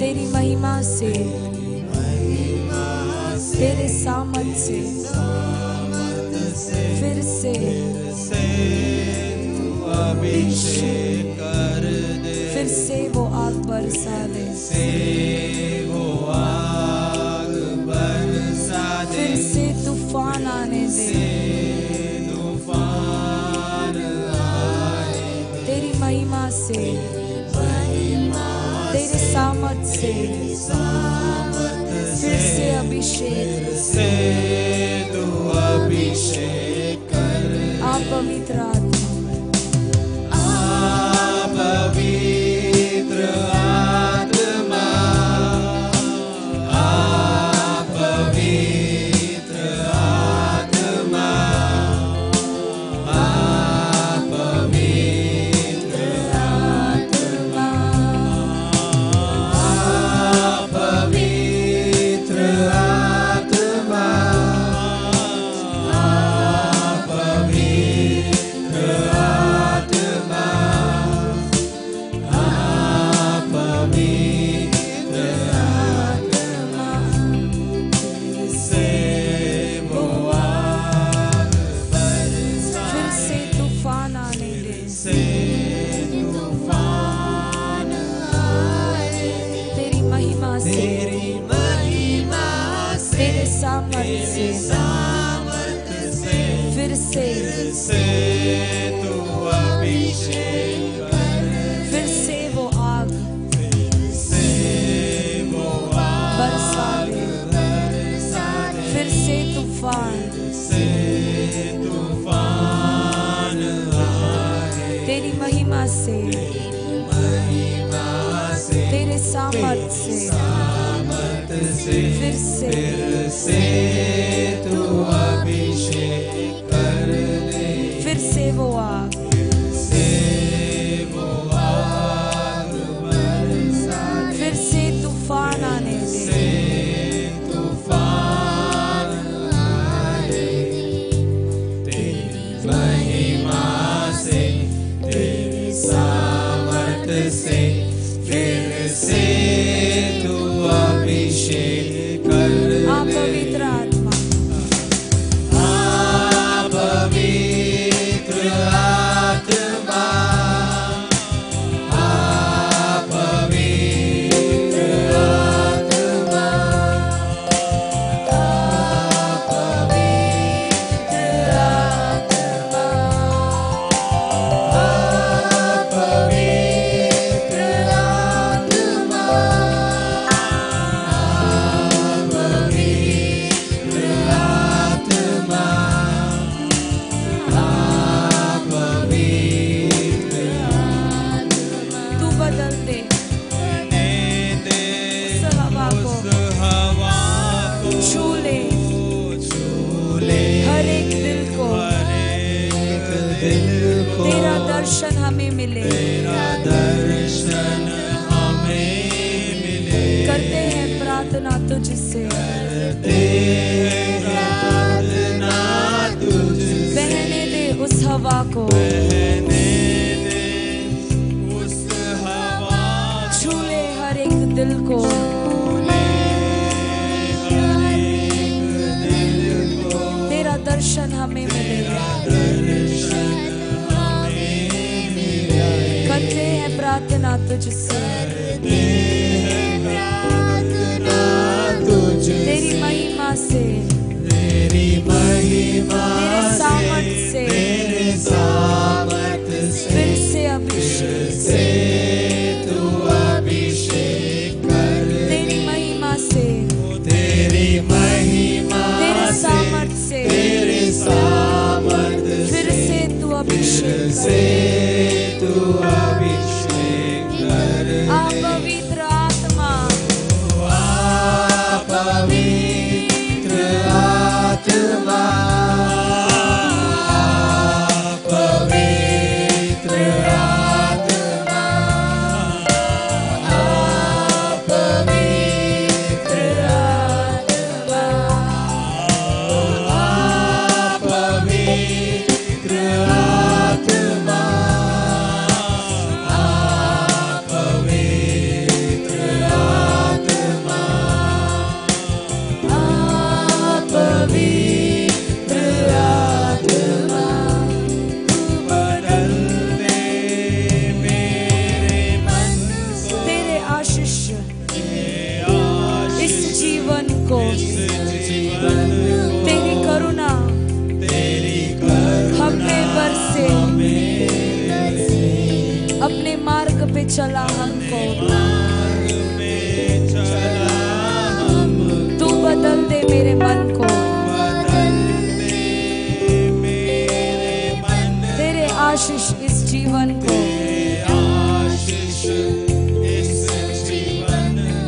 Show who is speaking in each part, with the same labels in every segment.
Speaker 1: तेरी महिमा से, तेरे सामर्थ से फिर से
Speaker 2: अभिषेक कर दे,
Speaker 1: फिर से वो आग बरसा दे,
Speaker 2: वो आग बरसा दे,
Speaker 1: फिर से तूफान आने दे,
Speaker 2: तूफान आए,
Speaker 1: तेरी महिमा से, तेरे सामर्थ से फिर से अभिषेक
Speaker 2: से तू अभिषेक कर,
Speaker 1: आप पवित्र आत्मा,
Speaker 2: पवित्र आत्मा, पवित्र आत्मा, पवित्र
Speaker 1: आत्मा,
Speaker 2: पवित्र आत्मा, पवित्र आत्मा, पवित्र आत्मा से वो आग बरसा,
Speaker 1: फिर से तूफान आने दे,
Speaker 2: से तूफान आए,
Speaker 1: तेरी महिमा से,
Speaker 2: तेरी महिमा से,
Speaker 1: तेरे सामर्थ से
Speaker 2: सामर्थ से
Speaker 1: फिर से
Speaker 2: तू अभिषेक कर,
Speaker 1: फिर से वो आग
Speaker 2: से वो आग
Speaker 1: बरसा दे,
Speaker 2: बरसा दे,
Speaker 1: फिर से तूफान
Speaker 2: से तूफान आए,
Speaker 1: तेरी महिमा से,
Speaker 2: महिमा से,
Speaker 1: तेरे सामर्थ से
Speaker 2: सामर्थ से
Speaker 1: फिर से
Speaker 2: तू अभिषेक कर दे,
Speaker 1: फिर से वो आग
Speaker 2: से वो आग बरसा दे,
Speaker 1: फिर से तूफान आने दे,
Speaker 2: तूफान आए, तेरी महिमा से, तेरी सामर्थ से फिर से तू अभिषेक कर
Speaker 1: आप
Speaker 2: दे,
Speaker 1: पवित्र आत्मा,
Speaker 2: पवित्र आत्मा, पवित्र आत्मा,
Speaker 1: पवित्र आत्मा,
Speaker 2: पवित्र आत्मा, पवित्र आत्मा, पवित्र
Speaker 1: तू बदल दे
Speaker 2: ने दे
Speaker 1: उस हवा को,
Speaker 2: उस हवा को,
Speaker 1: छू ले
Speaker 2: छू ले
Speaker 1: हर एक दिल को,
Speaker 2: हर एक दिल को,
Speaker 1: तेरा दर्शन हमें मिले,
Speaker 2: तेरा दर्शन हमें मिले,
Speaker 1: करते हैं प्रार्थना तुझसे,
Speaker 2: करते हैं प्रार्थना तुझसे,
Speaker 1: बहने दे उस हवा को,
Speaker 2: बहने दे उस हवा
Speaker 1: छू ले हर एक दिल को, तेरा दर्शन हमें मिले, करते हैं प्रार्थना तुझसे, तेरी महिमा से,
Speaker 2: तेरी महिमा
Speaker 1: तेरे सामर्थ से
Speaker 2: तेरे सामर्थ
Speaker 1: फिर से अभिषेक,
Speaker 2: से तू अभिषेक कर,
Speaker 1: तेरी महिमा से,
Speaker 2: तेरी महिमा
Speaker 1: तेरे सामर्थ से
Speaker 2: तेरे सामर्थ
Speaker 1: फिर से तू अभिषेक
Speaker 2: से तू अभिषेक कर,
Speaker 1: आ पवित्र आत्मा,
Speaker 2: पवित्र आत्मा, पवित्र
Speaker 1: मार्ग पे चला हमको, तू बदल दे मेरे मन को, तेरे आशीष इस जीवन को,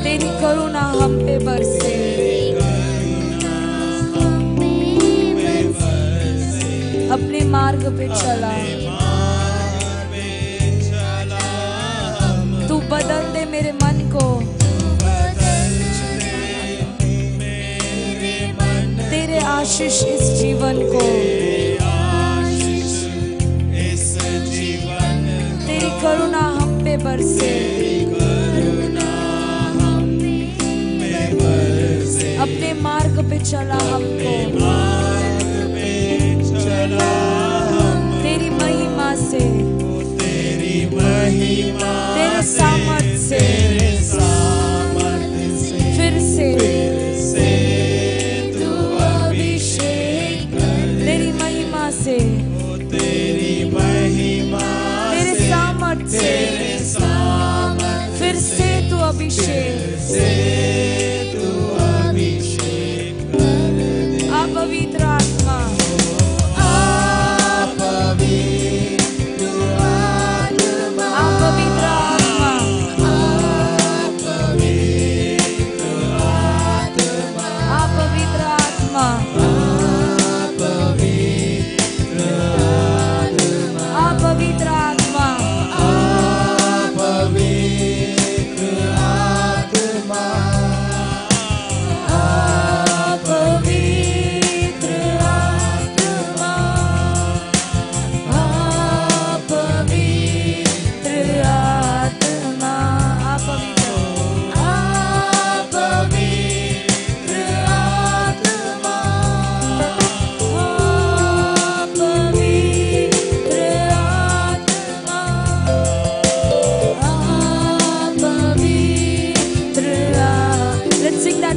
Speaker 1: तेरी करुणा हम पे बरसे, अपने मार्ग पे चला, तू बदल दे मेरे मन को, तेरे आशीष इस जीवन को, तेरी करुणा हम पे बरसे, अपने मार्ग पे चला हमको, तेरी महिमा से, तेरे सामर्थ से, फिर से तू अभिषेक, तेरी महिमा से, तेरे सामर्थ से, फिर से तू अभिषेक, पवित्र आत्मा, पवित्र आत्मा, पवित्र आत्मा, पवित्र आत्मा,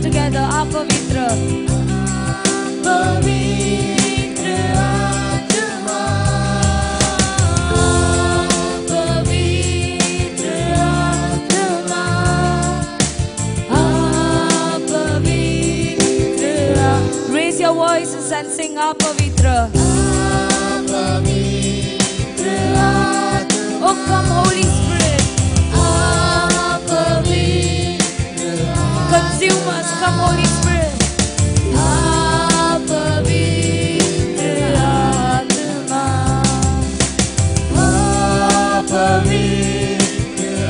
Speaker 1: together, पवित्र, पवित्र आत्मा, पवित्र आत्मा, पवित्र, raise your voices and sing पवित्र, oh come Holy Spirit, consume us, come Holy Spirit, पवित्र आत्मा,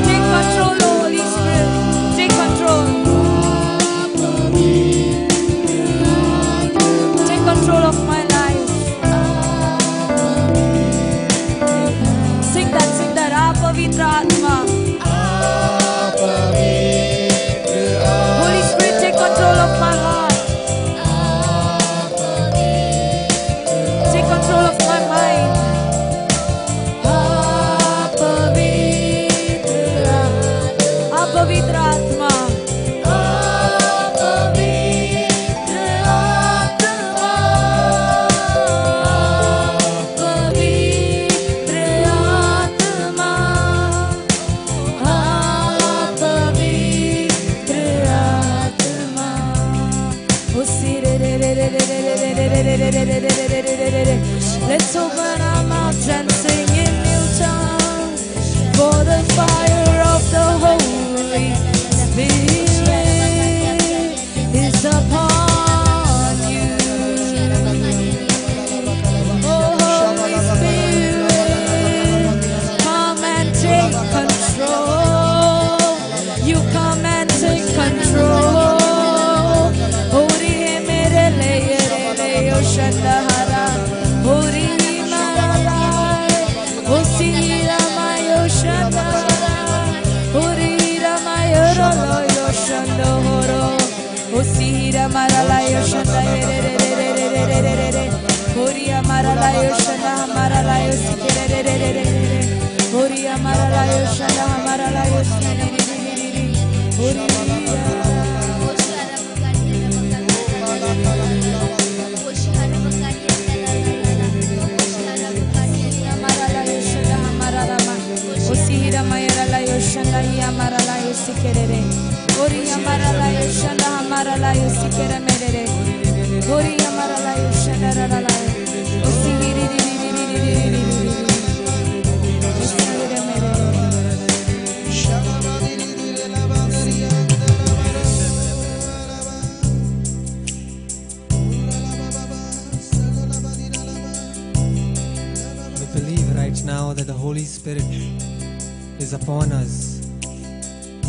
Speaker 1: take control Holy Spirit, take control, take control of my life, sing that, पवित्र आत्मा, Holy Spirit, take control of my heart, take control of my mind, पवित्र आत्मा, let's open our mouths and sing in new tongues, for the fire of the Holy Spirit is upon you. Oh Holy Spirit, come and take control, you come and take control. Shandahara, Hori Marai, Osira Mayo Shandahara, Hori Ramayo Rolo Shandahoro, Osira Maralayo Shandahara, Hori Maralayo Shandahara, Hori Maralayo Shandahara, Hori Maya shanda yamara la yusikerere. Ori yamara la yushanda hamara la yusikere merere. Ori yamara la yushanda la la. Osigiri di di di di di di di di. Osigiri merere.
Speaker 3: We believe right now that the Holy Spirit is upon us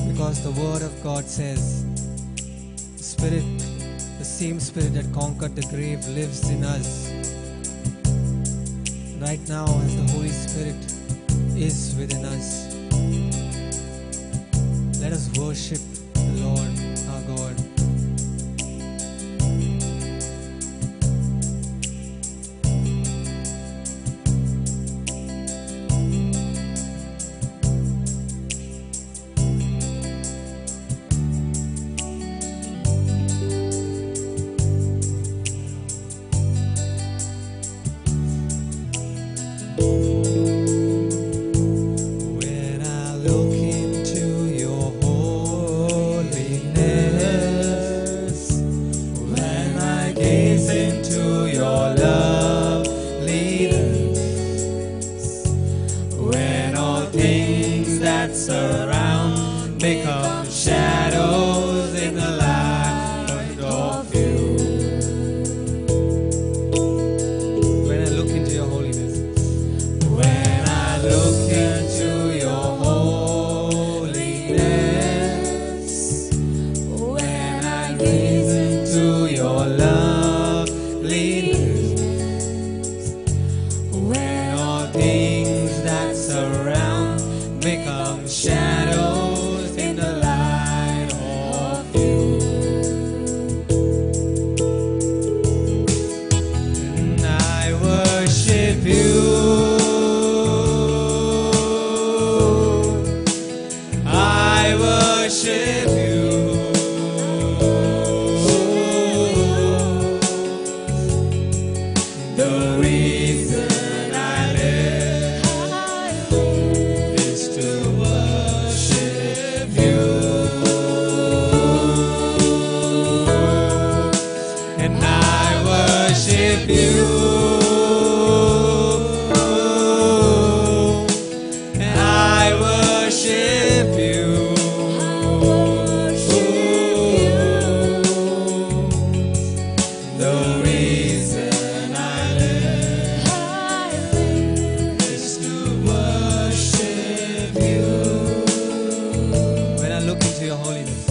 Speaker 3: because the Word of God says, Spirit, the same Spirit that conquered the grave lives in us. Right now, as the Holy Spirit is within us, let us worship the Lord our God. When I look into your holiness, when I gaze into your loveliness, when all things that surround become shadows in the light of you. When I look into your holiness, when I look into your holiness, when I gaze into your loveliness, when all things that surround become shadows in the light of you. And I worship you. I worship you. The reason I live is to worship you. And I worship you. And I worship you. The reason I live is to worship you. When I look into your holiness,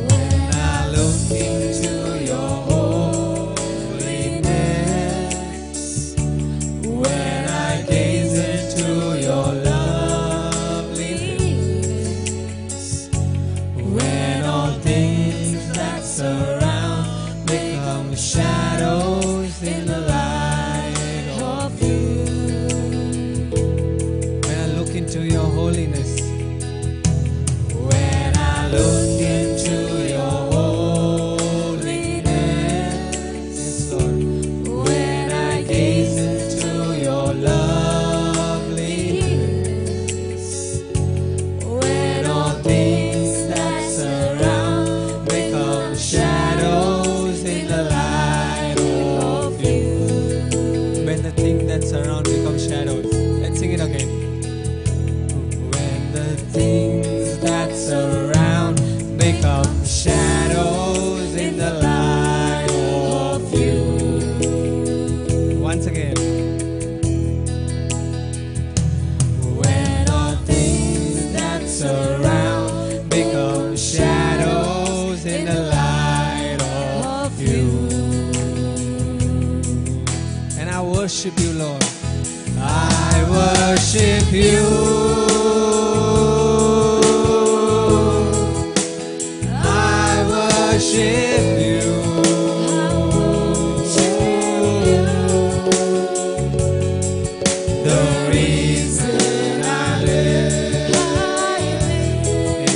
Speaker 3: when I look into your holiness, when I gaze into your loveliness, when all things that surround become shadows in the light of you. When I look into your holiness, when I look into your holiness, yes, Lord. When I gaze into your loveliness, when all things that surround become shadows in the light of you. When the things that surround become shadows. Let's sing it again. When the things that surround become shadows in the light of you. Once again. When all things that surround become shadows in the light of you. And I worship you, Lord. I worship you. I worship you. The reason I live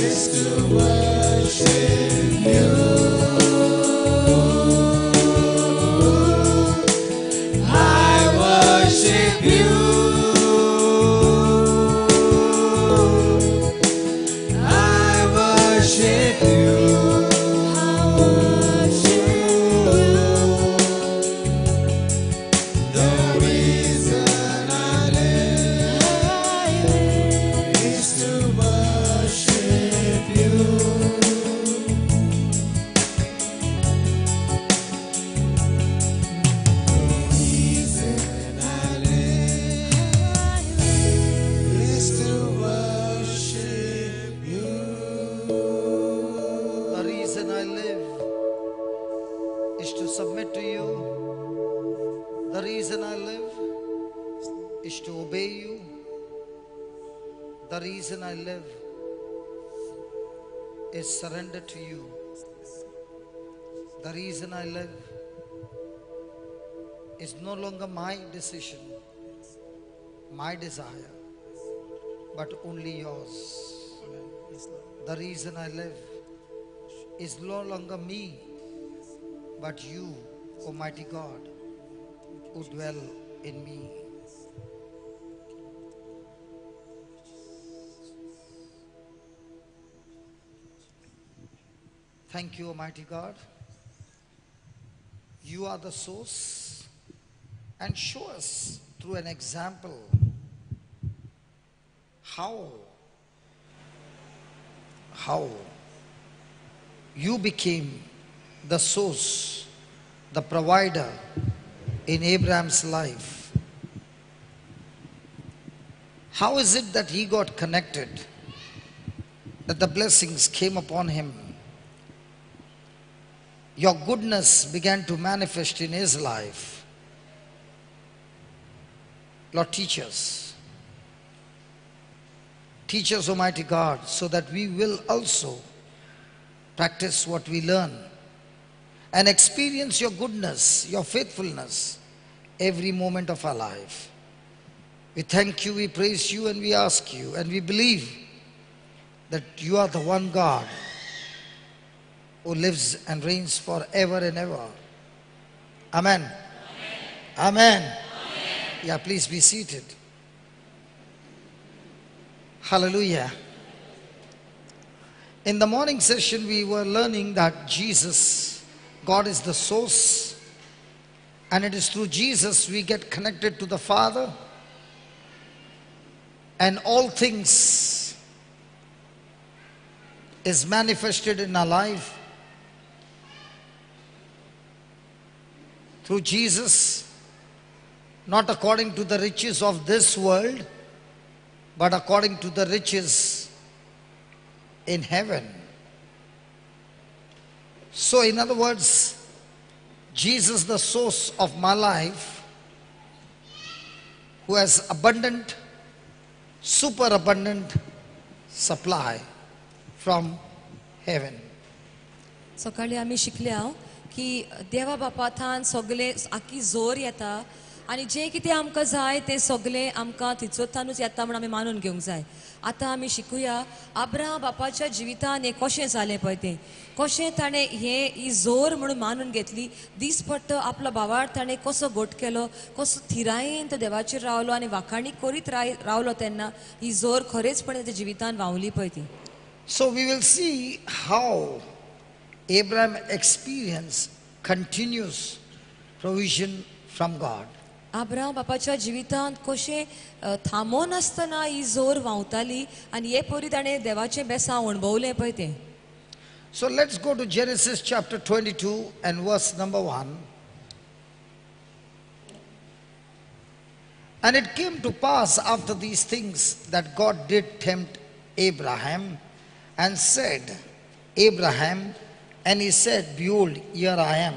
Speaker 3: is to worship you. I worship you.
Speaker 4: The reason I live is surrender to you. The reason I live is no longer my decision, my desire, but only yours. The reason I live is no longer me, but you, Almighty God, who dwell in me. Thank you, Almighty God. You are the source, and show us through an example how you became the source, the provider in Abraham's life. How is it that he got connected, that the blessings came upon him? Your goodness began to manifest in his life. Lord, teach us. Teach us, Almighty God, so that we will also practice what we learn and experience your goodness, your faithfulness every moment of our life. We thank you, we praise you, and we ask you, and we believe that you are the one God who lives and reigns forever and ever. Amen. Amen. Amen. Amen. Yeah, please be seated. Hallelujah. In the morning session, we were learning that Jesus, God is the source, and it is through Jesus we get connected to the Father, and all things is manifested in our life through Jesus, not according to the riches of this world, but according to the riches in heaven. So in other words, Jesus, the source of my life, who has abundant, superabundant supply from heaven.
Speaker 1: सकाळी आमी शिकल्या की देवा बापाथान सगळे आखी जोर येता आनी जे कितें आमकां जाय तें सगळें आमकां थिचोतानूच येता म्हणून आमी मानून घेवंक जाय. आतां आमी शिकुया अब्राहम बापाच्या जिवितान हें कशें जालें पळय तें, कशें ताणें ही जोर म्हणून मानून घेतली. दीस पडटो आपलो भावार ताणें कसो घोट केलो, कसो थिरायेन तो देवाचेर रावलो आनी वाखाणी करीत रावलो तेन्ना ही जोर खरेंचपणे ताच्या जिवितान वावली पळय ती.
Speaker 4: So we will see how Abraham experienced continuous provision from God.
Speaker 1: Abraham बापाच्या जिवितांत कशें थांबोन आसतना ही जोर व्हांवताली आनी हे परी ताणें देवाचें बेसांव अणभवलें पळय तें.
Speaker 4: So let's go to Genesis chapter 22 and verse number 1. And it came to pass after these things that God did tempt Abraham and said, Abraham, and he said, behold, here I am.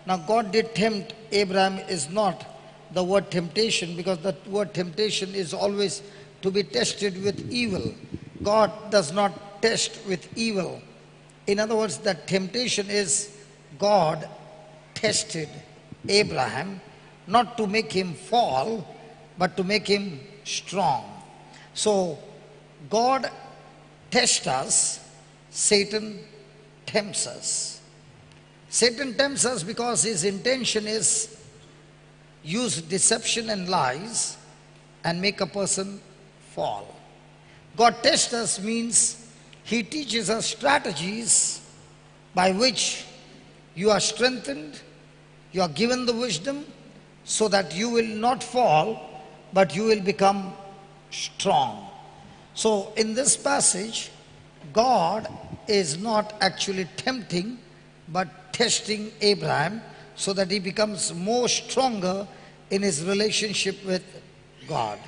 Speaker 4: Now God did tempt Abraham is not the word temptation, because the word temptation is always to be tested with evil. God does not test with evil. In other words, that temptation is God tested Abraham not to make him fall, but to make him strong. So God tests us, Satan tempts us. Satan tempts us because his intention is use deception and lies and make a person fall. God tests us means he teaches us strategies by which you are strengthened, you are given the wisdom so that you will not fall, but you will become strong. So in this passage, God is not actually tempting, but testing Abraham so that he becomes more stronger in his relationship with God.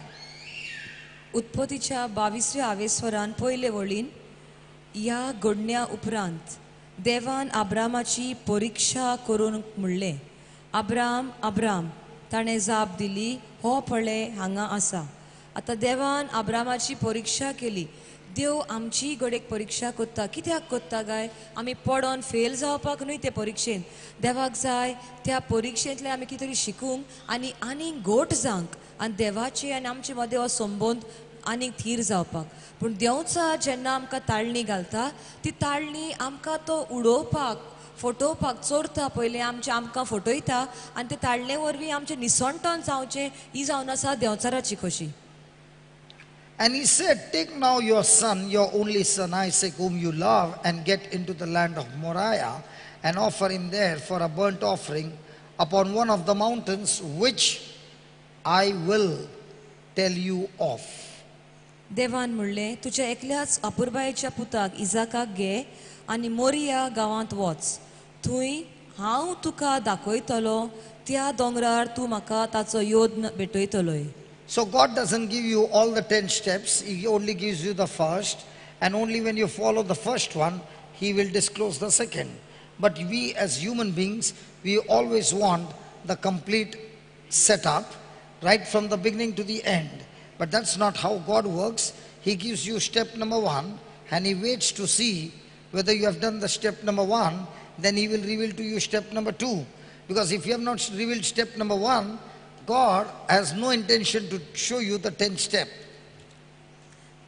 Speaker 1: उत्पत्तीच्या 22व्या आवेस्वरान पयले वळीन ह्या घडण्या उपरांत देवान अब्रामाची परीक्षा करून म्हणलें, Abram Abram. ताणें जाप दिली, हो पळय हांगा आसा.
Speaker 5: आतां देवान अब्रामाची परीक्षा केली. देव आमची घडयेक परीक्षा कोत्ता. कित्याक कोत्ता काय? आमी पडोन फेल जावपाक न्हय ते परीक्षेन. देवाक जाय त्या परीक्षेंतले आमी कितें तरी शिकूंक आनी आनीक घोट जावंक आनी देवाचे आनी आमचे मदें हो संबंद आनीक थीर जावपाक. पूण देंवचा जेन्ना आमकां ताळणी घालता ती ताळणी आमकां तो उडोवपाक फटोवपाक चोरता पयलीं आमकां फटयता आनी ते ताळणे वरवीं आमचें निसंटन जावचें ही जावन आसा देंवचाराची खोशी.
Speaker 4: And he said, take now your son, your only son Isaac, whom you love, and get into the land of Moriah and offer him there for a burnt offering upon one of the mountains which I will tell you of.
Speaker 5: देवान म्हणलें, तुज्या एकल्याच अपुरबायेच्या पुताक इजाकाक घे आनी मोरिया गांवांत वच. थंय हांव तुका दाखयतलो त्या दोंगरार तूं म्हाका ताचो योद्न भेटयतलोय.
Speaker 4: So God doesn't give you all the 10 steps, he only gives you the first, and only when you follow the first one, he will disclose the second. But we as human beings, we always want the complete setup, right from the beginning to the end. But that's not how God works. He gives you step number 1, and he waits to see whether you have done the step number 1, then he will reveal to you step number 2. Because if you have not revealed step number 1, God has no intention to show you the 10th step.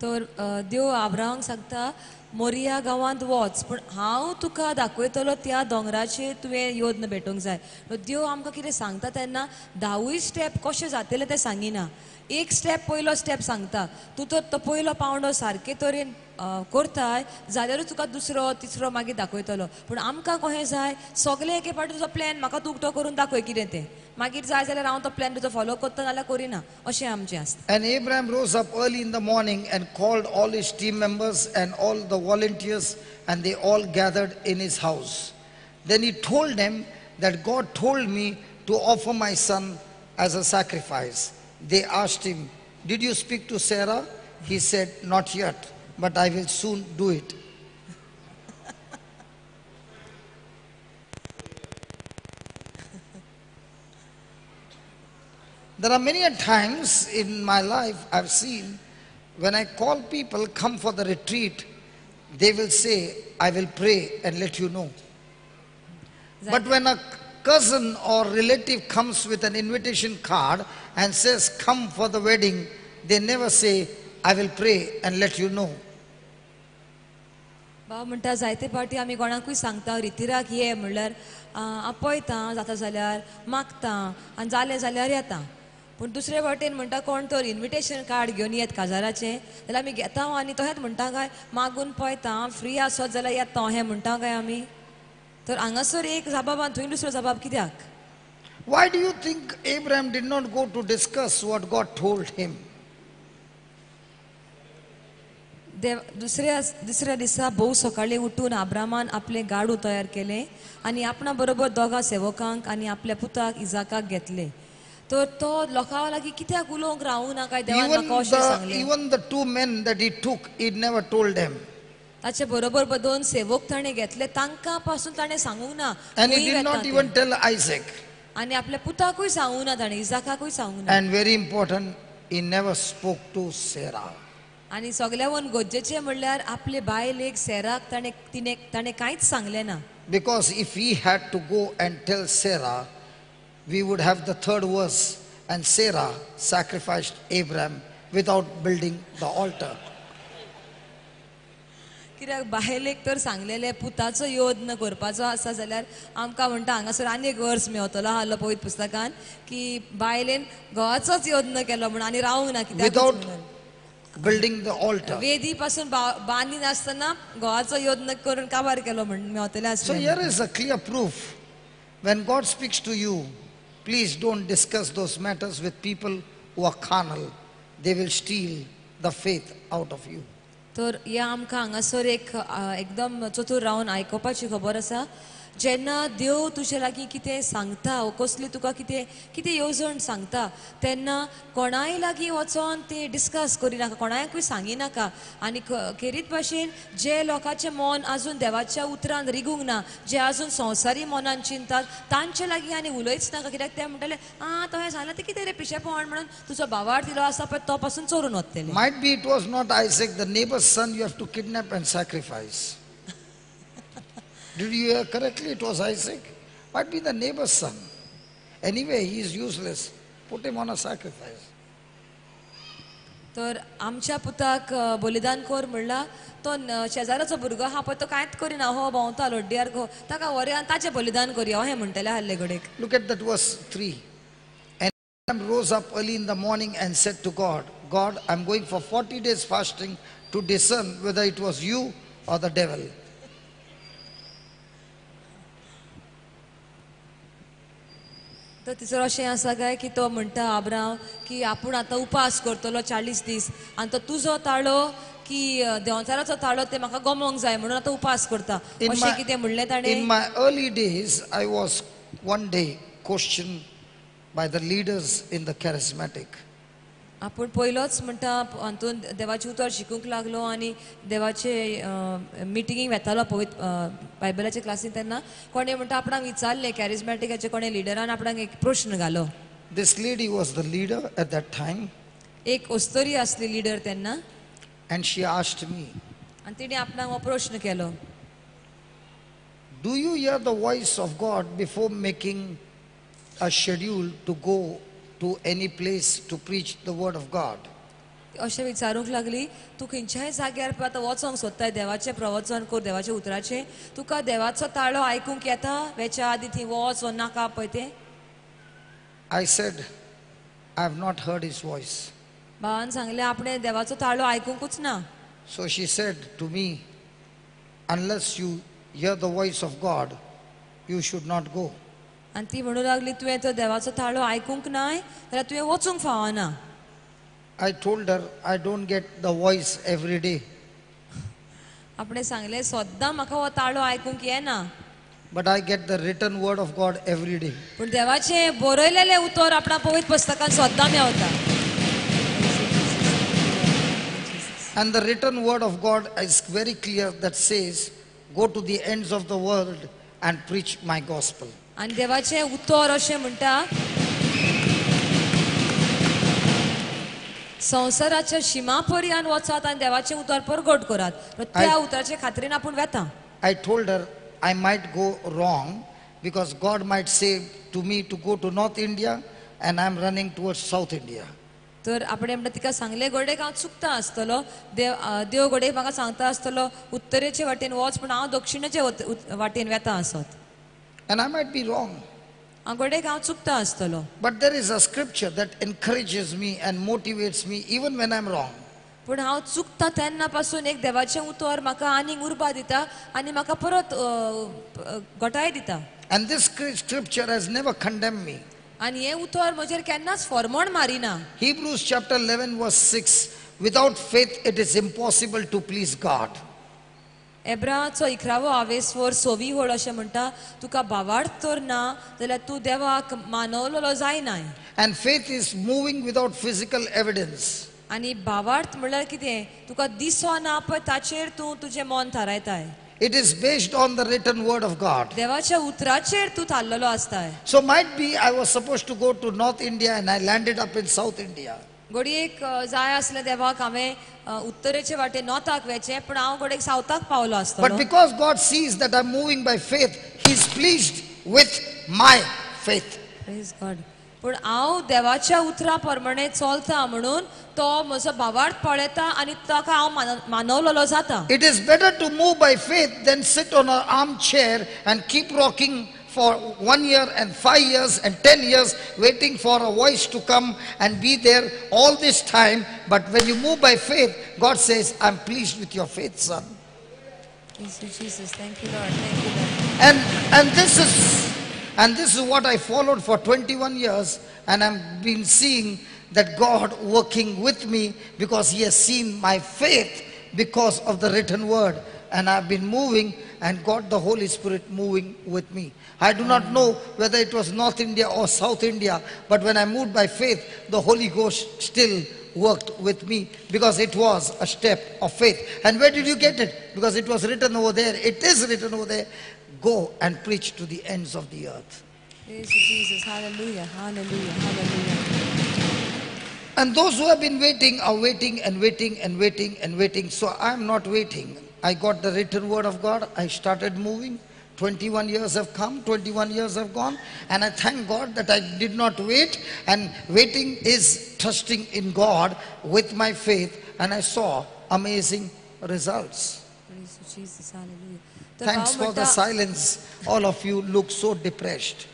Speaker 5: तर देव अब्रामाक सांगता मोरिया गांवांत वच पूण हांव तुका दाखयतलो त्या दोंगराचेर तुवें योद्न भेटोंक जाय. देव आमकां कितें सांगता तेन्ना 10य स्टेप कशें जातलें तें सांगिना. एक स्टेप पयलो स्टेप सांगता. तूं तर तो पयलो पावंडो सारके तरेन करताय जाल्यारूच तुका दुसरो तिसरो मागीर दाखयतलो. पूण आमकां कशें जाय सगळें एके फावटी तुजो प्लॅन म्हाका तूं तो करून दाखय कितें तें. मागीर जाय जाल्यार हांव तो प्लॅन तुजो फॉलो करता नाल्यार करिना अशें आमचें आसता.
Speaker 4: And Abraham rose up early in the morning and called all his team members and all the volunteers, and they all gathered in his house. Then he told them that God told me to offer my son as a sacrifice. They asked him, did you speak to Sarah? He said, not yet, but I will soon do it. There are many times in my life I've seen when I call people come for the retreat, they will say, I will pray and let you know. But when a cousin or relative comes with an invitation card and says, come for the wedding, they never say, I will pray and let you know.
Speaker 5: बाबा म्हणटा जायते फावटी आमी कोणाकूय सांगता रितीराक ये म्हणल्यार आपयता जाता जाल्यार मागता आनी जालें जाल्यार येता. पूण दुसरे वाटेन म्हणटा कोण तर इन्विटेशन कार्ड घेवन येत काजाराचें जाल्यार आमी घेता आनी तशेंच म्हणटा काय मागून पळयता फ्री आसत जाल्यार येता हें म्हणटा काय आमी. तर हांगासर एक जबाब आनी थंय दुसरो जबाब कित्याक?
Speaker 4: Why do you think Abraham did not go to discuss what God told him?
Speaker 5: देव दुसऱ्या दिसा भोव सकाळी उठून अब्रामान आपले गाडू तयार केले आनी आपणा बरोबर दोगा सेवकांक आनी आपल्या पुताक इजाकाक घेतले. तर तो लोकां लागीं कित्याक उलोवंक रावूं ना काय देवान म्हाका अशें सांगलें.
Speaker 4: Even the 2 men that he took, he never told them.
Speaker 5: ताचे बरोबर 2 सेवक ताणें घेतले तांकां पासून ताणें सांगूंक ना.
Speaker 4: And he did not even tell Isaac.
Speaker 5: आनी आपल्या पुताकूय सांगूंक ना ताणें इजाकाकूय सांगूंक ना.
Speaker 4: And very important, he never spoke to Sarah.
Speaker 5: आनी सगल्यावन गरजेचें म्हणल्यार आपले बायलेक सेराक ताणें कांयच सांगलें ना.
Speaker 4: Because if he had to go and tell Sarah, we would have the 3rd verse, and Sarah sacrificed Abraham without building the altar.
Speaker 5: कित्याक बायलेक तर सांगलेले पुताचो योद्न करपाचो आसा जाल्यार आमकां म्हणटा हांगासर आनी एक वर्स मेवतलो आसलो पवित्र पुस्तकान की बायलेन घोवाचोच योद्न केलो म्हणून आनी रावूंक ना
Speaker 4: Without building the altar.
Speaker 5: वेदी पासून बांदी नासतना घोवाचो योद्न करून काबार केलो म्हणून मेवतले
Speaker 4: So
Speaker 5: आसले.
Speaker 4: here is a clear proof. When God speaks to you, please don't discuss those matters with people who are carnal. They will steal the faith out of you.
Speaker 5: तर ह्या आमकां हांगासर एक एकदम चतूर रावन आयकोपाची खबर आसा. जेन्ना देव तुजे लागीं कितें सांगता वो कसली तुका कितें कितें येवजण सांगता तेन्ना कोणाय लागीं वचोन तें डिस्कस करिनाका कोणायकूय सांगिनाका आनी खेरीत भाशेन जे लोकांचें मन आजून देवाच्या उतरान रिगूंक ना जे आजून संवसारी मनान चिंतात तांचे लागीं आनी उलयच नाका कित्याक ते म्हणटले तो हें सांगलां तें कितें रे पिशेपण म्हणून तुजो भावार्थ दिलो आसा पळय तो पासून चोरून वतले
Speaker 4: Might be it was not Isaac, the neighbor's son you have to kidnap and sacrifice. Did you hear correctly? It was Isaac. Might be the neighbor's son. Anyway, he is useless. Put him on a sacrifice.
Speaker 5: तर आमच्या पुताक बलिदान कर म्हणला तो शेजाराचो भुरगो आहा पळय तो कांयच करिना हो भोंवता लोड्ड्यार गो ताका व्हरया आनी ताचें बलिदान करया हें म्हणटलें हल्ले घडयेक
Speaker 4: Look at that verse 3. And Abraham rose up early in the morning and said to God, God, I'm going for 40 days fasting to discern whether it was you or the devil.
Speaker 5: तो तिचो अशें आसा काय की तो म्हणटा Abraham की आपूण आतां उपास करतलो 40 दीस आनी तो तुजो ताळो की देंवचाराचो ताळो ते म्हाका गमोंक जाय म्हणून आतां उपास करता अशें कितें म्हणलें ताणें
Speaker 4: In my early days, I was one day questioned by the leaders in the charismatic.
Speaker 5: आपूण पयलोच म्हणटा हातून देवाचें उतर शिकूंक लागलो आनी देवाचे मिटिंगेक वेतालो बायबलाच्या क्लासीन तेन्ना कोणें म्हणटा आपणाक विचारलें कॅरिझमॅटिकाचे कोणें लिडरान आपणाक एक प्रश्न घालो
Speaker 4: This lady was the leader at that time,
Speaker 5: एक अस्तोरी आसली लिडर तेन्ना
Speaker 4: and she asked me,
Speaker 5: आनी तिणें आपणाक हो प्रश्न केलो
Speaker 4: do you hear the voice of God before making a schedule to go to any place to preach the word of God?
Speaker 5: अशें विचारूंक लागली तूं खंयच्याय जाग्यार पळय आतां वचोंक सोदताय देवाचें प्रवचन कर देवाच्या उतराचें तुका देवाचो ताळो आयकूंक येता वेच्या आदीं थंय वच वा नाका पळय तें
Speaker 4: I said, I have not heard his voice.
Speaker 5: भावान सांगलें आपणें देवाचो ताळो आयकूंकूच ना
Speaker 4: So she said to me, unless you hear the voice of God, you should not go.
Speaker 5: आनी ती म्हणूंक लागली तुवें तो देवाचो ताळो आयकूंक नाय जाल्यार तुवें वचूंक फावना
Speaker 4: I told her, I don't get the voice every day,
Speaker 5: आपणें सांगलें सद्दां म्हाका हो ताळो आयकूंक येना
Speaker 4: but I get the written word of God every day.
Speaker 5: पूण देवाचें बरयलेलें उतर आपणा पवित्र पुस्तकान सद्दां Mewat
Speaker 4: And the written word of God is very clear that says, go to the ends of the world and preach my gospel.
Speaker 5: आनी देवाचें उतर अशें म्हणटा संवसाराच्या शिमा पर्यंत वचात आनी देवाचें उतर परगट करात त्या उतराचे खात्रीन आपूण वेता
Speaker 4: I told her I might go wrong because God might say to me to go to North India and I'm running towards South India.
Speaker 5: तर आपणें म्हणटा तिका सांगलें घोडेक हांव चुकता आसतलो देव घोडेक म्हाका सांगता आसतलो उत्तरेचे वाटेन वच पूण हांव दक्षिणेचे वाटेन वेता आसत
Speaker 4: And I might be wrong.
Speaker 5: हांव घोडेक हांव चुकता आसतलो
Speaker 4: But there is a scripture that encourages me and motivates me even when I'm wrong.
Speaker 5: पूण हांव चुकता तेन्ना पासून एक देवाचें उतर म्हाका आनीक उर्बा दिता आनी म्हाका परत घटाय दिता
Speaker 4: And this scripture has never condemned me.
Speaker 5: आनी हें उतर म्हजेर केन्नाच फॉर्मण Marina
Speaker 4: Hebrews chapter 11 verse 6. Without faith it is impossible to please God.
Speaker 5: एब्राचो 11वो आवेसवर 6वी Hol अशें म्हणटा तुका भावार्थ तर ना जाल्यार तूं देवाक मानवलेलो जायनाय
Speaker 4: And faith is moving without physical evidence.
Speaker 5: आनी भावार्थ म्हणल्यार कितें तुका दिसो ना पळय ताचेर तूं तुजें मन थारायताय
Speaker 4: It is based on the written word of God.
Speaker 5: देवाच्या उतराचेर तूं थारलेलो आसताय
Speaker 4: So might be I was supposed to go to North India and I landed up in South India.
Speaker 5: घडयेक जाय आसलें देवाक हांवें उत्तरेचे वाटेन नॉर्थाक वचें पूण हांव घडयेक सावथाक पावलो
Speaker 4: But
Speaker 5: आसतलो
Speaker 4: because God sees that I'm moving by faith, He is pleased with my faith.
Speaker 5: Praise God. पूण हांव देवाच्या उतरा प्रमाणे चलता म्हणून तो म्हजो भावार्थ पळयता आनी ताका हांव मानवलेलो जाता
Speaker 4: It is better to move by faith than sit on an armchair and keep rocking for 1 year and 5 years and 10 years waiting for a voice to come and be there all this time. But when you move by faith, God says, I'm pleased with your faith, son.
Speaker 5: Thank you, Jesus. Thank you, Lord. Thank you, Lord.
Speaker 4: And this is what I followed for 21 years, and I've been seeing that God working with me because He has seen my faith because of the written word, and I've been moving and got the Holy Spirit moving with me. I do not know whether it was North India or South India, but when I moved by faith, the Holy Ghost still worked with me because it was a step of faith. And where did you get it? Because it was written over there. It is written over there. Go and preach to the ends of the earth.
Speaker 5: Praise you, Jesus. Hallelujah. Hallelujah. Hallelujah.
Speaker 4: And those who have been waiting are waiting and waiting and waiting and waiting. So I'm not waiting. I got the written word of God. I started moving. 21 years have come, 21 years have gone, and I thank God that I did not wait. And waiting is trusting in God with my faith, and I saw amazing results.
Speaker 5: Praise you, Jesus. Hallelujah. तर
Speaker 4: Thanks
Speaker 5: भाव
Speaker 4: for the
Speaker 5: म्हणटा-
Speaker 4: silence. All of you look so depressed.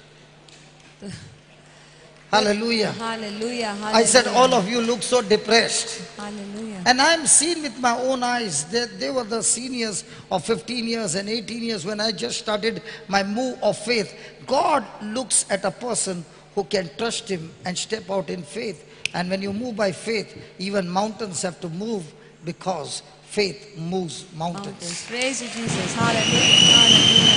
Speaker 4: Hallelujah.
Speaker 5: Hallelujah.
Speaker 4: I said
Speaker 5: Hallelujah.
Speaker 4: all of you look so depressed.
Speaker 5: Hallelujah.
Speaker 4: And I'm seen with my own eyes. They were the seniors of 15 years and 18 years when I just started my move of faith. God looks at a person who can trust him and step out in faith. And when you move by faith, even mountains have to move because faith moves mountains.
Speaker 5: Mountains. Praise you, Jesus. Hallelujah. Hallelujah.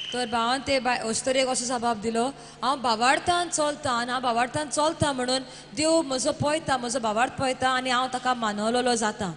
Speaker 5: तर भावान ते अस्तरेक असो जबाब दिलो हांव भावार्थान चलता आनी हांव भावार्थान चलता म्हणून देव म्हजो पळयता म्हजो भावार्थ पळयता आनी हांव ताका मानवलेलो जाता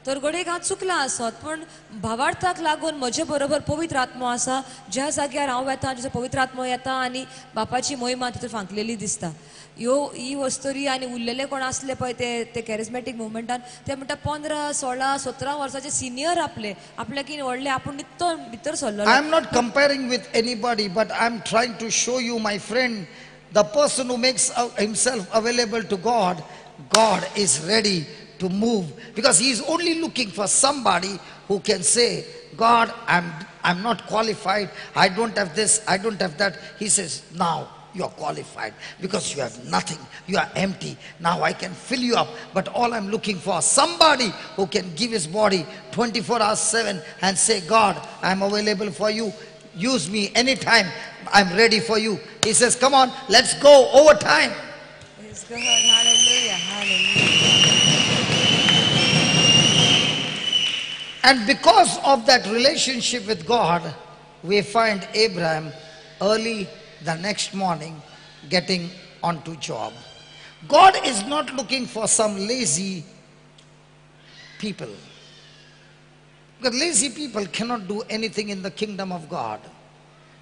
Speaker 5: तर घडयेक हांव चुकला आसत पूण भावार्थाक लागून म्हजे बरोबर पवित्र आत्मो आसा ज्या जाग्यार हांव येता जिचो पवित्र आत्मो येता आनी बापाची महिमा तितून फांकलेली दिसता ही वस्तोरी आनी उरलेले कोण आसले पळय ते कॅरिझमॅटीक मुवमेंटान ते म्हणटा 15, 16, 17 वर्साचे सिनियर आपल्याकीन व्हडले आपूण नित्तो भितर सरलो
Speaker 4: I am not comparing with anybody, but I am trying to show you, my friend, the person who makes himself available to God, God is ready to move because he is only looking for somebody who can say, God, I'm not qualified, I don't have this, I don't have that. He says, now you are qualified because you have nothing, you are empty. Now I can fill you up, but all I'm looking for somebody who can give his body 24 hours 7 and say, God, I'm available for you, use me anytime, I'm ready for you. He says, come on, let's go overtime.
Speaker 5: Praise God. Hallelujah. Hallelujah.
Speaker 4: And because of that relationship with God, we find Abraham early the next morning getting onto job. God is not looking for some lazy people. Because lazy people cannot do anything in the kingdom of God.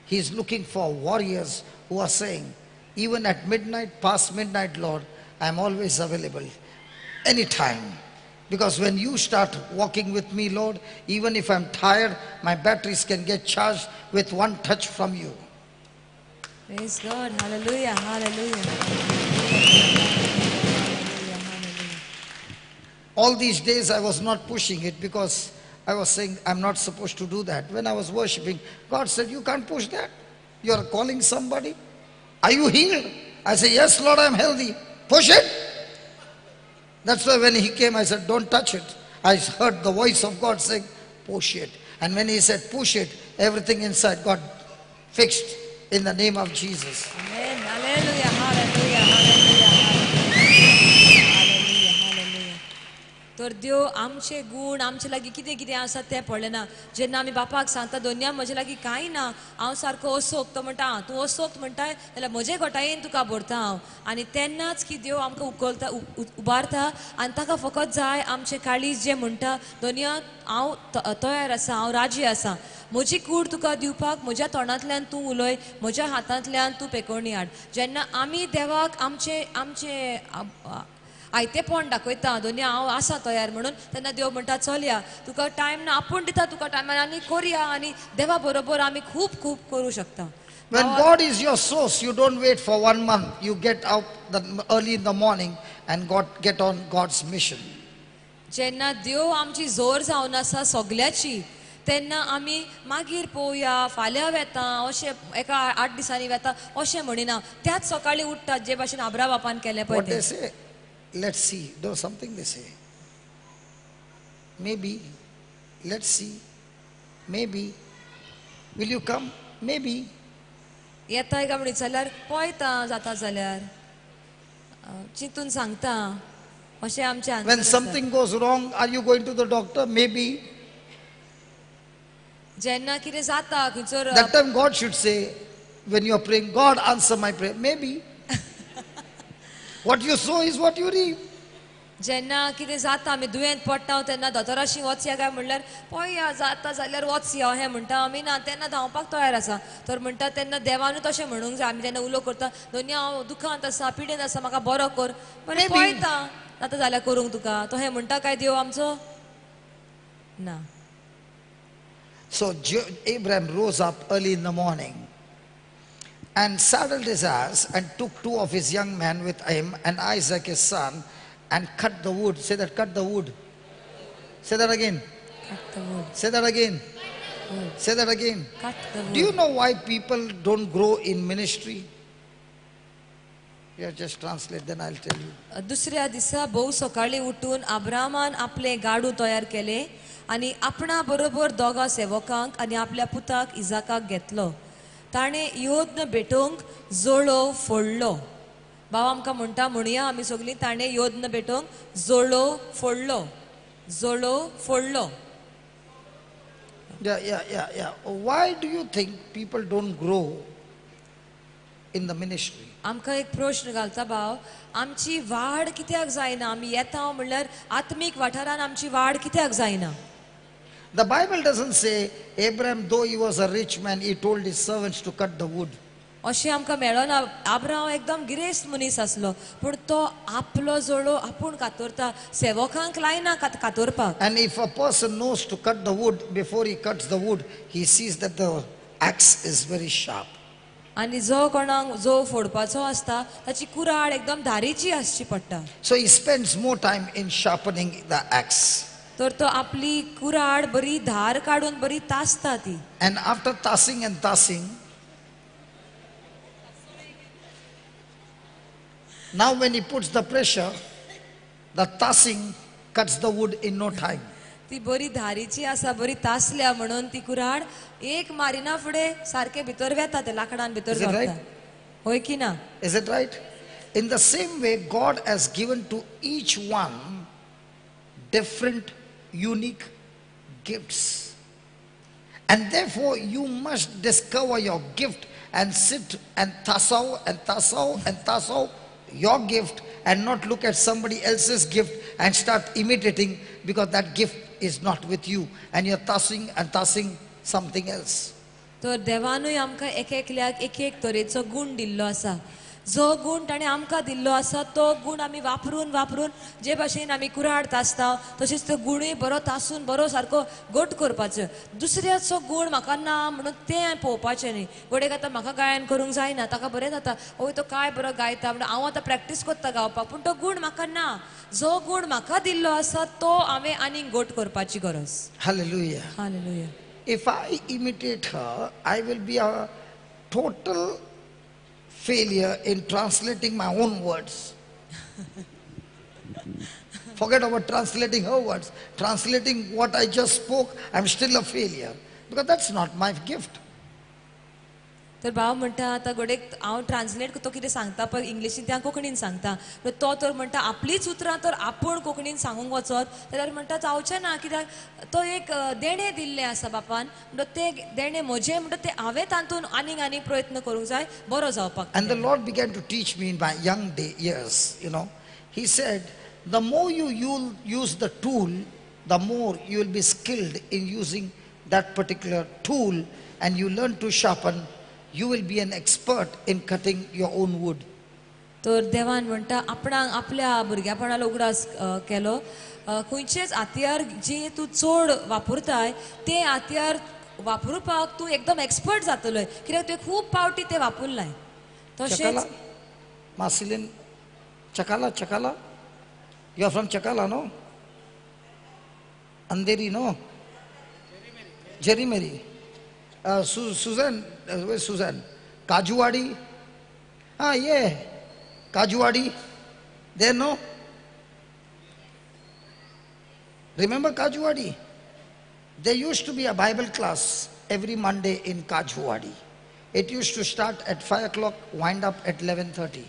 Speaker 4: He is looking for warriors who are saying, even at midnight, past midnight, Lord, I am always available anytime. Because when you start walking with me, Lord, even if I'm tired, my batteries can get charged with one touch from you.
Speaker 5: Praise God. Hallelujah. Hallelujah. Hallelujah. Hallelujah.
Speaker 4: All these days I was not pushing it because I was saying I'm not supposed to do that. When I was worshiping, God said, you can't push that. You're calling somebody. Are you healed? I said, yes, Lord, I'm healthy. Push it. That's why when he came, I said, don't touch it. I heard the voice of God saying, push it. And when he said, push it, everything inside got fixed in the name of Jesus.
Speaker 5: Amen. Hallelujah. Hallelujah. Hallelujah. Hallelujah. Hallelujah. Hallelujah. तर देव आमचे गुण आमचे लागी कितें कितें आसा तें पळयना जेन्ना आमी बापाक सांगता दोनया म्हजे लागीं कांय ना हांव सारको असोक तो म्हणटा तूं असोक म्हणटाय जाल्यार म्हजे घोटायेन तुका भरता हांव आनी तेन्नाच की देव आमकां उखलता उबारता आनी ताका फकत जाय आमचें काळीज जें म्हणटा दोनया हांव तयार आसा हांव राजी आसा म्हजी कूड तुका दिवपाक म्हज्या तोंडांतल्यान तूं उलय म्हज्या हातांतल्यान तूं पेकोवणी हाड जेन्ना आमी देवाक आमचे आयतेपण दाखयता दोनी हांव आसा तयार म्हणून तेन्ना देव म्हणटा चल या तुका टायम ना आपूण दिता तुका टायमान आनी करया आनी देवा बरोबर आमी खूब खूब करूं शकता
Speaker 4: When God is your source, you don't wait for 1 month. You get out early in the morning and get on God's mission.
Speaker 5: जेन्ना देव आमची जोर जावन आसा सगल्याची तेन्ना आमी मागीर पळोवया फाल्यां वेता अशें एका 8 दिसांनी वेता अशें म्हणिना त्याच सकाळीं उठतात जे भाशेन आब्रा बापान केलें पळय
Speaker 4: What they
Speaker 5: तें
Speaker 4: say? Let's see. There's something they say. Maybe. Let's see. Maybe. Will you come? Maybe.
Speaker 5: येताय काय म्हणीत जाल्यार पळयता जाता जाल्यार चिंतून सांगता अशें आमचें
Speaker 4: When
Speaker 5: answer आसा.
Speaker 4: something goes wrong, are you going to the doctor? Maybe.
Speaker 5: जेन्ना कितें जाता खंयसर
Speaker 4: That time God should say, when you are praying, God answer my prayer. Maybe. What you sow is what you reap.
Speaker 5: जेन्ना कितें जाता आमी दुयेंत पडटा तेन्ना दोतोराशी वचया काय म्हणल्यार पळया जाता जाल्यार वचया अहें म्हणटा आमी ना तेन्ना धांवपाक तयार आसा तर म्हणटा तेन्ना देवानूच तशें म्हणूंक जाय आमी जेन्ना उलो करता दोनी हांव दुखांत आसा पिडेन आसा म्हाका बरो कर पण
Speaker 4: Maybe.
Speaker 5: पळयता जाता जाल्यार करूंक तुका तो हें म्हणटा काय देव आमचो ना.
Speaker 4: So Abraham rose up early in the morning and saddled his ass and took 2 of his young men with him and Isaac his son and cut the wood. Say that, cut the wood. Say that again.
Speaker 5: Cut the wood.
Speaker 4: Say that again.
Speaker 5: Wood.
Speaker 4: Say that again.
Speaker 5: Cut the wood.
Speaker 4: Do you know why people don't grow in ministry? Yeah, just translate, then I'll tell you.
Speaker 5: दुसऱ्या दिसा भोव सकाळी उठून अब्रामान आपले गाडू तयार केले आनी आपणा बरोबर दोगा सेवकांक आनी आपल्या पुताक इजाकाक घेतलो. ताणें योद्न भेटोवंक जोळो फोडलो. भाव आमकां म्हणटा म्हणुया आमी सगळीं ताणें योद्न भेटोवंक जोळो फोडलो. जोळो फोडलो.
Speaker 4: Yeah. Why do you think people don't grow in the ministry?
Speaker 5: आमकां एक प्रश्न घालता भाव आमची वाड कित्याक जायना आमी येता म्हणल्यार आत्मीक वाठारान आमची वाड कित्याक जायना.
Speaker 4: The Bible doesn't say Abraham, though he was a rich man, he told his servants to cut the wood.
Speaker 5: अशें आमकां मेळना. आब्राम एकदम गिरेस्त मनीस आसलो पूण तो आपलो जोळो आपूण कातरता सेवकांक लायना कातरपाक.
Speaker 4: And if a person knows to cut the wood, before he cuts the wood, he sees that the axe is very sharp.
Speaker 5: आनी जो कोणाक जो फोडपाचो आसता ताची कुराड एकदम धारेची आसची पडटा.
Speaker 4: So he spends more time in sharpening the axe.
Speaker 5: तर तो आपली कुराड बरी धार काडून बरी तासता ती.
Speaker 4: And after tossing and tossing, now when he puts the pressure, the tossing cuts the wood in no time.
Speaker 5: ती बरी धारेची आसा बरी तासल्या म्हणून ती कुराड एक मारिना फुडें सारके भितर वेता ते लाकडान भितर
Speaker 4: Is it right?
Speaker 5: घालता. होय की ना.
Speaker 4: Is it right? In the same way, God has given to each one different, unique gifts. And therefore, you must discover your gift and sit and tassel your gift and not look at somebody else's gift and start imitating because that gift is not with you and you're tossing something else.
Speaker 5: तर देवानूय आमकां एक एकल्याक एक एक तरेचो गूण दिल्लो आसा. जो गूण ताणें आमकां दिल्लो आसा तो गूण आमी वापरून जे भाशेन आमी कुराड तासता तशेंच तो गुणूय बरो तासून बरो सारको घट करपाचो. दुसऱ्याचो गूण म्हाका ना म्हणून तें पळोवपाचें न्ही. घोडेक आतां म्हाका गायन करूंक जायना ताका बरें जाता ओय तो काय बरो गायता म्हणून हांव आतां प्रॅक्टीस करता गावपाक पूण तो गूण म्हाका ना. जो गूण म्हाका दिल्लो आसा तो हांवें आनीक घट करपाची गरज.
Speaker 4: Hallelujah.
Speaker 5: Hallelujah.
Speaker 4: If I imitate her, I will be a total failure in translating my own words. Forget about translating her words. Translating what I just spoke, I'm still a failure. Because that's not my gift.
Speaker 5: तर भाव म्हणटा आतां घोडेक हांव translate तो कितें सांगता पळय इंग्लिशीन त्या कोंकणीन सांगता तो तर म्हणटा आपलीच उतरां तर आपूण कोंकणीन सांगूंक वचत जाल्यार म्हणटा जावचें ना कित्याक तो एक देणें दिल्लें आसा बापान म्हणटा तें देणें म्हजें म्हणटा तें हांवें तातूंत आनीक प्रयत्न करूंक जाय बरो जावपाक.
Speaker 4: And the Lord began to teach me in my young years, He said, the more you'll use the tool, the more you will be skilled in using that particular tool and you learn to sharpen. You will be an expert in cutting your own wood.
Speaker 5: तर देवान म्हणटा आपणाक आपल्या भुरग्यापणालो उगडास केलो खंयचेच हातयार जी तूं चड वापरताय ते हातयार वापरपाक तूं एकदम एक्सपर्ट जातलोय कित्याक तुवें खूब पावटी ते वापरलाय.
Speaker 4: Chakala?
Speaker 5: तशेंच
Speaker 4: Marcelin? Chakala? You are from Chakala, no? Andheri, no? Jerry. Susan, where's Susan? Kajuwadi? Yeah. Kajuwadi? There, no? Remember Kajuwadi? There used to be a Bible class every Monday in Kajuwadi. It used to start at 5 o'clock, wind up at 11:30.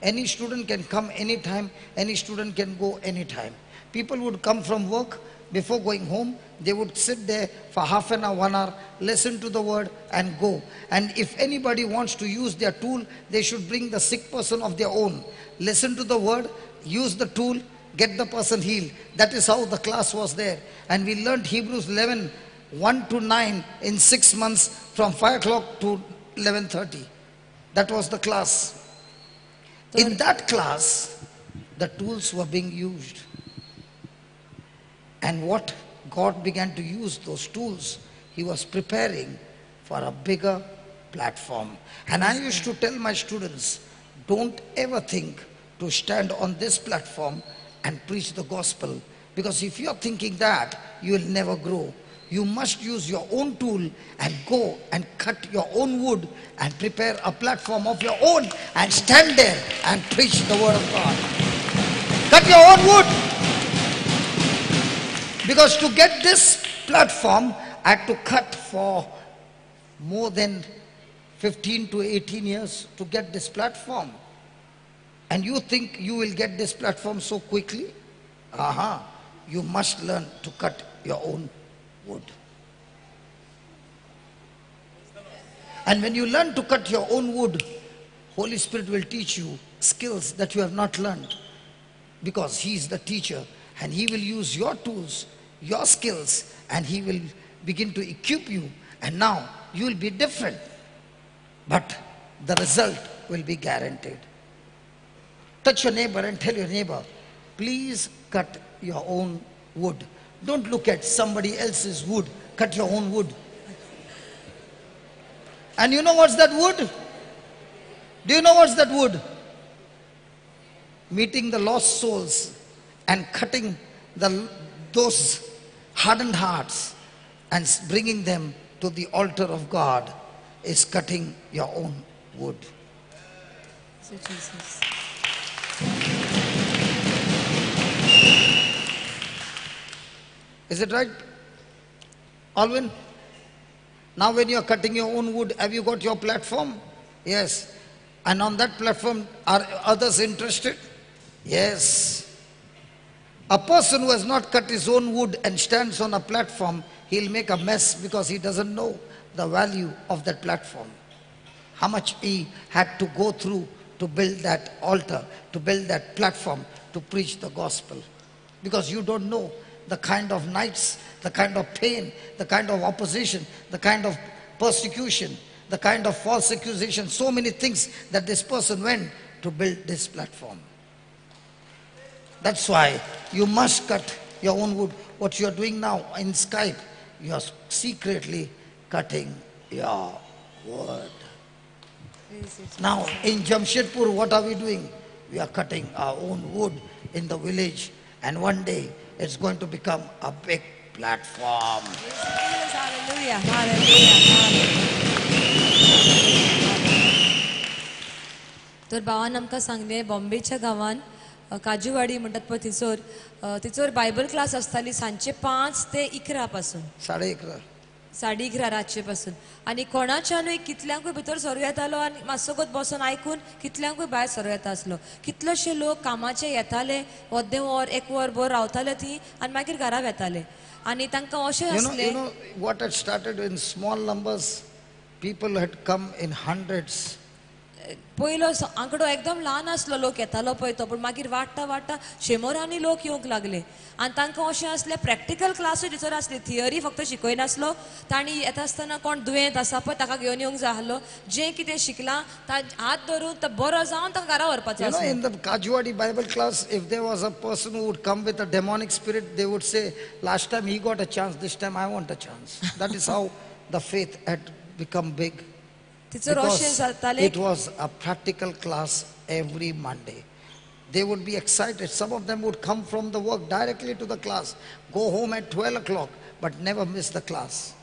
Speaker 4: Any student can come anytime, any student can go anytime. People would come from work, before going home, they would sit there for half an hour, 1 hour, listen to the word and go. And if anybody wants to use their tool, they should bring the sick person of their own. Listen to the word, use the tool, get the person healed. That is how the class was there. And we learned Hebrews 11, 1 to 9 in 6 months from 5 o'clock to 11:30. That was the class. In that class, the tools were being used. And what God began to use those tools, He was preparing for a bigger platform. And I used to tell my students, don't ever think to stand on this platform and preach the gospel. Because if you're thinking that, you will never grow. You must use your own tool and go and cut your own wood and prepare a platform of your own and stand there and preach the word of God. Cut your own wood. Because to get this platform, I had to cut for more than 15 to 18 years to get this platform. And you think you will get this platform so quickly? You must learn to cut your own wood. And when you learn to cut your own wood, Holy Spirit will teach you skills that you have not learned. Because He is the teacher and He will use your tools, your skills, and He will begin to equip you. And now you will be different. But the result will be guaranteed. Touch your neighbor and tell your neighbor, please cut your own wood. Don't look at somebody else's wood. Cut your own wood. And you know what's that wood? Do you know what's that wood? Meeting the lost souls and cutting those hardened hearts and bringing them to the altar of God is cutting your own wood.
Speaker 5: So Jesus.
Speaker 4: Is it right, Alvin? Now when you are cutting your own wood, have you got your platform? Yes. And on that platform, are others interested? Yes. A person who has not cut his own wood and stands on a platform, he'll make a mess because he doesn't know the value of that platform. How much he had to go through to build that altar, to build that platform, to preach the gospel. Because you don't know the kind of nights, the kind of pain, the kind of opposition, the kind of persecution, the kind of false accusation, so many things that this person went to build this platform. That's why you must cut your own wood. What you are doing now in Skype, you are secretly cutting your wood. Now in Jamshedpur, what are we doing? We are cutting our own wood in the village, and one day it's going to become a big platform.
Speaker 5: Hallelujah, hallelujah. तर भावान आमकां सांगले बॉम्बेच्या गांवान काजूवाडी म्हणटात पळय थंयसर Bible class आसताली सांजचे 5 ते 11 पासून
Speaker 4: 11:30.
Speaker 5: 11:30 रातचे पासून आनी कोणाच्यानूय कितल्यांकूय भितर सरू येतालो आनी मातसोगत बसून आयकून कितल्यांकूय भायर सरू येता आसलो. कितलेशे लोक कामाचे येताले, अर्दें वर 1 वर भर रावताले थंय आनी मागीर घरा वेताले. आनी तांकां अशें आसलें.
Speaker 4: You know what had started in small numbers, people had come in hundreds.
Speaker 5: पयलो आंकडो एकदम ल्हान आसलो, लोक येतालो पळय तो, पूण मागीर वाडटा वाडटा शेमोरांनी लोक येवंक लागले. आनी तांकां अशें आसलें प्रॅक्टिकल क्लासूय टिचर आसली, थियरी फक्त शिकयनासलो. तांणी येता आसतना कोण दुयेंत आसा पळय ताका घेवन येवंक जाय आसलो. जें कितें शिकलां हात धरून तो बरो जावन ताका घरा व्हरपाचो
Speaker 4: You know,
Speaker 5: आसलो.
Speaker 4: in the Kajwadi Bible class, if there was a person who would come with a demonic spirit, they would say, last time he got a chance, this time I want a chance. That is how the faith had become big. Because it was a practical class every Monday. They would be excited. Some of them would come from the work directly to the class, go home at 12 o'clock, but never miss the class.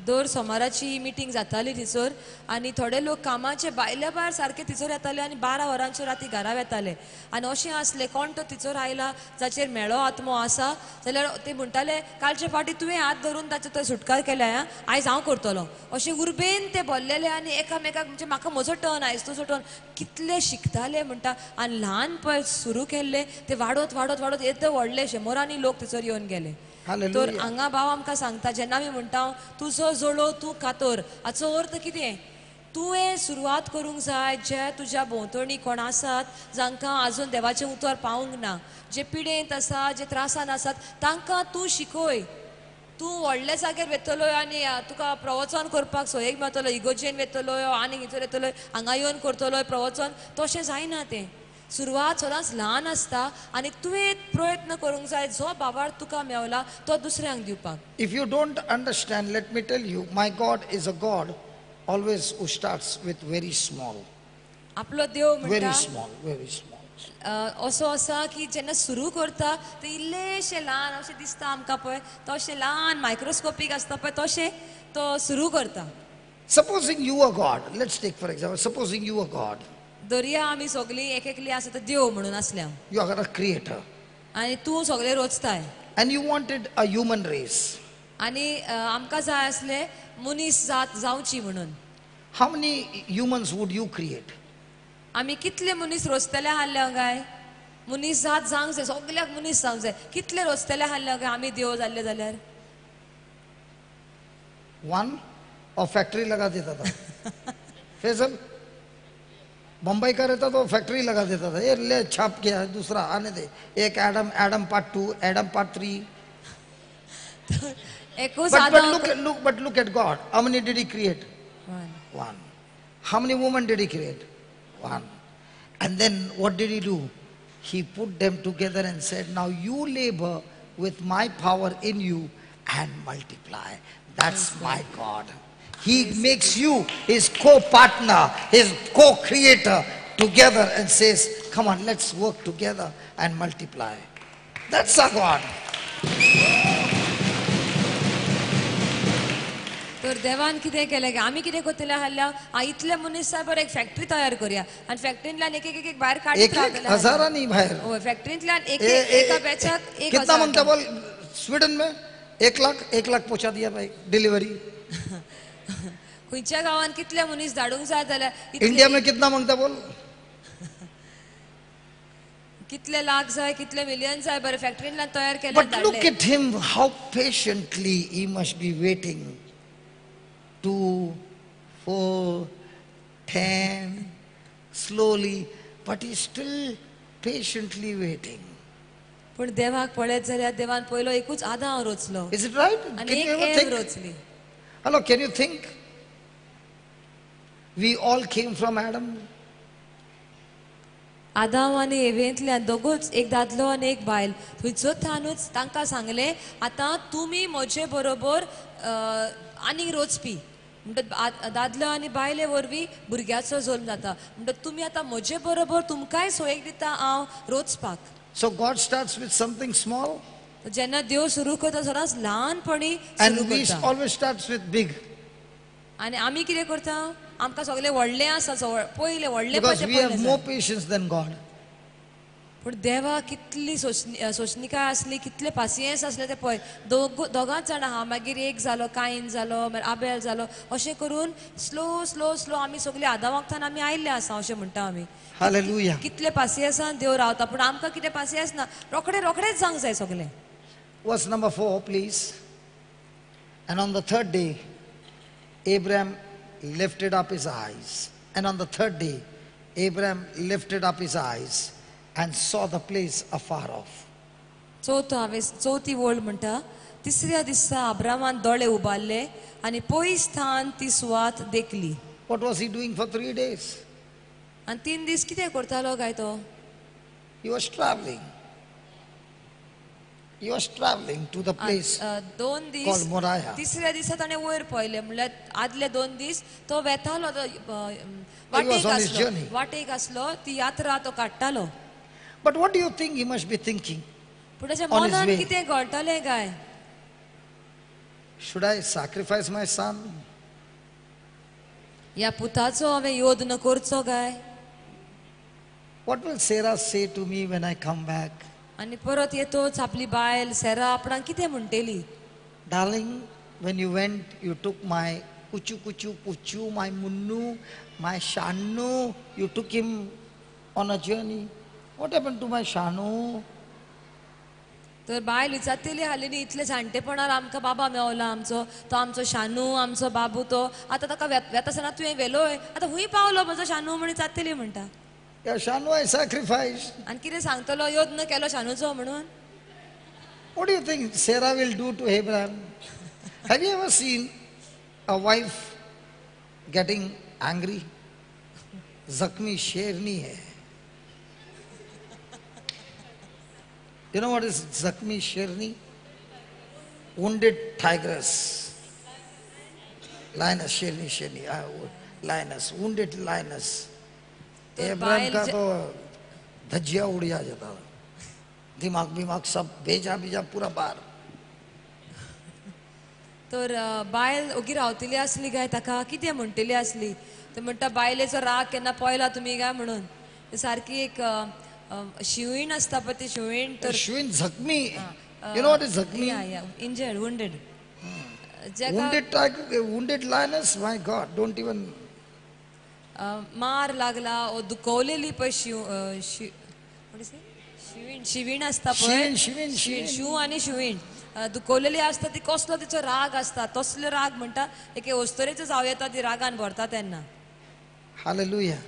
Speaker 5: दर सोमाराची meeting जाताली थंयसर आनी थोडे लोक कामाचे भायल्या भायर सारके थंयसर येताले आनी 12 वरांचेर राती घरा येताले आनी अशें आसलें कोण तो थंयसर आयला जाचेर मेळो आत्मो आसा जाल्यार ते म्हणटाले कालचे फाटी तुवें हात धरून ताचो तो सुटकार केल्या आं आयज हांव करतलो अशें उर्बेन ते बोल्लेले आनी एकामेकाक म्हणजे म्हाका म्हजो टर्न आयज तुजो टर्न कितले शिकताले म्हणटा आनी ल्हानपण सुरू केल्ले ते वाडत वाडत वाडत येदे व्हडले शंबरांनी लोक थंयसर येवन गेले
Speaker 4: Hallelujah.
Speaker 5: तर हांगा भाव आमकां सांगता जेन्ना आमी म्हणटा तुजो जळो तूं कातर हाचो अर्थ कितें तुवें सुरवात करूंक जाय जे तुज्या भोंवतणी कोण आसात जांकां आजून देवाचें उतर पावूंक ना जे पिडेंत आसा जे त्रासान आसात तांकां तूं शिकय तूं व्हडल्या जाग्यार वेतलो आनी तुका प्रवचन करपाक सोयेक मेळटलो इगोजेन वेतलो आनी हितूर येतलो हांगा येवन करतलो प्रवचन तशें जायना तें सुरवात सदांच ल्हान आसता आनी तुवें प्रयत्न करूंक जाय जो बाबार्थ तुका मेवला तो दुसऱ्यांक दिवपाक.
Speaker 4: If you don't understand, let me tell you, my God is a God always who starts with very small.
Speaker 5: आपलो देव
Speaker 4: Very
Speaker 5: म्हणटा
Speaker 4: small, very small.
Speaker 5: असो आसा की जेन्ना सुरू करता ते इल्लेशें ल्हान अशें दिसता आमकां पळय तशें ल्हान मायक्रोस्कोपीक आसता पळय तशें तो सुरू करता.
Speaker 4: Supposing you are God, let's take for example, supposing you are God,
Speaker 5: दर्या आमी सगळीं एक एकली आसा तो देव म्हणून आसल्या
Speaker 4: you are a creator,
Speaker 5: आनी तूं सगळे रोचताय
Speaker 4: and you wanted a human race.
Speaker 5: आनी आमकां जाय आसले मनीस जात जावची म्हणून
Speaker 4: How many humans would you create?
Speaker 5: आमी कितले मनीस रोचतले आहले काय मनीस जात जावंक जाय सगळ्याक मनीस जावंक जाय कितले रोचतले आहले काय आमी देव जाल्ले जाल्यार
Speaker 4: One और फैक्ट्री लगा देता था फैसल बम्बई का रहता तो फैक्ट्री लगा देता था ये ले छाप किया है दूसरा आने दे एक एडम पार्ट 2 एडम पार्ट 3
Speaker 5: एकूच
Speaker 4: but look at God. How many did he create? One. How many women did he create? One. And then what did he do? He put them together and said, now you labor with my power in you and multiply. That's my God. He makes you his co-partner, his co-creator together and says, come on, let's work together and multiply. That's our God.
Speaker 5: तर देवान कितें केलें की आमी कितें करतले आहल्या इतले मनीस बरें एक फॅक्टरी तयार करूया आनी फॅक्टरींतल्यान एक एक भायर काडीत रावतले
Speaker 4: हजारांनी भायर
Speaker 5: होय फॅक्टरींतल्यान एका बॅचाक एक
Speaker 4: कितना मांगता बोल स्वीडन में 1 लाख पहुंचा दिया भाई डिलीवरी
Speaker 5: खंयच्या गांवान कितले मनीस धाडूंक जाय जाल्यार
Speaker 4: इंडिया में कितना मांगता बोल
Speaker 5: कितले लाख जाय कितले मिलियन जाय बरें फॅक्टरींतल्यान तयार केले
Speaker 4: But look at him, how patiently he must be waiting. 2, 4, 10, slowly, but he's still patiently waiting.
Speaker 5: पण देवाक पळयत जाल्यार देवान पयलो एकूच आदां रोचलो
Speaker 4: Is it right?
Speaker 5: आनी
Speaker 4: Can
Speaker 5: एक
Speaker 4: you ever
Speaker 5: एव
Speaker 4: think?
Speaker 5: रोचली
Speaker 4: Hello, can you think? We all came from Adam.
Speaker 5: आदाम आनी एवेंतल्यान दोगूच एक दादलो आनी एक बायल थंयचोच थानूच तांकां सांगले आतां तुमी म्हजे बरोबर आनीक रोचपी म्हणटा दादलो आनी बायले वरवीं भुरग्याचो जल्म जाता म्हणटा तुमी आतां म्हजे बरोबर तुमकांय सोयेक दिता हांव रोचपाक.
Speaker 4: So God starts with something small
Speaker 5: जेन्ना देव सुरू करता सदांच ल्हानपणी
Speaker 4: and
Speaker 5: सुरू
Speaker 4: we
Speaker 5: करता
Speaker 4: always starts with big.
Speaker 5: आनी आमी कितें करता आमकां सगळे व्हडले आसा पयले व्हडले
Speaker 4: Because we have more patience than God.
Speaker 5: पूण देवा कितली सोशनिकाय आसली कितले पासियेंस आसले ते पळय दोगांच जाणां आहा मागीर एक जालो कायन जालो मागीर आबेल जालो अशें करून स्लो स्लो स्लो आमी सगळीं आदां वखदान आमी आयिल्ले आसा अशें म्हणटा आमी
Speaker 4: Hallelujah.
Speaker 5: कितले पासियेंसान देव रावता पूण आमकां कितें पासियेंस ना रोखडेच जावंक जाय सगळें.
Speaker 4: Verse number 4, please. And on the third day, Abraham lifted up his eyes. And on the third day, Abraham lifted up his eyes and saw the place afar off.
Speaker 5: चौथी वोळ म्हणटा तिसऱ्या दिसा अब्रामान दोळे उबारले आनी पयस स्थान ती सुवात देखली.
Speaker 4: What was he doing for 3 days?
Speaker 5: आनी 3 दीस कितें करतालो काय तो
Speaker 4: He was traveling. He was traveling to the place.
Speaker 5: 2 these
Speaker 4: called Moriah.
Speaker 5: तिसऱ्या दिसा ताणें वयर पळयलें म्हणल्यार आदले 2 दीस तो वेतालो
Speaker 4: was on his journey.
Speaker 5: वाटेक आसलो ती यात्रा तो काडटालो.
Speaker 4: But what do you think he must be thinking?
Speaker 5: पूण ताच्या
Speaker 4: On his
Speaker 5: मनान
Speaker 4: way.
Speaker 5: कितें घडटलें काय
Speaker 4: Should I sacrifice my son?
Speaker 5: ह्या पुताचो हांवें योद न करचो काय?
Speaker 4: What will Sarah say to me when I come back?
Speaker 5: आनी परत येतोच आपली बायल सेरा आपणाक कितें म्हणटली?
Speaker 4: Darling, when you went, you took my kuchu kuchu puchu, my munnu, my shanu. You took him on a journey. What happened to my shanu?
Speaker 5: तर बायल विचारतली हाली न्ही इतले जाणटेपणान आमकां बाबा मेवला आमचो तो आमचो शानू आमचो बाबू तो आतां ताका वेतासतना तुवें व्हेलोय आतां हूंय पावलो म्हजो शानू म्हण जातली म्हणटा
Speaker 4: Your shanu I sacrificed.
Speaker 5: आनी कितें सांगतलो योद न केलो शानूचो म्हणून
Speaker 4: What do you think Sarah will do to Abraham? Have you ever seen a wife getting angry? Zakmi sherni hai. You know what is Zakmi sherni? Wounded tigress. Lioness, sherni, sherni. Lioness, wounded lioness. Abraham का तो धज्जिया उड़िया जाता था दिमाग बिमाग सब भेजा भेजा पूरा बार
Speaker 5: तर बायल ओगी रावतली आसली काय ताका कितें म्हणटली आसली तर म्हणटा बायलेचो राग केन्ना पळयला तुमी काय म्हणून ती सारकी एक शिवीण आसता पळय ती शिवीण तर
Speaker 4: Shwin Zakmi. You know what is Zakmi?
Speaker 5: Injured wounded
Speaker 4: Wounded lioness? My God, don't even.
Speaker 5: मार लागला ओ दुखवलेली पळय शिवीण आसता पळय शिव आनी शिवीण दुखवलेली आसता ती कसलो तिचो राग आसता तसलो राग म्हणटा एक वस्तरेचो जाव येता ती रागान भरता तेन्ना
Speaker 4: Hallelujah.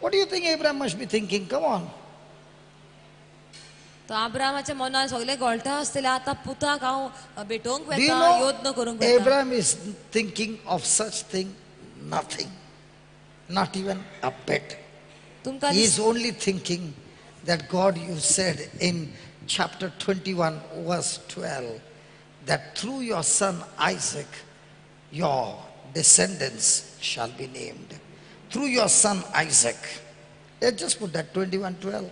Speaker 4: What do you think Abraham must be thinking? Come on.
Speaker 5: तो अब्रामाच्या मनात सगळे गळटा आसतले आता पुताक हांव भेटोवंक
Speaker 4: Do you
Speaker 5: वेता योद न
Speaker 4: know
Speaker 5: करूंक वेता
Speaker 4: Abraham is thinking of such thing? Nothing. Not even a bit.
Speaker 5: तुमकां
Speaker 4: He is only thinking that God, you said in chapter 21, verse 12, that through your son Isaac, your descendants shall be named. Through your son Isaac. Let's just put that 21:12.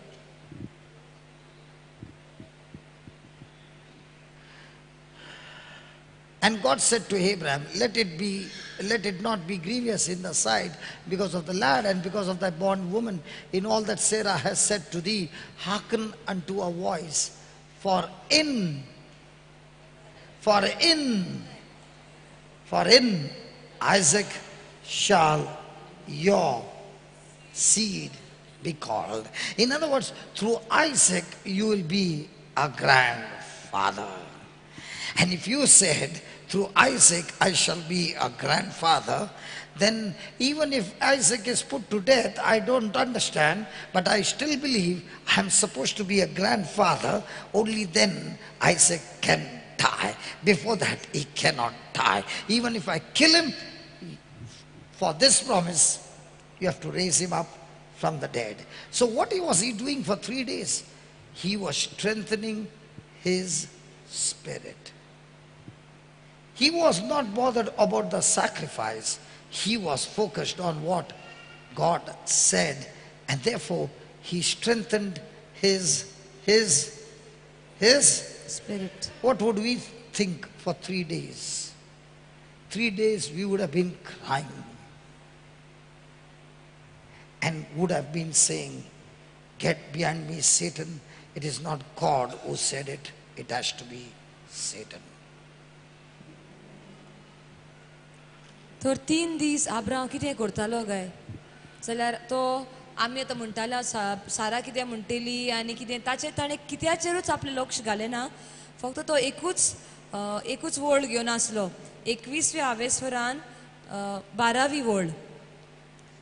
Speaker 4: And God said to Abraham, let it not be grievous in the sight because of the lad and because of thy bondwoman in all that Sarah has said to thee, hearken unto her voice. For in Isaac shall your seed be called. In other words, through Isaac you will be a grandfather. And if you said, through Isaac I shall be a grandfather, then even if Isaac is put to death, I don't understand, but I still believe I am supposed to be a grandfather. Only then Isaac can die. Before that, he cannot die. Even if I kill him, for this promise, you have to raise him up from the dead. So what was he doing for 3 days? He was strengthening his spirit. He was not bothered about the sacrifice. He was focused on what God said, and therefore he strengthened his
Speaker 5: spirit.
Speaker 4: What would we think for 3 days? 3 days we would have been crying and would have been saying, get behind me, Satan. It is not God who said it. It has to be Satan.
Speaker 5: तर 3 दीस Abram कितें करतालो काय जाल्यार तो आमी आतां म्हणटालो सारा कितें म्हणटली आनी कितें ताचेर ताणें कित्याचेरूच आपलें लक्ष घालें ना फक्त तो एकूच वळ घेवन आसलो 21व्या आवेस्वरान 12वी वळ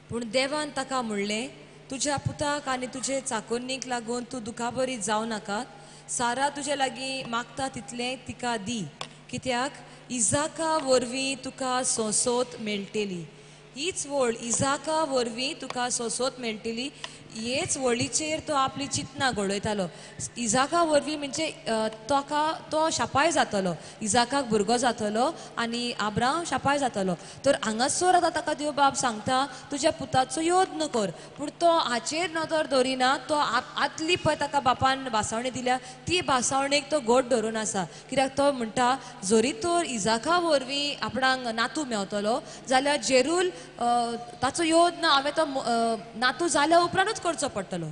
Speaker 5: पूण देवान ताका म्हणलें तुज्या पुताक आनी तुजे चाकोन्नीक लागून तूं दुखाबरी जावं नाका सारा तुजे लागीं मागता तितलें तिका दी कित्याक इजाका वरवीं तुका सोसोत मेळटली हीच वळ इजाका वरवीं तुका सोसोत मेळटली हेच वळीचेर तो आपली चिंतना घडयतालो. इजाका वरवीं म्हणजे तो शापाय जातलो, इजाकाक भुरगो जातलो आनी आब्राम शापाय जातलो. तर हांगासर आतां ताका देव बाब सांगता तुज्या पुताचो योद कर. पूण तो हाचेर नदर दवरिना. तो आतली पळय ताका बापान भासावणी दिल्या ती भासावणेक तो घोट धरून आसा. कित्याक तो म्हणटा जरी तर इजाका वरवीं आपणाक नातू मेवतलो जाल्यार जेरूल ताचो योद ना हांवें तो नातू जाल्या उपरांतूच करचो पडटलो.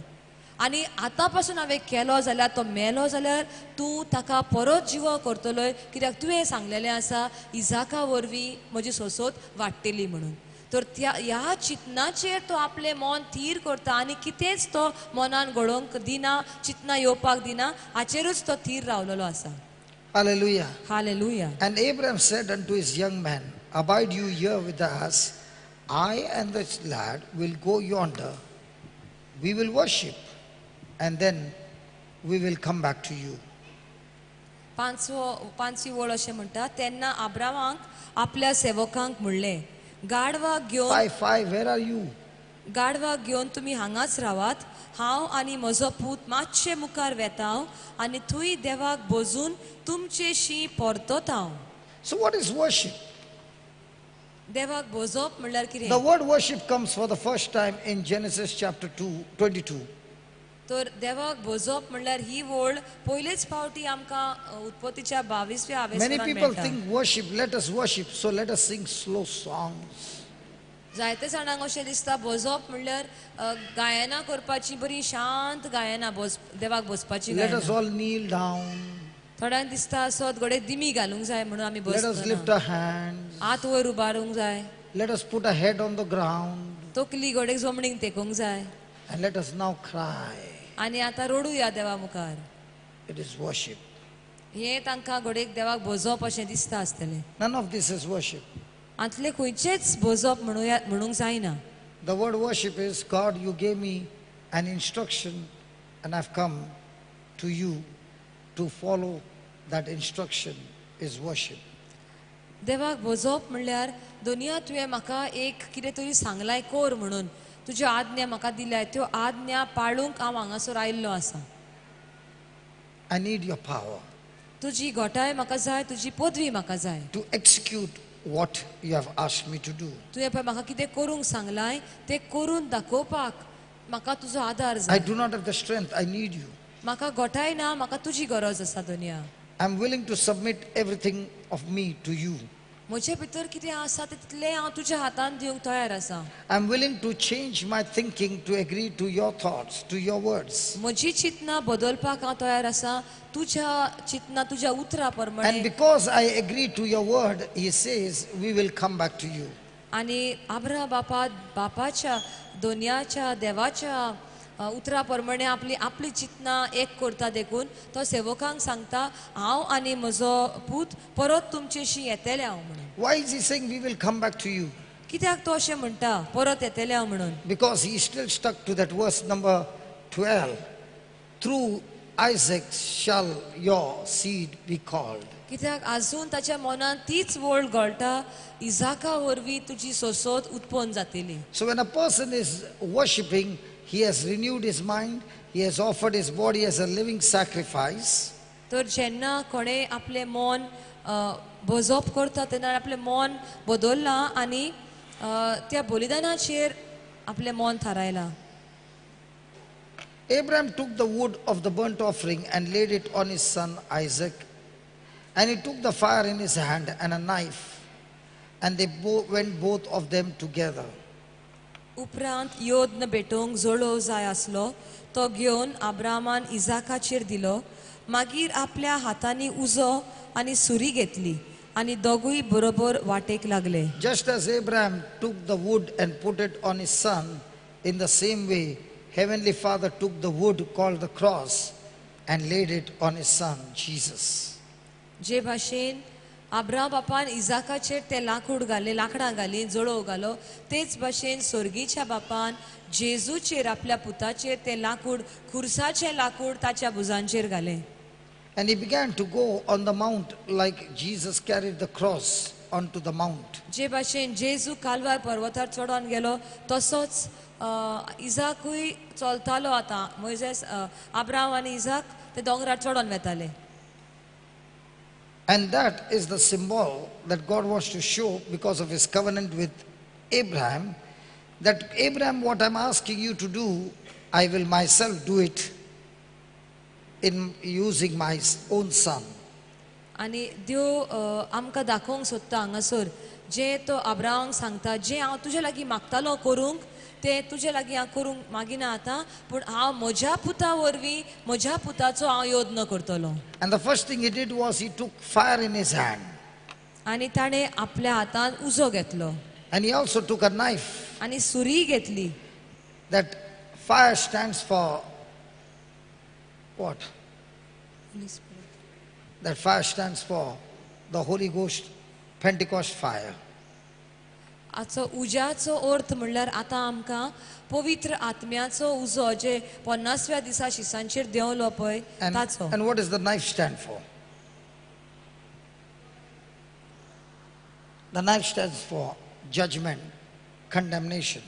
Speaker 5: आनी आतां पासून हांवें केलो जाल्यार तो मेलो जाल्यार तूं ताका परत जिवो करतलोय. कित्याक तुवें सांगलेलें आसा इजाका वरवीं म्हजी सोसोत वाडटली म्हणून. तर ह्या चिंतनाचेर तो आपलें मन थीर करता आनी कितेंच तो मनान घडोवंक दिना, चिंतना येवपाक दिना. हाचेरूच तो थीर रावलेलो आसा.
Speaker 4: Hallelujah.
Speaker 5: Hallelujah.
Speaker 4: And Abraham said unto his young man, Abide you here with us. I and the lad will go yonder. We will worship, and then we will come back to you.
Speaker 5: पांचवी वळ अशें म्हणटा तेन्ना आब्रामाक आपल्या सेवकांक म्हणलें गाडवाक घेवन
Speaker 4: 5, where are you?
Speaker 5: गाडवाक घेवन तुमी हांगाच रावात. हांव आनी म्हजो पूत मातशे मुखार वेतांव आनी थंय देवाक बोजून तुमचेशी परतोत हांव.
Speaker 4: So what is worship?
Speaker 5: देवाक बोजोप म्हणल्यार
Speaker 4: The
Speaker 5: कितें?
Speaker 4: word worship comes for the first time in Genesis chapter 22.
Speaker 5: तर देवाक बोजोप म्हणल्यार ही वळ पयलेच फावटी आमकां उत्पत्तीच्या 22व्या
Speaker 4: Many
Speaker 5: आवेसरांत
Speaker 4: people
Speaker 5: मेळटा.
Speaker 4: think worship, let us worship, so let us sing slow songs.
Speaker 5: जायते जाणांक अशें दिसता बोजोप म्हणल्यार गायना करपाची बरी शांत गायना देवाक बोजपाची
Speaker 4: Let us
Speaker 5: गायना.
Speaker 4: all kneel down.
Speaker 5: थोड्यांक दिसता असोत घडे दिमी घालूंक जाय म्हणून आमी
Speaker 4: Let us lift
Speaker 5: बोजतना.
Speaker 4: our hands.
Speaker 5: हात वयर उबारूंक जाय,
Speaker 4: Let us put our head on the ground.
Speaker 5: तकली घोडेक जमणीक तेकोंक जाय
Speaker 4: And let us now cry.
Speaker 5: आनी आतां रडुया देवा मुखार.
Speaker 4: It is worship.
Speaker 5: हे तांकां घोडेक देवाक बोजोप अशें दिसता आसतलें.
Speaker 4: None of this is worship.
Speaker 5: आतले खंयचेच बोजोप म्हणूंक जायना.
Speaker 4: The word worship is, God, you gave me an instruction and I've come to you to follow that instruction is worship.
Speaker 5: देवाक बोजोप म्हणल्यार दुनिया तुवें म्हाका एक कितें तरी सांगलाय कोर म्हणून तुज्यो आज्ञा म्हाका दिल्याय त्यो आज्ञा पाळूंक हांव हांगासर आयिल्लो आसा.
Speaker 4: I need your power
Speaker 5: तुजी घोटाय म्हाका जाय, तुजी पदवी म्हाका जाय.
Speaker 4: to execute what you have asked me to do.
Speaker 5: तुवें पळय म्हाका कितें करूंक सांगलाय तें करून दाखोवपाक म्हाका तुजो आदार
Speaker 4: I
Speaker 5: जाय.
Speaker 4: do not have the strength. I need you.
Speaker 5: म्हाका घोटाय ना, म्हाका तुजी गरज आसा दुनिया.
Speaker 4: I'm willing to submit everything of me to you.
Speaker 5: म्हजे भितर कितें आसा तितलें हांव तुज्या हातान दिवंक तयार आसा.
Speaker 4: I'm willing to change my thinking to agree to your thoughts, to your words.
Speaker 5: म्हजी चिंतना बदलपाक हांव तयार आसा तुज्या चिंतना तुज्या उतरा
Speaker 4: And
Speaker 5: प्रमाणे.
Speaker 4: because I agree to your word, he says, we will come back to you.
Speaker 5: आनी आब्रा बापाच्या दोनयाच्या देवाच्या उतरा प्रमाणे आपली चिंतना एक करता देखून तो सेवकांक सांगता हांव आनी म्हजो पूत परत तुमचेशी येतले हांव म्हणून.
Speaker 4: Why is he saying we will come back to you?
Speaker 5: कित्याक तो अशें म्हणटा परत येतले हांव म्हणून?
Speaker 4: Because he is still stuck to that verse number 12. Through Isaac shall your seed be called.
Speaker 5: कित्याक आजून ताच्या मनान तीच वळ गळटा इजाका वरवीं तुजी सोसोत उत्पन्न जातली.
Speaker 4: So when a person is worshipping, he has renewed his mind, he has offered his body as a living sacrifice.
Speaker 5: तर जेन्ना कोणें आपलें मन बोजोप करता तेन्ना आपलें मन बदलला आनी त्या बलिदानाचेर आपलें मन थारायला.
Speaker 4: Abraham took the wood of the burnt offering and laid it on his son Isaac. And he took the fire in his hand and a knife. And they went both of them together.
Speaker 5: उपरांत योद्न भेटोवंक जोळोव जाय आसलो तो घेवन आब्रामान इजाकाचेर दिलो. मागीर आपल्या हातांनी उजो आनी सुरी घेतली आनी दोगूय बरोबर वाटेक लागले.
Speaker 4: Just as Abraham took the wood and put it on his son, in the same way, Heavenly Father took the wood called the cross and laid it on his son, Jesus.
Speaker 5: जे भाशेन आब्रा बापान इजाकाचेर ते लाकडां घाली जळोव घालो तेच भाशेन स्वर्गीच्या बापान जेजूचेर आपल्या पुताचेर ते लाकूड खुर्साचे लाकूड ताच्या भुजांचेर घाले.
Speaker 4: And he began to go on the mount like Jesus carried the cross onto the mount.
Speaker 5: जे भाशेन जेजू कालवार पर्वतार चडोन गेलो तसोच इजाकूय चलतालो आतां मोइजेस अब्राहम आनी इजाक ते दोंगरार चडोन वेताले.
Speaker 4: And that is the symbol that God wants to show because of his covenant with Abraham. That Abraham, what I'm asking you to do, I will myself do it in using my own son.
Speaker 5: आनी देव आमकां दाखोवंक सोदता हांगासर जे तो अब्राहमाक सांगता जे हांव तुजे लागीं मागतालो करूंक ते तुजे लागीं हांव करूंक मागिना आतां पूण हांव म्हज्या पुता वरवीं म्हज्या पुताचो हांव योद्न करतलो.
Speaker 4: And the first thing he did was he took fire in his hand.
Speaker 5: आनी ताणें आपल्या हातान उजो घेतलो
Speaker 4: And he also took a knife.
Speaker 5: आनी सुरी घेतली.
Speaker 4: That fire stands for what? That fire stands for the Holy Ghost Pentecost fire.
Speaker 5: हाचो उज्याचो अर्थ म्हणल्यार आतां आमकां पवित्र आत्म्याचो उजो जे 50व्या दिसा शिसांचेर देंवलो पळय ताचो.
Speaker 4: And what does the knife stand for? The knife stands for judgment, condemnation.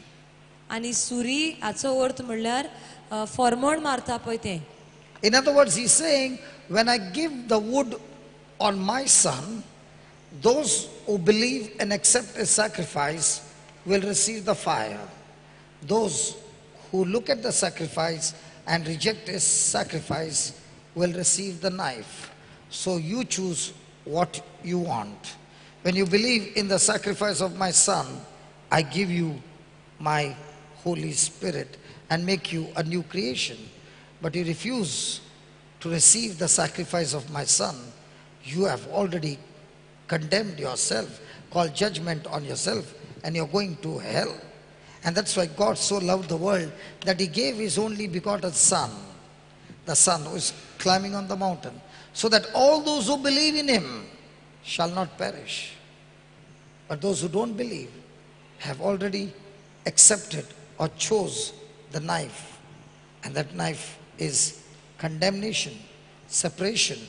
Speaker 5: आनी सुरी हाचो अर्थ म्हणल्यार फॉर्मण मारता पळय तें.
Speaker 4: In other words, he's saying, when I give the wood on my son, those who believe and accept his sacrifice will receive the fire. Those who look at the sacrifice and reject his sacrifice will receive the knife. So you choose what you want. When you believe in the sacrifice of my son, I give you my Holy Spirit and make you a new creation. But you refuse to receive the sacrifice of my son, you have already condemned yourself, called judgment on yourself, and you're going to hell. And that's why God so loved the world that he gave his only begotten son, the son who is climbing on the mountain, so that all those who believe in him shall not perish. But those who don't believe have already accepted or chose the knife, and that knife is condemnation, separation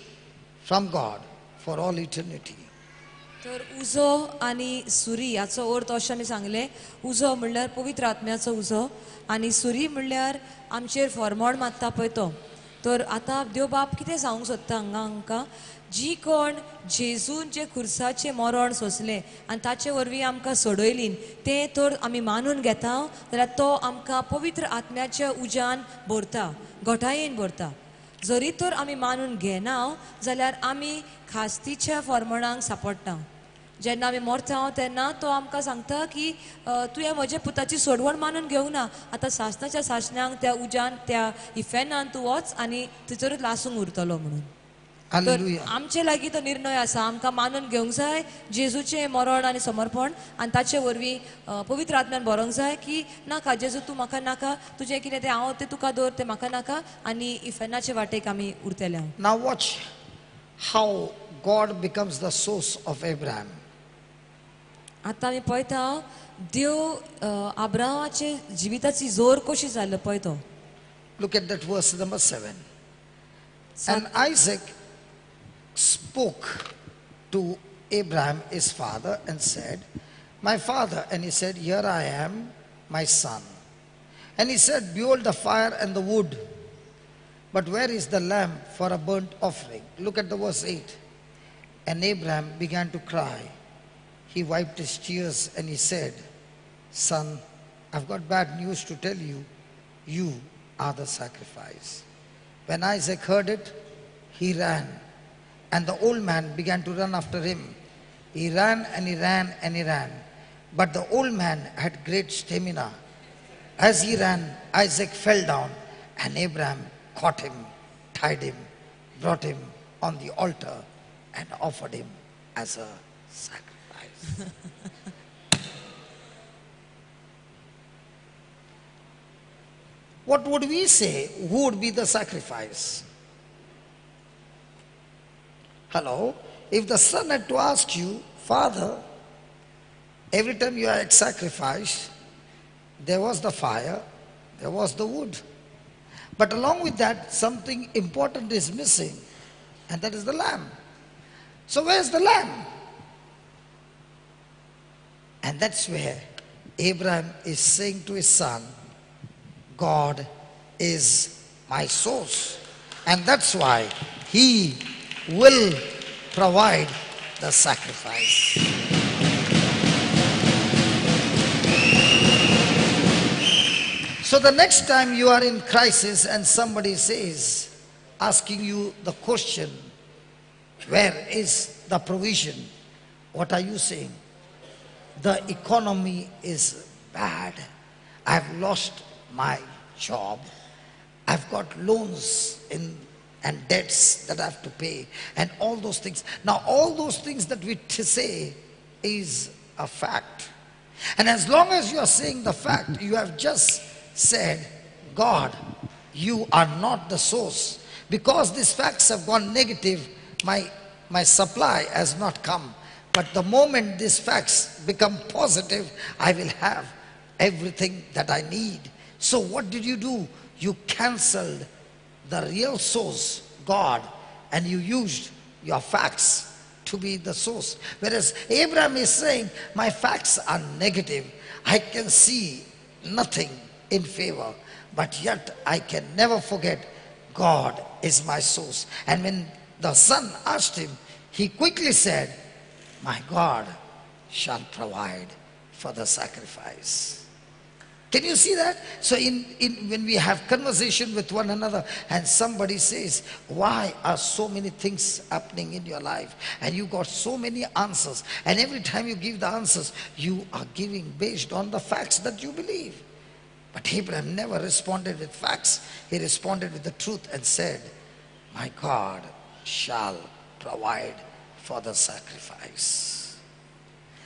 Speaker 4: from God for all eternity.
Speaker 5: तर उजो आनी सुरी हाचो अर्थ अशें आमी सांगले. उजो म्हणल्यार पवित्र आत्म्याचो उजो आनी सुरी म्हणल्यार आमचेर फॉर्मण मारता पळय तो. तर आतां देव बाप कितें सांगूंक सोदता हांगा आमकां जी कोण जेजून जे खुर्साचें मरण सोंसलें आनी ताचे वरवीं आमकां सोडयलीं तें तर आमी मानून घेता जाल्यार तो आमकां पवित्र आत्म्याच्या उज्यान भरता, घोटायेन भरता. जरी तर आमी मानून घेना जाल्यार आमी खास्तीच्या फॉर्मणांक सांपडटा. जेन्ना आमी मरता तेन्ना तो आमकां सांगता की तुवें म्हज्या पुताची सोडवण मानून घेवंक ना. आतां सासणाच्या सासण्यांक त्या उज्यान त्या इफेनान तूं वच आनी थंयसरूच लासूंक उरतलो म्हणून. तर आमचे लागीं तो निर्णय आसा आमकां मानून घेवंक जाय जेजूचें मरण आनी समर्पण आनी ताचे वरवीं पवित्र आत्म्यान बरोंक जाय की नाका जेजू तूं म्हाका नाका, तुजें कितें तें हांव तें तुका दवर तें म्हाका नाका आनी इफेनाचे वाटेक आमी उरतले. हांव
Speaker 4: Now watch how God becomes the source of Abraham.
Speaker 5: आतां आमी पळयता देव अब्राहमाचे जिविताची जोर कशी जाल्लो पळय तो.
Speaker 4: Look at that verse number 7. And Isaac spoke to Abraham his father and said, my father. And he said, here I am, my son. And he said, behold the fire and the wood, but where is the lamb for a burnt offering? Look at the verse 8. And Abraham began to cry. He wiped his tears and he said, son, I've got bad news to tell you. You are the sacrifice. When Isaac heard it, he ran. And the old man began to run after him. He ran and he ran and he ran. But the old man had great stamina. As he ran, Isaac fell down, and Abraham caught him, tied him, brought him on the altar, and offered him as a sacrifice. What would we say? Who would be the sacrifice? Hello? If the son had to ask you, Father, every time you had sacrifice, there was the fire, there was the wood. But along with that, something important is missing, and that is the lamb. So where's the lamb? And that's where Abraham is saying to his son, God is my source. And that's why he will provide the sacrifice. So the next time you are in crisis and somebody says, asking you the question, where is the provision? What are you saying? The economy is bad. I've lost my job. I've got loans and debts that I have to pay and all those things. Now all those things that we say is a fact. And as long as you are saying the fact, you have just said, God, you are not the source. Because these facts have gone negative, my supply has not come. But the moment these facts become positive, I will have everything that I need. So what did you do? You cancelled the real source, God, and you used your facts to be the source. Whereas Abraham is saying, my facts are negative. I can see nothing in favor, but yet I can never forget God is my source. And when the son asked him, he quickly said, my God shall provide for the sacrifice. Can you see that? So when we have conversation with one another and somebody says, why are so many things happening in your life? And you got so many answers. And every time you give the answers, you are giving based on the facts that you believe. But Abraham never responded with facts. He responded with the truth and said, my God shall provide for the sacrifice.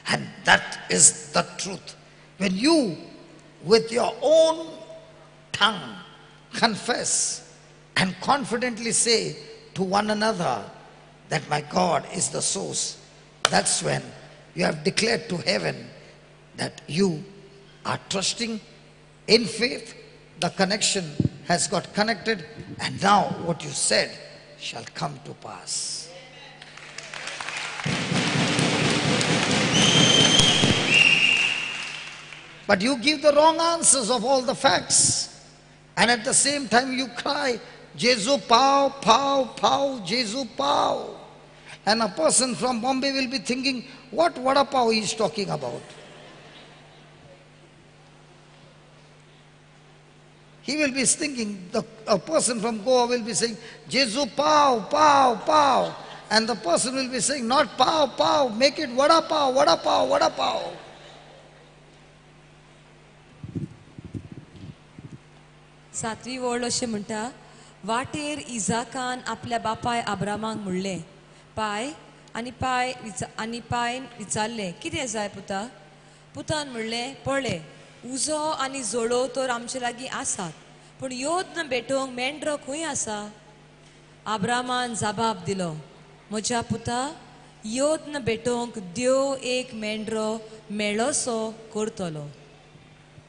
Speaker 4: And that is the truth. When you, with your own tongue, confess and confidently say to one another that my God is the source, that's when you have declared to heaven that you are trusting in faith. The connection has got connected, and now what you said shall come to pass. But you give the wrong answers of all the facts, and at the same time you cry, Jesu Pao, Pao, Pao, Jesu Pao. And a person from Bombay will be thinking, what Vada Pav he is talking about? He will be thinking, a person from Goa will be saying, Jesu Pao, Pao, Pao. And the person will be saying, not Pao, Pao, make it Vada Pav, Vada Pav, Vada Pav.
Speaker 5: सातवी ओळ अशें म्हणटा, वाटेर इजाकान आपल्या बापाय अब्रामाक म्हणलें, पाय आनी पायन विचारलें, कितें जाय पुता? पुतान म्हणलें, पळय, उजो आनी जोडो तर आमचे लागीं आसात, पूण योद्न बेटोवंक मेंढरो खंय आसा? अब्रामान जबाब दिलो, म्हज्या पुता, योद्न बेटोवंक देव एक मेंढरो मेळोसो करतलो.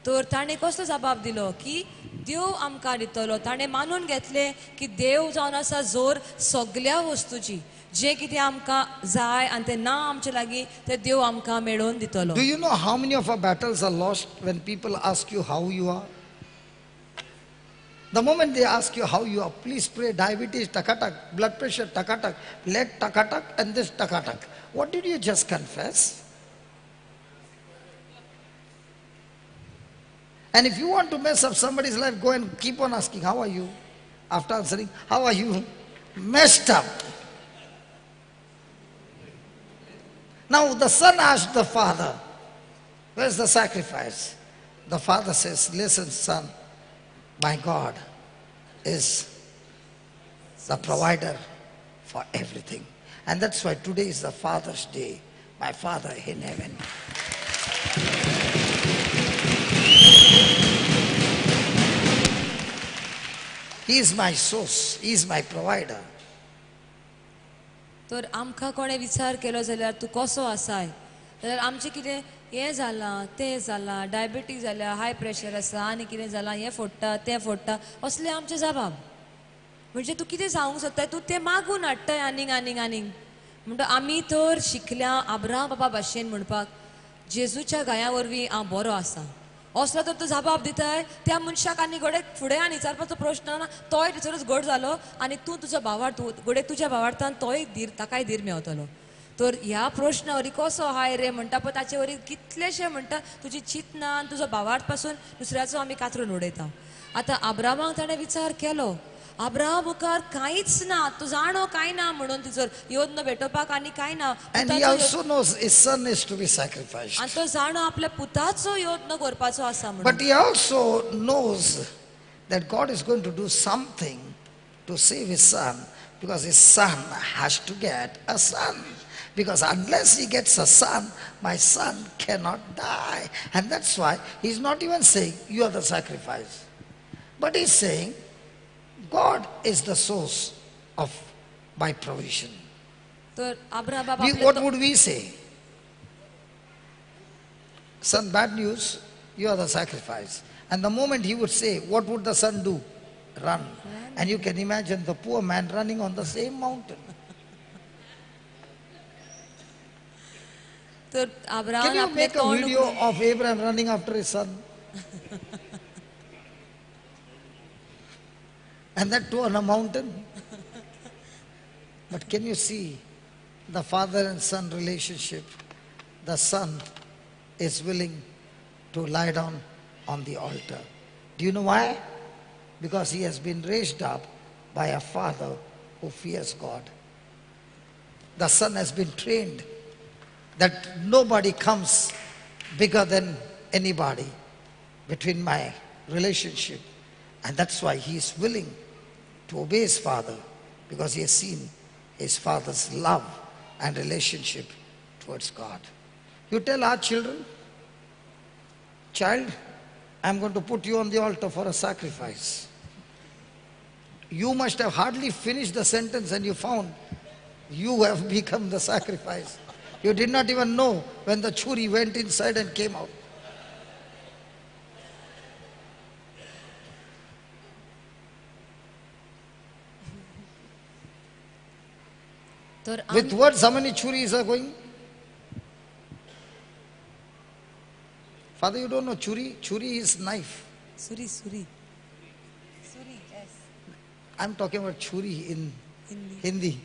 Speaker 5: तर ताणें कसलो जबाब दिलो की देव आमकां दितलो. ताणें मानून घेतलें की देव जावन आसा जोर सगळ्या वस्तूची. जे कितें आमकां जाय आनी तें ना आमचे लागीं तें देव आमकां मेळोवन दितलो.
Speaker 4: Do you know how many of our battles are lost when people ask you how you are? The moment they ask you how you are, please pray, diabetes, takatak, blood pressure, takatak, leg takatak, and this takatak. What did you just confess? And if you want to mess up somebody's life, go and keep on asking, how are you? After answering, how are you? Messed up. Now the son asked the father, where's the sacrifice? The father says, listen son, my God is the provider for everything. And that's why today is the Father's Day. My Father in heaven. He is my source. He is my provider.
Speaker 5: तर आमकां कोणें विचार केलो जाल्यार तूं कसो आसाय जाल्यार आमचें कितें हें जालां तें जालां डायबिटीज जाल्या हाय प्रेशर आसा आनी कितें जालां हें फोडटा तें फोडटा असले आमचे जबाब. म्हणजे तूं कितें जावंक सोदताय तूं तें मागून हाडटाय आनीक आनीक आनीक. म्हणटा आमी तर शिकल्या अब्राहम बाबा भाशेन म्हणपाक जेजूच्या गाया वरवीं हांव बरो आसा असलो तर तूं जबाब दिताय त्या मनशाक आनी घोडे फुडें आनी विचारपाचो प्रश्न ना तोय थंयसरूच घट जालो आनी तूं तुजो भावार्थ घोडेक तुज्या भावार्थान तोय धीर ताकाय धीर मेवतलो तर ह्या प्रश्ना वरी कसो हाय रे म्हणटा पळय ताचे वरी कितलेशे म्हणटा तुजी चिंतना आनी तुजो भावार्थ पासून दुसऱ्याचो आमी कातरून उडयता आतां अब्रामाक ताणें विचार केलो अब्राम मुखार कांयच ना तूं जाणो कांय ना म्हणून तिचो योद्न भेटोवपाक आनी कांय ना
Speaker 4: And he also knows his son is to be sacrificed.
Speaker 5: आनी तो जाणो आपल्या पुताचो योद्न करपाचो आसा म्हणून
Speaker 4: But he also knows that God is going to do something to save his son because his son has to get a son. Because unless he gets a son, my son cannot die. And that's why he's not even saying, you are the sacrifice. But he's saying, God is the source of my provision.
Speaker 5: तर Abram Baba
Speaker 4: What would we say? Son, bad news, you are the sacrifice. And the moment he would say, what would the son do? Run. And you can imagine the poor man running on the same mountain.
Speaker 5: तर Abram
Speaker 4: Can you
Speaker 5: आपले
Speaker 4: make a
Speaker 5: तोंड
Speaker 4: video
Speaker 5: उगडून-
Speaker 4: of Abraham running after his son? And that too on a mountain? But can you see the father and son relationship? The son is willing to lie down on the altar. Do you know why? Because he has been raised up by a father who fears God. The son has been trained that nobody comes bigger than anybody between my relationship. And that's why he is willing to obey his father, because he has seen his father's love and relationship towards God. You tell our children, child, I'm going to put you on the altar for a sacrifice. You must have hardly finished the sentence and you found you have become the sacrifice. You did not even know when the churi went inside and came out.
Speaker 5: तर
Speaker 4: With words, how many churis are going? Father, you don't know churi? Churi is knife.
Speaker 5: सुरी सुरी सुरी yes
Speaker 4: I'm talking about churi in
Speaker 5: Hindi
Speaker 4: Hindi.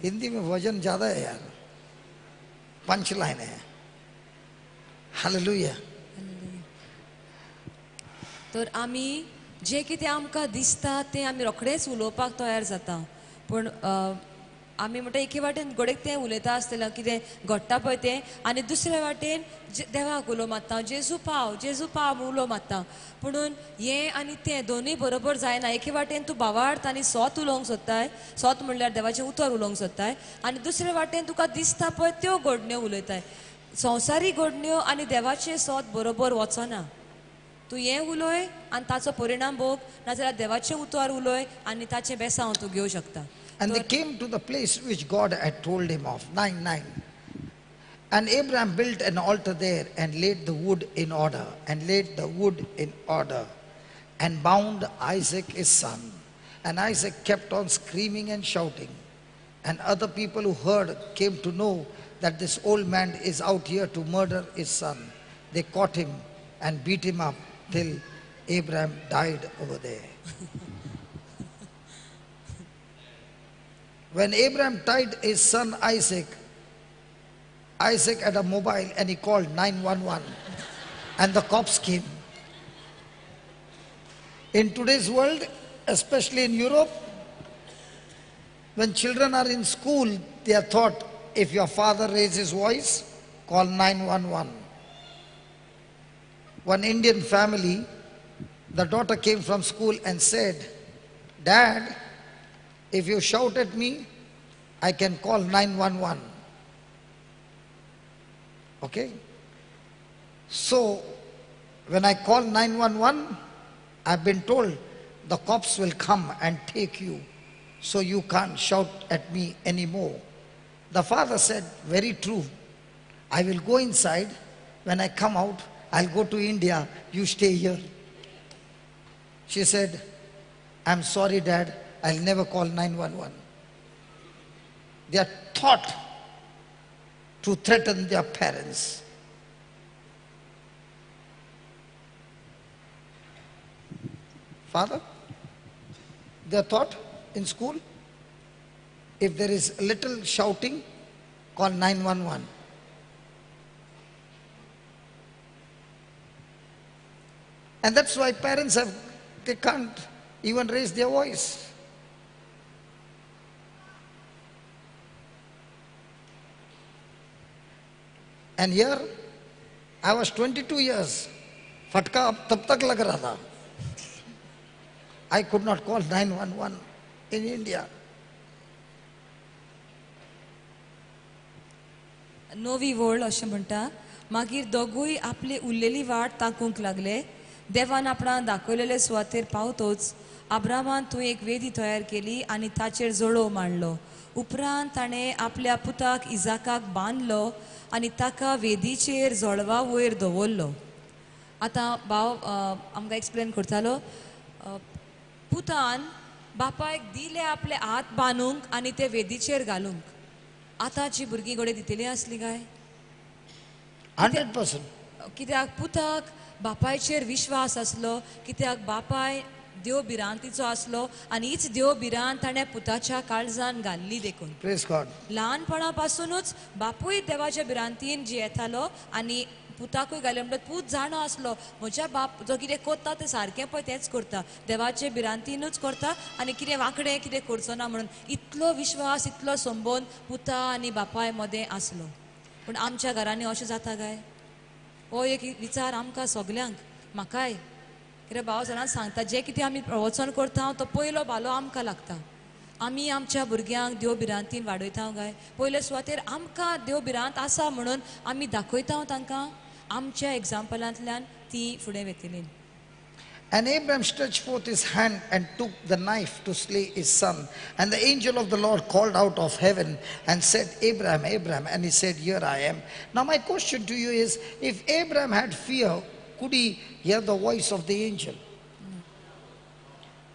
Speaker 4: Hindi में वजन ज्यादा है यार. Punch line है. Hallelujah.
Speaker 5: तर आमी जे कितें आमकां दिसता तें आमी रोखडेंच उलोवपाक तयार जाता पूण आमी म्हणटा एके वाटेन घोडेक तें उलयता आसतना कितें घडटा पळय तें आनी दुसऱ्या वाटेन देवाक उलो मारता जेजू पाव उलो मारता पुणून हें आनी तें दोनूय बरोबर जायना एके वाटेन तूं भावार्थ आनी सोत उलोवंक सोदताय सोत म्हणल्यार देवाचें उतर उलोवंक सोदताय आनी दुसरे वाटेन तुका दिसता पळय त्यो घडण्यो उलयताय संवसारी घडण्यो आनी देवाचें सोत बरोबर वचना तूं हें उलय आनी ताचो परिणाम भोग नाजाल्यार देवाचें उतर उलय आनी ताचें बेसांव तूं घेवं शकता
Speaker 4: And they came to the place which God had told him of. 9:9. And Abraham built an altar there and laid the wood in order. And bound Isaac his son. And Isaac kept on screaming and shouting. And other people who heard came to know that this old man is out here to murder his son. They caught him and beat him up till Abraham died over there. When Abraham tied his son Isaac had a mobile and he called 911 and the cops came. In today's world, especially in Europe, when children are in school, they are taught, if your father raises his voice, call 911. One Indian family, the daughter came from school and said, Dad, if you shout at me, I can call 911. Okay? So, when I call 911, I've been told the cops will come and take you. So you can't shout at me anymore. The father said, very true. I will go inside. When I come out, I'll go to India. You stay here. She said, I'm sorry, Dad. I'll never call 911. They are taught to threaten their parents. Father, they're taught in school. If there is little shouting, call 911. And that's why parents they can't even raise their voice. And here, I was 22 years. Fatka tab tak lag raha tha. I could not call 911 in India.
Speaker 5: नवी वळ अशें म्हणटा मागीर दोगूय आपली उरलेली वाट ताकूंक लागले. देवान आपणाक दाखयलेले सुवातेर पावतोच अब्रामान तूं एक वेदी तयार केली आनी ताचेर जळो मांडलो. उपरांत ताणें आपल्या पुताक इजाकाक बांदलो आनी ताका वेदीचेर जळवा वयर दवरलो. आतां भाव आमकां एक्सप्लेन करतालो. पुतान बापायक दिले आपले हात बांदूंक आनी ते वेदीचेर घालूंक. आतांची भुरगीं घोडे दितली आसली काय?
Speaker 4: 100%.
Speaker 5: कित्याक पुताक बापायचेर विश्वास आसलो, कित्याक बापाय देव भिरांतीचो आसलो आनी हीच देव भिरांत ताणें पुताच्या काळजान घाल्ली देखून.
Speaker 4: Praise God.
Speaker 5: ल्हानपणा पासूनच बापूय देवाच्या भिरांतीन जियेतालो आनी पुताकूय घाले म्हणटा पूत जाणो आसलो म्हज्या बाप जो कितें करता तें सारकें पळय तेंच करता, देवाचे भिरांतीनूच करता आनी कितें वांकडें कितें करचो ना म्हणून इतलो विश्वास इतलो संबोध पुता आनी बापाय मदें आसलो. पूण आमच्या घरांनी अशें जाता काय? हो एक विचार आमकां सगल्यांक, म्हाकाय. कित्याक भाव सरान सांगता जें कितें आमी प्रवचन करता तो पयलो भालो आमकां लागता. आमी आमच्या भुरग्यांक देव भिरांतीन वाडयता काय? पयले सुवातेर आमकां देव भिरांत आसा म्हणून आमी दाखयता तांकां आमच्या एग्जाम्पलांतल्यान ती फुडें वेतली.
Speaker 4: And Abraham stretched forth his hand and took the knife to slay his son. And the angel of the Lord called out of heaven and said, Abraham, Abraham. And he said, here I am. Now my question to you is, if Abraham had fear, could he hear the voice of the angel?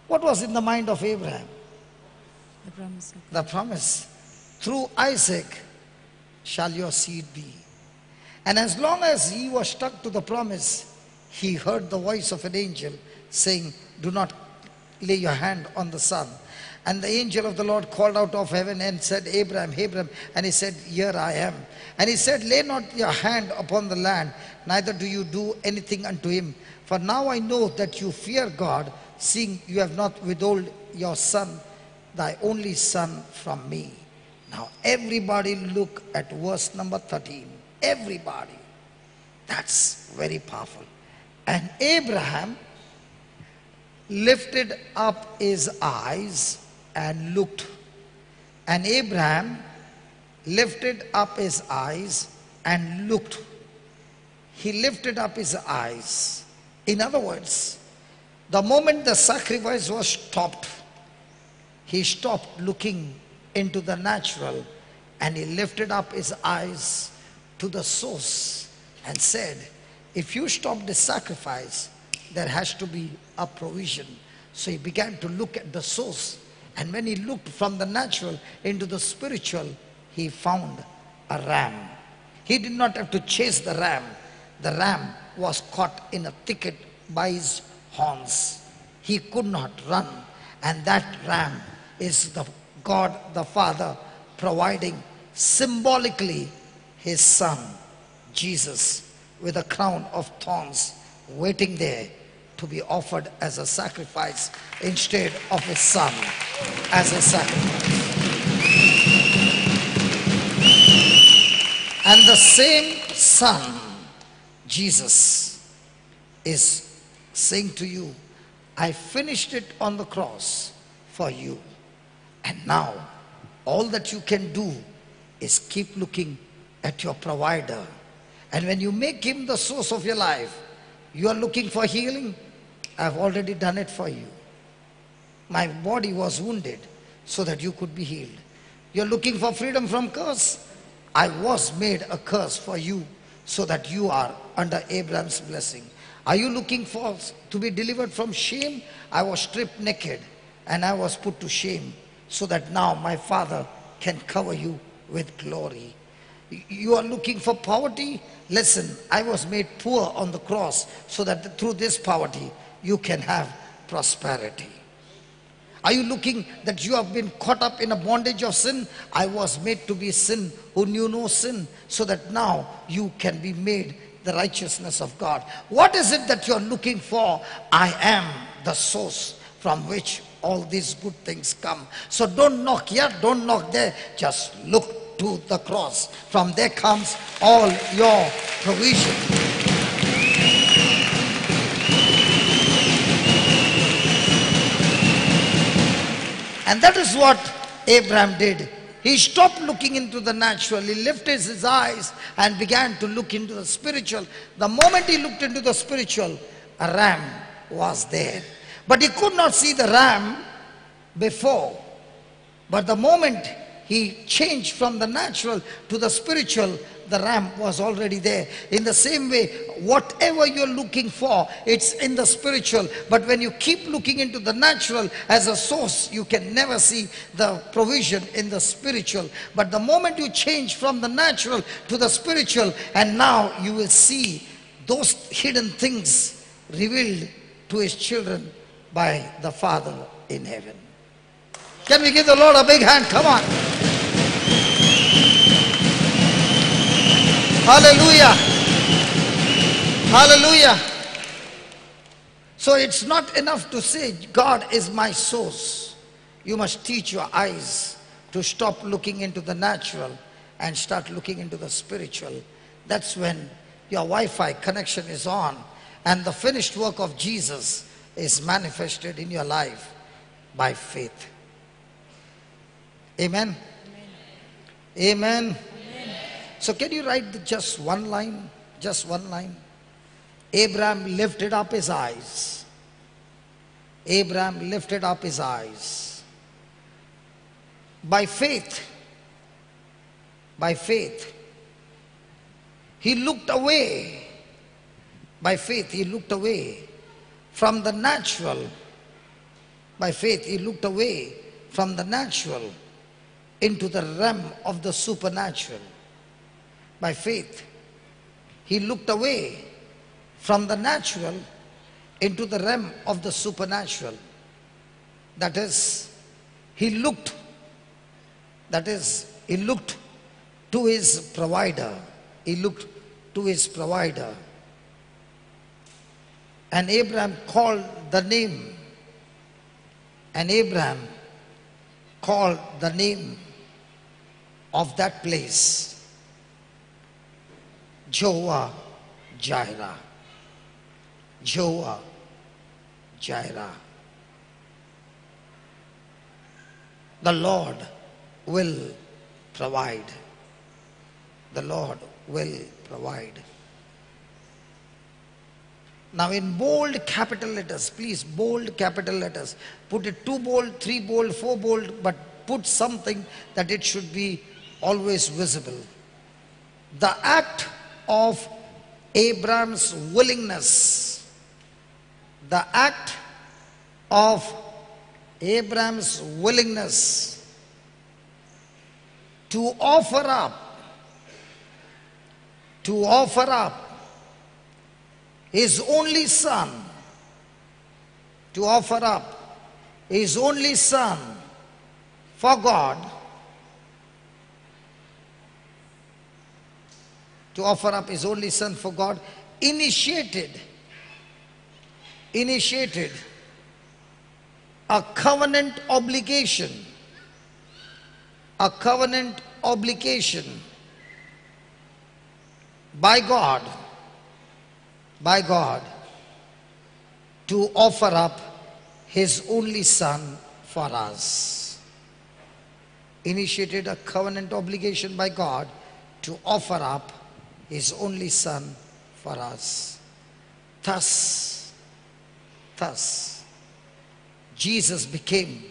Speaker 4: What was in the mind of Abraham? The promise. Through Isaac shall your seed be. And as long as he was stuck to the promise, he heard the voice of an angel saying, do not lay your hand on the son. And the angel of the Lord called out of heaven and said, Abraham, Abraham. And he said, here I am. And he said, lay not your hand upon the land, neither do you do anything unto him. For now I know that you fear God, seeing you have not withheld your son, thy only son, from me. Now everybody look at verse number 13. Everybody. That's very powerful. And Abraham lifted up his eyes and looked. And Abraham lifted up his eyes and looked. He lifted up his eyes. In other words, the moment the sacrifice was stopped, he stopped looking into the natural and he lifted up his eyes to the source and said, if you stop the sacrifice, there has to be a provision. So he began to look at the source. And when he looked from the natural into the spiritual, he found a ram. He did not have to chase the ram. The ram was caught in a thicket by his horns. He could not run. And that ram is the God the Father providing symbolically his son, Jesus, with a crown of thorns waiting there to be offered as a sacrifice instead of his son as a sacrifice. And the same son, Jesus, is saying to you, I finished it on the cross for you. And now all that you can do is keep looking at your provider. And when you make him the source of your life, you are looking for healing. I've already done it for you. My body was wounded so that you could be healed. You're looking for freedom from curse. I was made a curse for you so that you are under Abraham's blessing. Are you looking for to be delivered from shame? I was stripped naked and I was put to shame so that now my Father can cover you with glory. You are looking for poverty? Listen, I was made poor on the cross so that through this poverty you can have prosperity? Are you looking that you have been caught up in a bondage of sin? I was made to be sin who knew no sin, so that now you can be made the righteousness of God. What is it that you're looking for? I am the source from which all these good things come. So don't knock here, don't knock there. Just look to the cross. From there comes all your provision. And that is what Abraham did. He stopped looking into the natural. He lifted his eyes and began to look into the spiritual. The moment he looked into the spiritual, a ram was there. But he could not see the ram before. But the moment he changed from the natural to the spiritual, the ram was already there. In the same way, whatever you're looking for, it's in the spiritual. But when you keep looking into the natural as a source, you can never see the provision in the spiritual. But the moment you change from the natural to the spiritual, and now you will see those hidden things revealed to his children by the Father in heaven. Can we give the Lord a big hand? Come on. Hallelujah. Hallelujah. So it's not enough to say God is my source. You must teach your eyes to stop looking into the natural and start looking into the spiritual. That's when your Wi-Fi connection is on and the finished work of Jesus is manifested in your life by faith. Amen. Amen. So can you write just one line? Just one line. Abraham lifted up his eyes. Abraham lifted up his eyes. By faith, he looked away. By faith, he looked away from the natural. By faith, he looked away from the natural into the realm of the supernatural. By faith, he looked away from the natural into the realm of the supernatural. That is, he looked to his provider. He looked to his provider. And Abraham called the name. And Abraham called the name of that place Jehovah Jireh. Jehovah Jireh. The Lord will provide. The Lord will provide. Now in bold capital letters, please, bold capital letters. Put it 2 bold, 3 bold, 4 bold, but put something that it should be always visible. The act of Abraham's willingness. The act of Abraham's willingness to offer up his only son, to offer up his only son for God, to offer up his only son for God, initiated a covenant obligation by God to offer up his only son for us. Initiated a covenant obligation by God to offer up his only son for us. Thus, Jesus became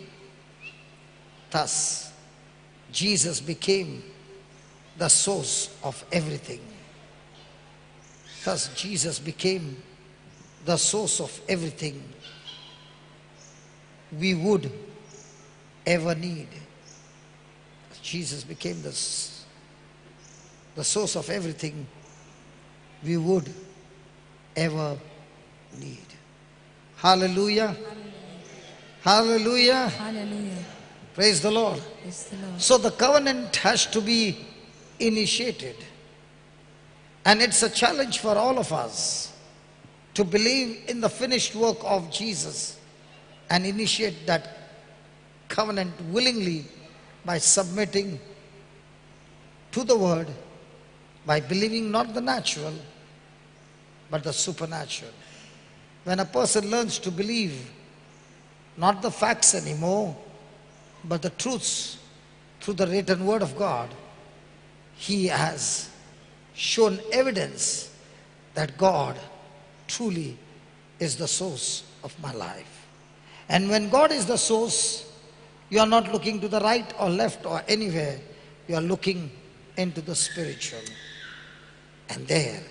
Speaker 4: the source of everything. Thus, Jesus became the source of everything we would ever need. Jesus became the source of everything we would ever need. Hallelujah. Hallelujah.
Speaker 5: Hallelujah.
Speaker 4: Praise the Lord.
Speaker 5: Praise the Lord.
Speaker 4: So the covenant has to be initiated. And it's a challenge for all of us to believe in the finished work of Jesus and initiate that covenant willingly by submitting to the word, by believing not the natural but the supernatural. When a person learns to believe not the facts anymore but the truths through the written word of God, he has shown evidence that God truly is the source of my life. And when God is the source, you are not looking to the right or left or anywhere. You are looking into the spiritual. And there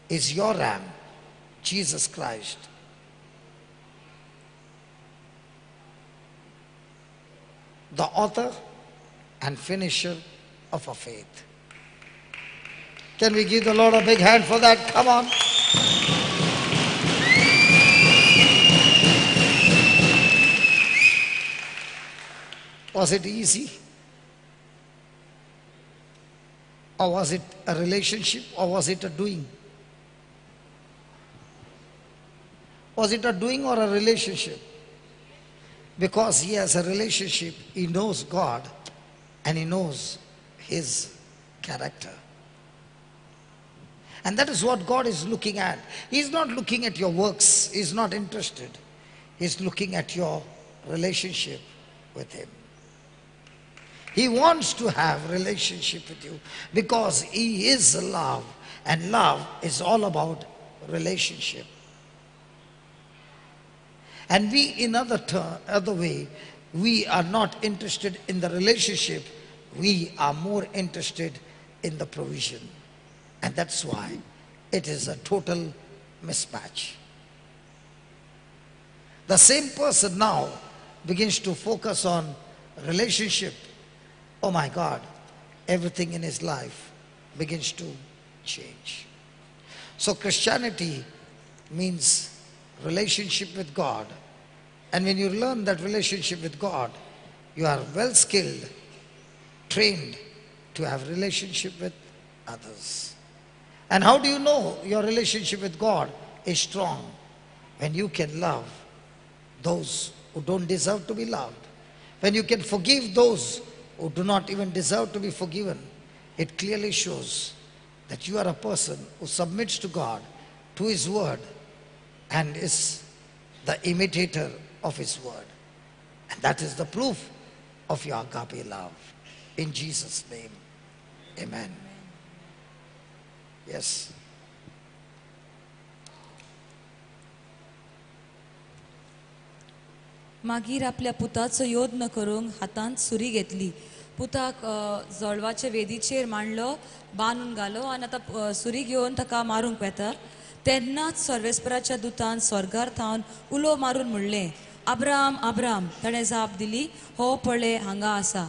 Speaker 4: is your Ram, Jesus Christ. The author and finisher of our faith. Can we give the Lord a big hand for that? Come on. Was it easy? Or was it a relationship? Or was it a doing? Was it a doing or a relationship? Because he has a relationship, he knows God and he knows his character. And that is what God is looking at. He's not looking at your works. He's not interested. He's looking at your relationship with him. He wants to have relationship with you because he is love, and love is all about relationship. And we, in other way, we are not interested in the relationship. We are more interested in the provision. And that's why it is a total mismatch. The same person now begins to focus on relationship. Oh my God, everything in his life begins to change. So Christianity means relationship with God. And when you learn that relationship with God, you are well skilled, trained to have relationship with others. And how do you know your relationship with God is strong? When you can love those who don't deserve to be loved. When you can forgive those who do not even deserve to be forgiven. It clearly shows that you are a person who submits to God, to his word, and is the imitator of his word. And that is the proof of your agape love. In Jesus' name, amen. Yes.
Speaker 5: मागीर आपल्या पुताचो योद्न करूंक हातांत सुरी घेतली. पुताक जळवाचे वेदीचेर मांडलो, बांदून घालो आनी आतां सुरी घेवन ताका मारूंक वेता. तेन्नाच सर्वेस्पराच्या दुतान स्वर्गार थावन उलो मारून म्हणलें, अब्राम अब्राम. ताणें जाप दिली, हो पळय हांगा आसा.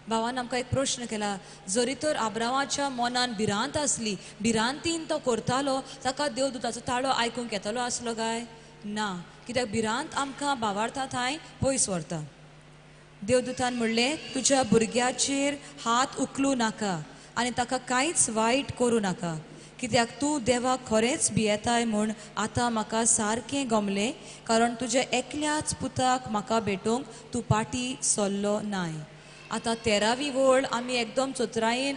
Speaker 5: भावान आमकां एक प्रश्न केला, जरी तर अब्रामाच्या मनान भिरांत आसली, भिरांतीन तो करतालो, ताका देवदूताचो ताळो आयकूंक येतालो आसलो काय? ना, कित्याक भिरांत आमकां भावार्था थंय पयस व्हरता. देवदूतान म्हणलें, तुज्या भुरग्याचेर हात उखलू नाका आनी ताका कांयच वायट करूं नाका, कित्याक तूं देवाक खरेंच भियेताय म्हूण आतां म्हाका सारकें गमलें, कारण तुज्या एकल्याच पुताक म्हाका भेटोवंक तूं पाटी सरलो नाय. आतां 13वी ओळ आमी एकदम चोत्रायेन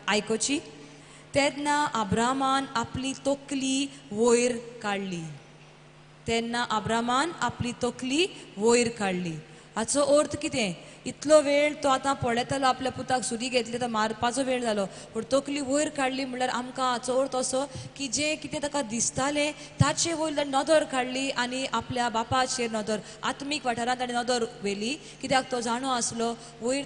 Speaker 5: आयकोची. तेन्ना अब्रामान आपली तोकली वयर काडली. तेन्ना अब्रामान आपली तोकली वयर काडली. हाचो अर्थ कितें? इतलो वेळ तो आतां पळयतालो, आपल्या पुताक सुरी घेतली तर मारपाचो वेळ जालो, पूण तोकली वयर काडली म्हणल्यार आमकां हाचो अर्थ असो की जें कितें ताका दिसतालें ताचे वयर ताणें नदर काडली आनी आपल्या बापाचेर नदर, आत्मीक वाठारांत ताणें नदर व्हेली. कित्याक तो जाणो आसलो वयर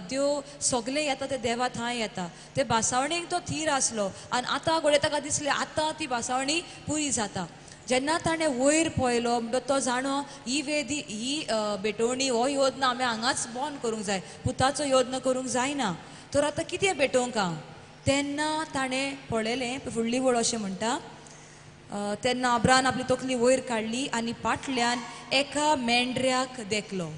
Speaker 5: देव सगलें येता तें देवा थंय येता. ते बासावणेक तो थीर आसलो आनी आतां घोडे ताका दिसलें आतां ती बासावणी पुरी जाता. जेन्ना ताणें वयर पळयलो म्हणटो तो जाणो ही वेदी, ही भेटोवणी, हो योद्न आमी हांगाच बंद करूंक जाय, पुताचो योद्न करूंक जायना. तर आतां कितें भेटोवंक हांव? तेन्ना ताणें पळयलें, फुडली वळ अशें म्हणटा, तेन्ना अब्रान आपली तकली वयर काडली आनी फाटल्यान एका मेंढऱ्याक देखलो.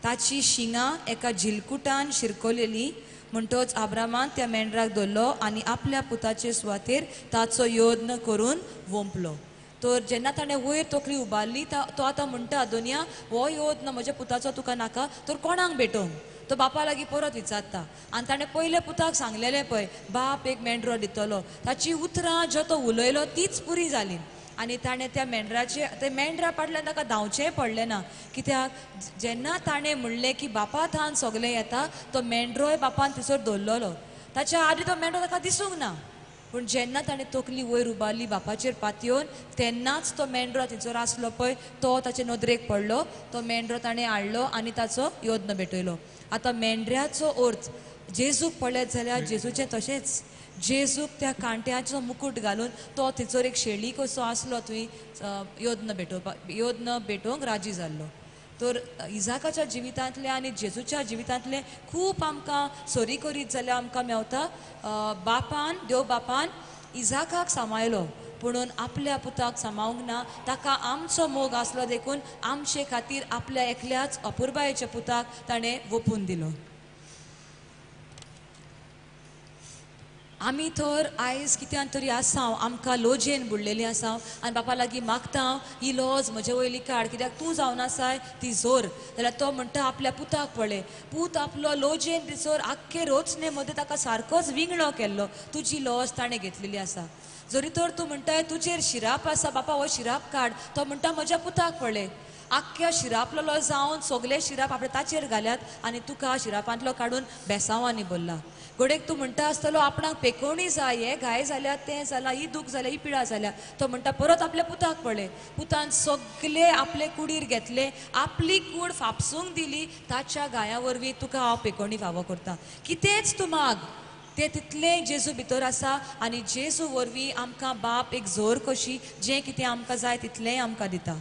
Speaker 5: ताची शिंगां एका झिलकुटान शिरकोलेली. म्हणटच अब्रामान त्या मेंढराक धरलो आनी आपल्या पुताचे सुवातेर ताचो योद्न करून वंपलो. तर जेन्ना ताणें वयर तकली उबारली तो आतां म्हणटा, दोनया हो योद्न म्हज्या पुताचो तुका नाका, तर कोणाक भेटोवंक? तो बापा लागीं परत विचारता. आनी ताणें पयले पुताक सांगलेलें पळय, बाप एक मेंढरो दितलो. ताची उतरां जो तो उलयलो तीच पुरी जाली. आनी ताणें त्या मेंढरा फाटल्यान ताका धांवचेंय पडलें ना. कित्याक जेन्ना ताणें म्हणलें की बापा थान सगलें येता, तो मेंढरोय बापान थंयसर दवरलेलो. ताच्या आदी तो मेंढरो ताका दिसूंक ना. पूण जेन्ना ताणें तकली वयर उबारली बापाचेर पातयेवन, तेन्नाच तो मेंढरो थंयसर आसलो पळय तो ताचे नदरेक पडलो. तो मेंढरो ताणें हाडलो आनी ताचो योद्न भेटयलो. आतां मेंढऱ्याचो अर्थ जेजूक पळयत जाल्यार जेजूचें तशेंच. जेजूक त्या कांट्याचो मुकुट घालून तो थंयसर एक शेळी कसो आसलो थंय योद्न भेटोवंक राजी जाल्लो. तर इजाकाच्या जिवितांतले आनी जेजूच्या जिवितांतले खूब आमकां सोरी करीत जाल्यार आमकां मेवता. देव बापान इजाकाक सांबाळलो पुणून आपल्या पुताक सांबाळूंक ना. ताका आमचो मोग आसलो देखून आमचे खातीर आपल्या एकल्याच अपुरबायेच्या पुताक ताणें वपून दिलो. आमी तर आयज कित्यान तरी आसांव, आमकां लोजयेन बुडलेली आसांव आनी बापा लागीं मागता ही लॉज म्हजे वयली काड, कित्याक तूं जावन आसाय ती जोर. जाल्यार तो म्हणटा आपल्या पुताक पळय, पूत आपलो लोजयेन दिसोर आख्खे रोचणे मदें ताका सारकोच विंगडो केल्लो. तुजी लॉज ताणें घेतलेली आसा. जरी तर तूं म्हणटाय तुजेर शिराप आसा, बापा हो शिराप काड, तो म्हणटा म्हज्या पुताक पळय, आख्ख्या शिरापलो जावन सगळे शिराप आपणे ताचेर घाल्यात आनी तुका शिरापांतलो काडून बेसांवांनी बोल्ला. घोडेक तूं म्हणटा आसतलो आपणाक पेकोवणी जाय, हे घाय जाल्या, तें जालां, ही दूख जाल्या, ही पिडा जाल्या. तो म्हणटा परत आपल्या पुताक पळय. पुतान सगळे आपले कुडीर घेतले, आपली कूड फापसूंक दिली. ताच्या गाया वरवीं तुका हांव पेकोवणी फावो करता. कितेंच तूं माग तें तितलें जेजू भितर आसा आनी जेजू वरवीं आमकां बाप एक झोर कशी जें कितें आमकां जाय तितलेंय आमकां दिता.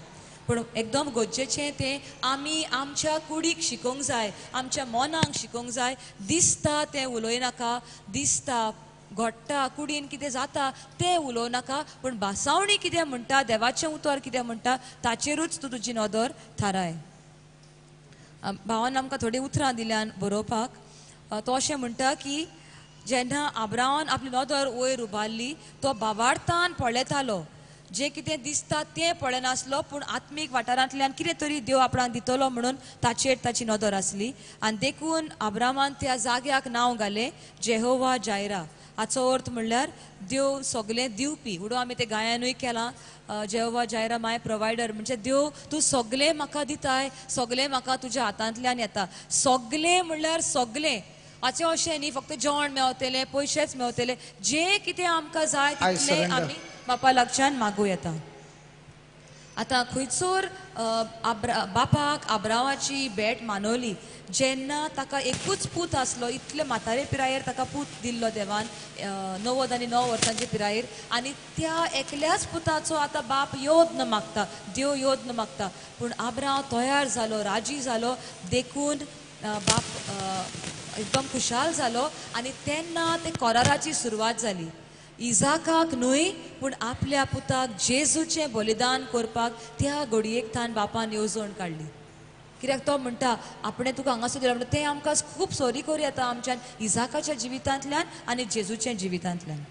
Speaker 5: पूण एकदम गरजेचें तें आमी आमच्या कुडीक शिकोवंक जाय, आमच्या मनाक शिकोवंक जाय. दिसता तें उलोयनाका, दिसता घोट्टा कुडीन कितें जाता तें उलोव नाका, पूण भासावणी कितें म्हणटा, देवाचें उतर कितें म्हणटा ताचेरूच तूं तुजी नदर थाराय. भावान आमकां थोडीं उतरां दिल्यान बरोवपाक. तो अशें म्हणटा की जेन्ना अब्रामान आपली नदर वयर उबारली, तो भावार्थान पळयतालो. जें कितें दिसता तें पळयनासलो, पूण आत्मीक वाठारांतल्यान कितें तरी देव आपणाक दितलो म्हणून ताचेर ताची नदर आसली. आनी देखून अब्रामान त्या जाग्याक नांव घालें जेहोवा जायरा. हाचो अर्थ म्हणल्यार देव सगलें दिवपी. म्हणून आमी तें गायनूय केलां, जेहोवा जायरा माय प्रोवायडर, म्हणजे देव तूं सगलें म्हाका दिताय, सगलें म्हाका तुज्या हातांतल्यान येता. सगलें म्हणल्यार सगलें. हाचें अशें न्ही फक्त जेवण मेवतलें, पयशेच मेवतले, जें कितें आमकां जाय तितलें आमी बापा लागच्यान मागूं येता. आतां खंयचोर बापाक अब्रामाची भेट मानवली जेन्ना ताका एकूच पूत आसलो. इतले म्हातारे पिरायेर ताका पूत दिल्लो देवान, 90 आनी 9 वर्सांचे पिरायेर. आनी त्या एकल्याच पुताचो आतां बाप योद्न मागता, देव योद्न मागता. पूण अब्राम तयार जालो, राजी जालो, देखून बाप एकदम खुशाल जालो. आनी तेन्ना ते कराराची सुरवात जाली. इजाकाक न्हय पूण आपल्या पुताक जेजूचें बलिदान करपाक त्या घडयेक तान बापान येवजण काडली. कित्याक तो म्हणटा आपणें तुका हांगासर दिलो म्हणटा तें आमकां खूब सोरी करूं येता आमच्यान इजाकाच्या जिवितांतल्यान आनी जेजूच्या जिवितांतल्यान.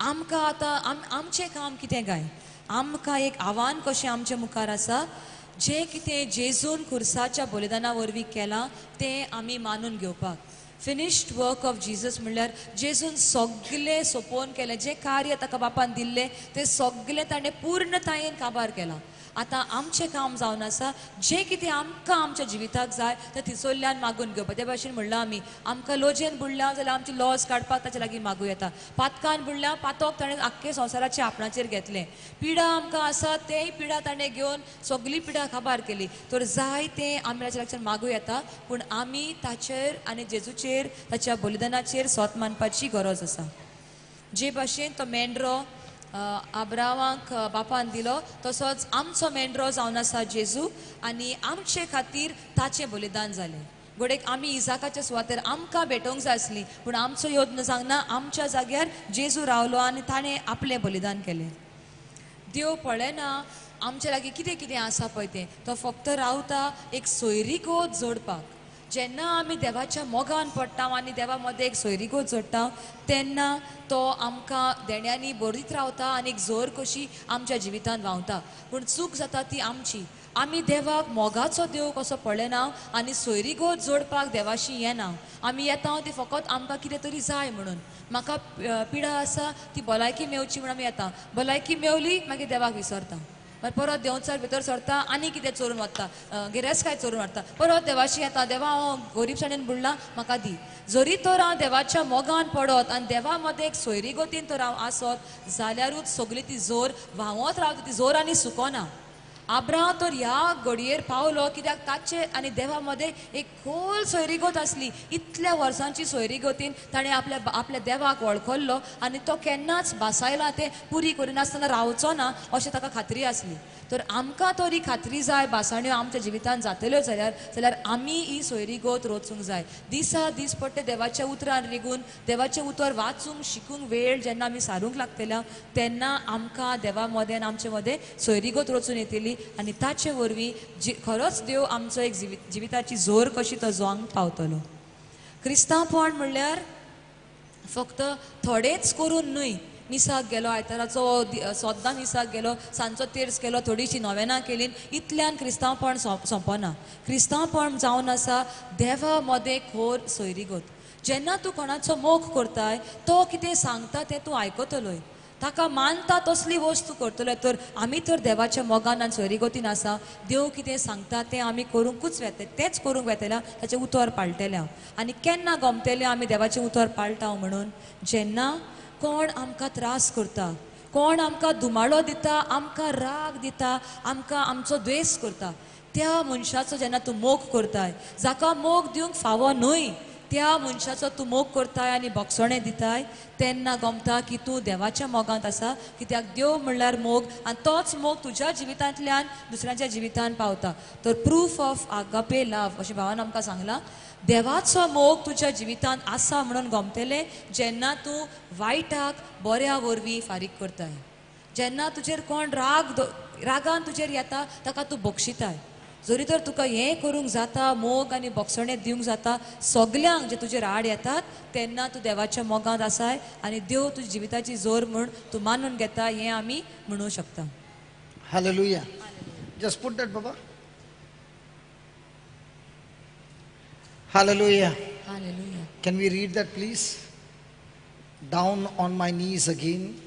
Speaker 5: आमकां आतां आमचें काम कितें काय, आमकां एक आव्हान कशें आमच्या मुखार आसा. जें कितें जेजून खुर्साच्या बलिदाना वरवीं केलां तें आमी मानून घेवपाक. फिनिश्ड वर्क ऑफ जीजस म्हणल्यार जेजून सगलें सोपोवन केलें. जें कार्य ताका बापान दिल्लें तें सगलें ताणें पूर्णतायेन काबार केलां. आतां आमचें काम जावन आसा जें कितें आमकां आमच्या जिविताक जाय तें थिसोल्ल्यान मागून घेवपाक. ते भाशेन म्हणलां आमी आमकां लोजयेन बुडल्या जाल्यार आमची लॉज काडपाक ताचे लागीं मागूं येता. पातकान बुडल्या पातोक ताणें आख्खे संवसाराचे आपणाचेर घेतलें. पिडा आमकां आसा तेंय पिडा ताणें घेवन सगली पिडा काबार केली. तर जाय तें आमी ताच्या लागच्यान मागूं येता, पूण आमी ताचेर आनी जेजूचेर ताच्या बलिदानाचेर सोत मानपाची गरज आसा. जे भाशेन तो मेंढरो अब्रामाक बापान दिलो तसोच आमचो मेंढरो जावन आसा जेजू आनी आमचे खातीर ताचें बलिदान जालें. घोडेक आमी इजाकाच्या सुवातेर आमकां भेटोवंक जाय आसली पूण आमचो योद्न सांगना आमच्या जाग्यार जेजू रावलो आनी ताणें आपलें बलिदान केलें. देव पळयना आमचे लागीं कितें कितें आसा पळय तें, तो फक्त रावता एक सोयरीगोत जोडपाक. जेन्ना आमी देवाच्या मोगान पडटा आनी देवा मदें एक सोयरीगोत जोडटा तेन्ना तो आमकां देण्यांनी बरीत रावता आनी एक जोर कशी आमच्या जिवितान व्हांवता. पूण चूक जाता ती आमची. आमी देवाक मोगाचो देव कसो पळयना आनी सोयरीगोत जोडपाक देवाशी येना. आमी येता ती फकत आमकां कितें तरी जाय म्हणून. म्हाका पिडा आसा ती भलायकी मेवची म्हणून आमी येता. भलायकी मेवली मागीर देवाक विसरता. मागीर परत देंवचार भितर सरता आनी कितें चोरून व्हरता, गिरेस्काय चोरून व्हरता. परत देवाशी येता, देवा हांव गरीबसाणेन बुडला म्हाका दी. जरी तर हांव देवाच्या मोगान पडत आनी देवा मदें एक सोयरीगोतीन तर हांव आसत जाल्यारूच सगळी ती जोर व्हांवत रावता, ती जोर आनी सुकोना. आब्राम तर ह्या घडयेर पावलो कित्याक ताचे आनी देवा मदें एक खोल सोयरीगोत आसली. इतल्या वर्सांची सोयरीगोतीन ताणें आपल्या देवाक वळखलो आनी तो केन्नाच बासायला तें पुरी करिनासतना रावचो ना अशें ताका खात्री आसली. तर आमकां तर ही खात्री जाय बासाण्यो आमच्या जिवितान जातल्यो जाल्यार आमी ही सोयरीगोत रोचूंक जाय. दिसा दीस पडटे देवाच्या उतरान रिगून देवाचें उतर वाचूंक शिकूंक वेळ जेन्ना आमी सारूंक लागतल्या तेन्ना आमकां देवा मदें आनी आमचे मदें सोयरीगोत रोचून येतली आनी ताचे वरवीं खरोच देव आमचो एक जिविताची जोर कशी तो जोंक पावतलो. क्रिस्तांवपण म्हणल्यार फक्त थोडेच करून न्हय. मिसाक गेलो, आयताराचो सोद्दां मिसाक गेलो, सांजचो तेर्स केलो, थोडीशी नोवेनां केलीं, इतल्यान क्रिस्तांवपण सोंपना. क्रिस्तांवपण जावन आसा देवा मदें खोर सोयरीगोत. जेन्ना तूं कोणाचो मोग करताय तो कितें सांगता तें तूं आयकतलोय. ताका मानता तसली वस्तू करतले. तर आमी तर देवाच्या मोगान आनी सोयरीगोतीन आसा. देव कितें सांगता तें आमी करूंकूच तेंच करूंक वेतल्या, ताचें उतर पाळटलें. आनी केन्ना गमतलें आमी देवाचें उतर पाळटा म्हणून जेन्ना कोण आमकां त्रास करता, कोण आमकां दुमाळो दिता, आमकां राग दिता, आमकां आमचो द्वेस करता, त्या मनशाचो जेन्ना तूं मोग करताय, जाका मोग दिवंक फावो न्हय त्या मनशाचो तूं मोग करताय आनी बोगसणें दिताय तेन्ना गमता की तूं देवाच्या मोगांत आसा. कित्याक देव म्हणल्यार मोग आनी तोच मोग तुज्या जिवितांतल्यान दुसऱ्यांच्या जिवितान पावता. तर प्रूफ ऑफ आगापे लव अशें भावान आमकां सांगलां. देवाचो मोग तुज्या जिवितांत आसा म्हणून गमतलें जेन्ना तूं वायटाक बऱ्या वरवीं फारीक करताय. जेन्ना तुजेर कोण रागान तुजेर येता ताका तूं बक्षिताय. जरी तर तुका हें करूंक जाता, मोग आनी बोगसणें दिवंक जाता सगल्यांक जे तुजेर आड येतात तेन्ना तूं देवाच्या मोगांत आसाय आनी देव तुज्या जिविताची जोर म्हूण तूं मानून घेता हें आमी म्हणूंक शकता.
Speaker 4: Hallelujah. Just put that, Baba. Hallelujah.
Speaker 5: Hallelujah.
Speaker 4: Can we read that, please? Down on my knees again.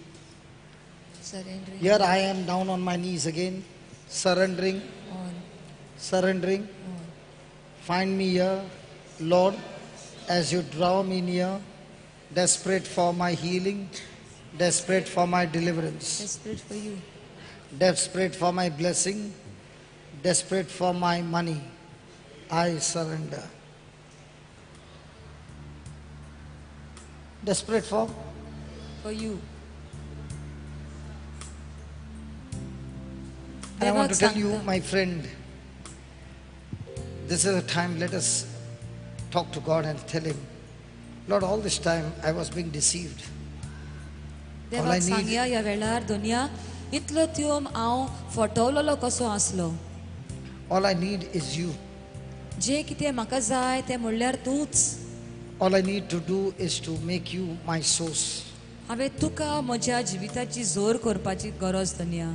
Speaker 5: Surrendering.
Speaker 4: Here I am down on my knees again, surrendering. Surrendering. Find me here, Lord, as you draw me near, desperate for my healing, desperate for my deliverance,
Speaker 5: Desperate for you.
Speaker 4: desperate for my blessing, desperate for my money. I surrender. Desperate for?
Speaker 5: For you.
Speaker 4: And I want to tell you, my friend, this is a time, let us talk to God and tell Him, Lord, all this time I was being deceived.
Speaker 5: देवाक सांगया ह्या वेळार दोनया इतलो त्योम हांव फटवलेलो कसो आसलो.
Speaker 4: All I need is you.
Speaker 5: जे कितें म्हाका जाय तें म्हणल्यार तूंच.
Speaker 4: All I need to do is to make you my source.
Speaker 5: हांवें तुका म्हज्या जिविताची जोर करपाची गरज दोनया.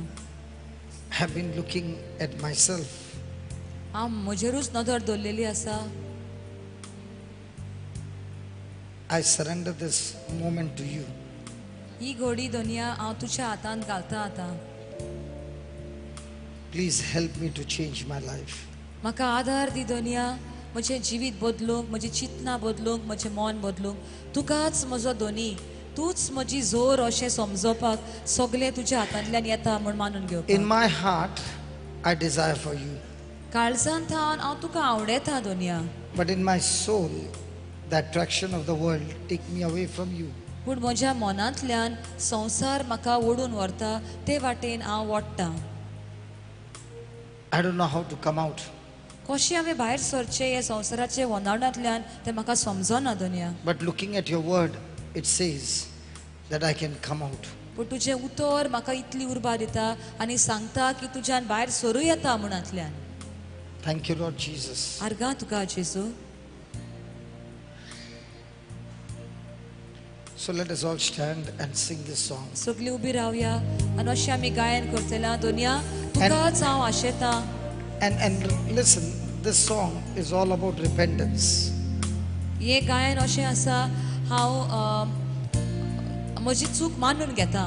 Speaker 4: I have been looking at myself.
Speaker 5: हांव म्हजेरूच नदर दवरलेली आसा.
Speaker 4: I surrender this moment to you.
Speaker 5: ही घडी दोनया हांव तुज्या हातांत घालता आतां.
Speaker 4: Please help me to change my life.
Speaker 5: म्हाका आदार दी दोनया म्हजें जिवीत बदलूंक, म्हजी चिंतना बदलूंक, म्हजें मन बदलूंक. तुकाच म्हजो दोनी, तूच म्हजी जोर अशें समजोवपाक सगलें तुज्या हातांतल्यान येता म्हूण मानून घेवपाक.
Speaker 4: In my heart, I desire for you.
Speaker 5: काळजांत हांव तुका आवडेता दोनया.
Speaker 4: But in my soul, the attraction of the world take me away from you.
Speaker 5: पूण म्हज्या मनांतल्यान संवसार म्हाका ओडून व्हरता ते वाटेन हांव वट्टां.
Speaker 4: I don't know how to come out.
Speaker 5: कशें हांवें भायर सरचें हे संवसाराचे वंदावणांतल्यान तें म्हाका समजना दोनया.
Speaker 4: But looking at your word, it says that I can come out.
Speaker 5: पूण तुजें उतर म्हाका इतली उर्बा दिता आनी सांगता की तुज्यान भायर सरूं येता म्हणूंतल्यान.
Speaker 4: Thank you, Lord Jesus.
Speaker 5: आर्गां तुका जेजू.
Speaker 4: So let us all stand and sing this song.
Speaker 5: सगळीं उबी रावया आनी अशें आमी गायन करतलें दोनया. तुकाच हांव आशेतां.
Speaker 4: And listen, this song is all about repentance.
Speaker 5: हे गायन अशें आसा हांव म्हजी चूक मानून घेता.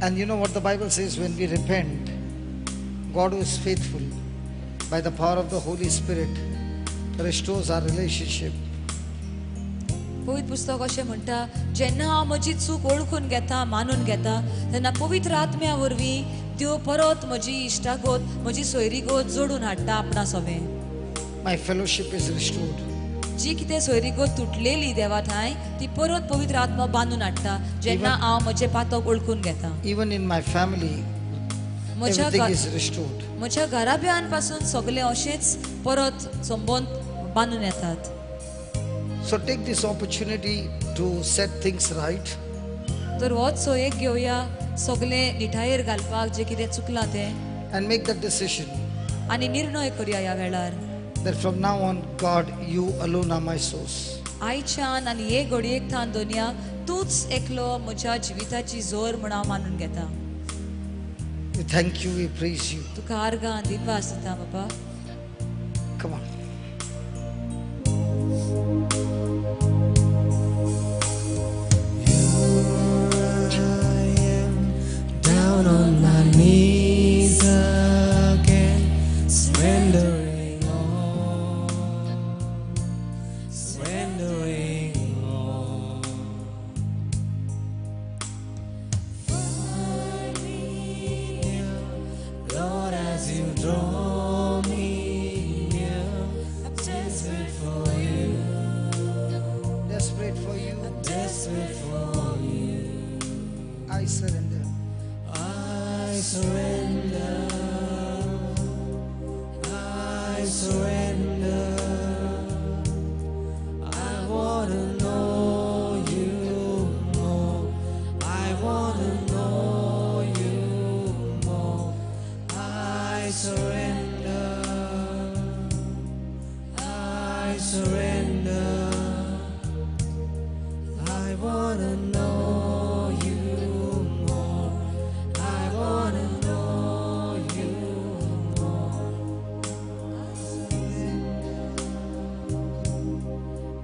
Speaker 4: And you know what the Bible says, when we repent, God who is faithful, by the power of the Holy Spirit, restores our relationship.
Speaker 5: पवित्र पुस्तक अशें म्हणटा जेन्ना हांव म्हजी चूक ओळखून घेता मानून घेता तेन्ना पवित्र आत्म्या वरवीं देव परत म्हजी इश्टागोत म्हजी सोयरीगोत जोडून हाडटा आपणा सवें.
Speaker 4: My fellowship is restored.
Speaker 5: जी कितें सोयरीगोत तुटलेली देवा थंय ती परत पवित्र आत्मा बांदून हाडटा जेन्ना हांव म्हजें पातक ओळखून घेता.
Speaker 4: Even in my family,
Speaker 5: म्हज्या
Speaker 4: everything is restored.
Speaker 5: म्हज्या घराब्यान पासून सगळें अशेंच परत संबंद बांदून येतात.
Speaker 4: So take this opportunity to set things right.
Speaker 5: तर होच सो एक घेवया सगळें निठायेर घालपाक जे कितें चुकलां तें
Speaker 4: And make that decision
Speaker 5: आनी निर्णय करया ह्या वेळार
Speaker 4: that from now on, God, you alone are my source.
Speaker 5: आयच्यान आनी हे घडयेक थान दोनया तूच एकलो म्हज्या जिविताची जोर म्हण हांव मानून घेता.
Speaker 4: We thank you, we praise you.
Speaker 5: तुका आर्गां दिनवास दिता बाबा.
Speaker 4: Come on.
Speaker 3: Down on my knees again, surrendering all, surrendering all. Find me near, Lord, as you draw me near. I'm desperate for you,
Speaker 4: Desperate for you,
Speaker 3: desperate for you.
Speaker 4: I surrender.
Speaker 3: I surrender, I surrender. I want to know you more. I want to know you more. I surrender, I surrender. I want to know you more. I want to know you more.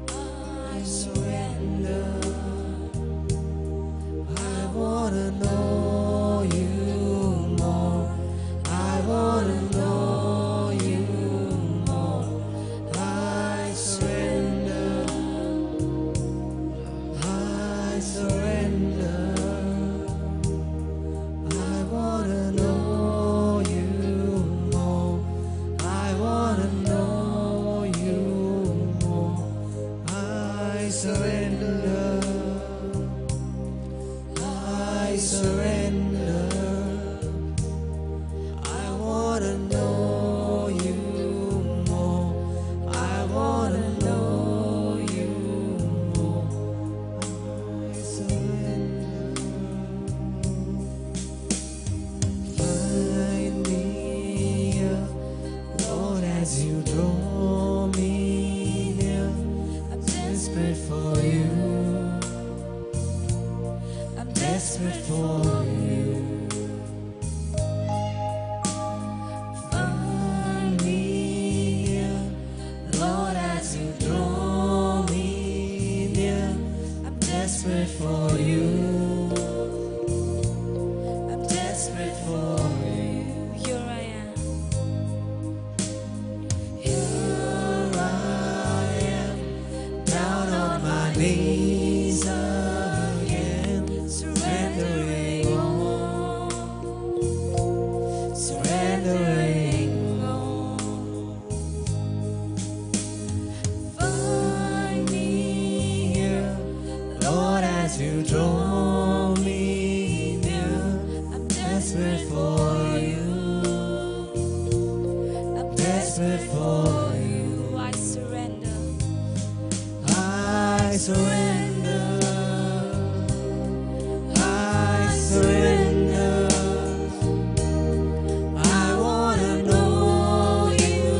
Speaker 3: I surrender. I want to know you more. I want to know you more. I surrender. I surrender. I wanna know you more. I wanna know you more. I surrender. I surrender. I wanna know you more. I wanna know you more. I surrender. Find me, Lord, as you draw me near. I'm desperate for you. I'm desperate for you. Find me, Lord, as you draw me near. I'm desperate for you. I'm desperate for you.
Speaker 1: Here I am.
Speaker 3: Here I am, down on my knees again, surrendering all, surrendering all. Find me here, Lord, as you draw me near. I'm desperate for you. I'm desperate for
Speaker 2: surrender. I surrender. I wanna know you,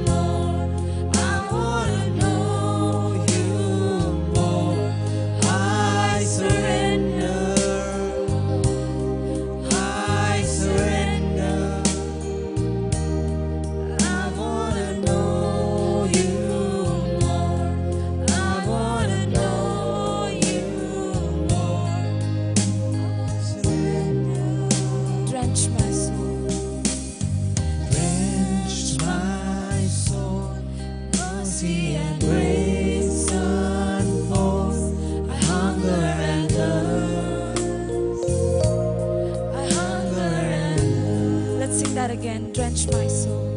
Speaker 2: Lord. I wanna know you more. I surrender. I surrender. I wanna know you, Lord. I wanna know you more. Surrender.
Speaker 1: Drench my soul.
Speaker 2: Drench my soul, mercy and grace unfolds. I hunger and thirst. I hunger and
Speaker 1: Let's sing that again. Drench my soul.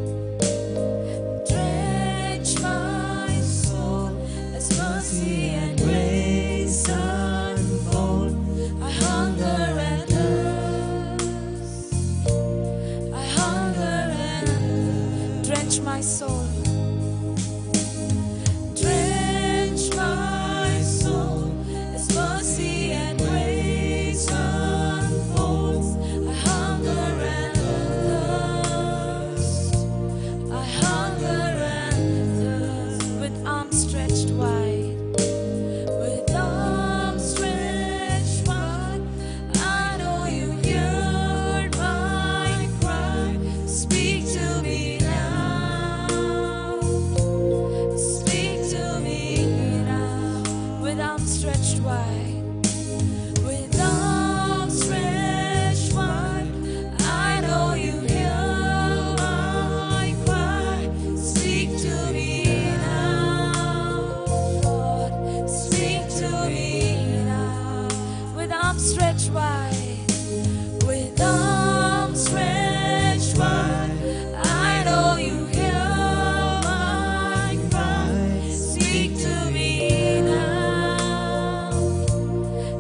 Speaker 2: drench my soul as mercy and grace unfold. I hunger and thirst. I hunger and thirst.
Speaker 1: Drench my soul.
Speaker 2: Drench my soul as mercy and grace unfolds. I hunger and thirst. I hunger and thirst.
Speaker 1: With arms stretched wide.
Speaker 2: With arms stretched wide, I know you heard my cry. Speak to me now. Speak to me now.
Speaker 1: With arms stretched wide.
Speaker 2: With arms stretched wide, I know you hear my cry. Speak to me now, Lord. Speak to me now.
Speaker 1: With arms stretched wide.
Speaker 2: With arms stretched wide, I know you hear my cry. Speak to me now.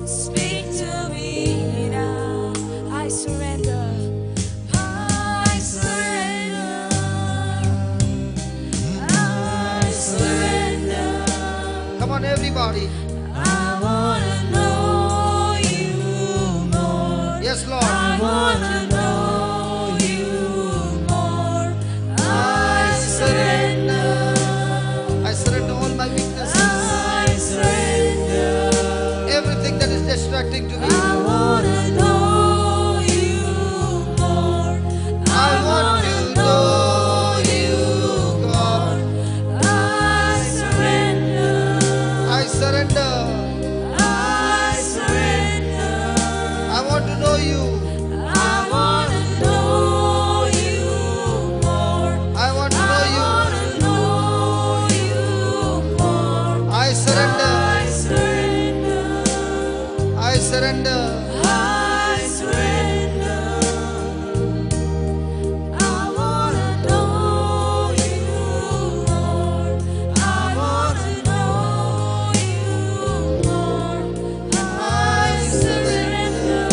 Speaker 2: Speak to me now.
Speaker 1: I surrender.
Speaker 2: I surrender. I surrender.
Speaker 4: Come on, everybody.
Speaker 2: I wanna know you more.
Speaker 4: Yes, Lord.
Speaker 2: I wanna know you more. I surrender.
Speaker 4: I surrender all my weaknesses.
Speaker 2: I surrender.
Speaker 4: Everything that is distracting to me.
Speaker 2: I wanna know you more.
Speaker 4: I want to know you, God.
Speaker 2: I surrender.
Speaker 4: I surrender.
Speaker 2: I surrender.
Speaker 4: I want to know you.
Speaker 2: I wanna know you more.
Speaker 4: I want to know you.
Speaker 2: Wanna know you more.
Speaker 4: I surrender.
Speaker 2: I surrender.
Speaker 4: I surrender.
Speaker 2: I surrender. I wanna know you, Lord. I wanna know you more. I surrender.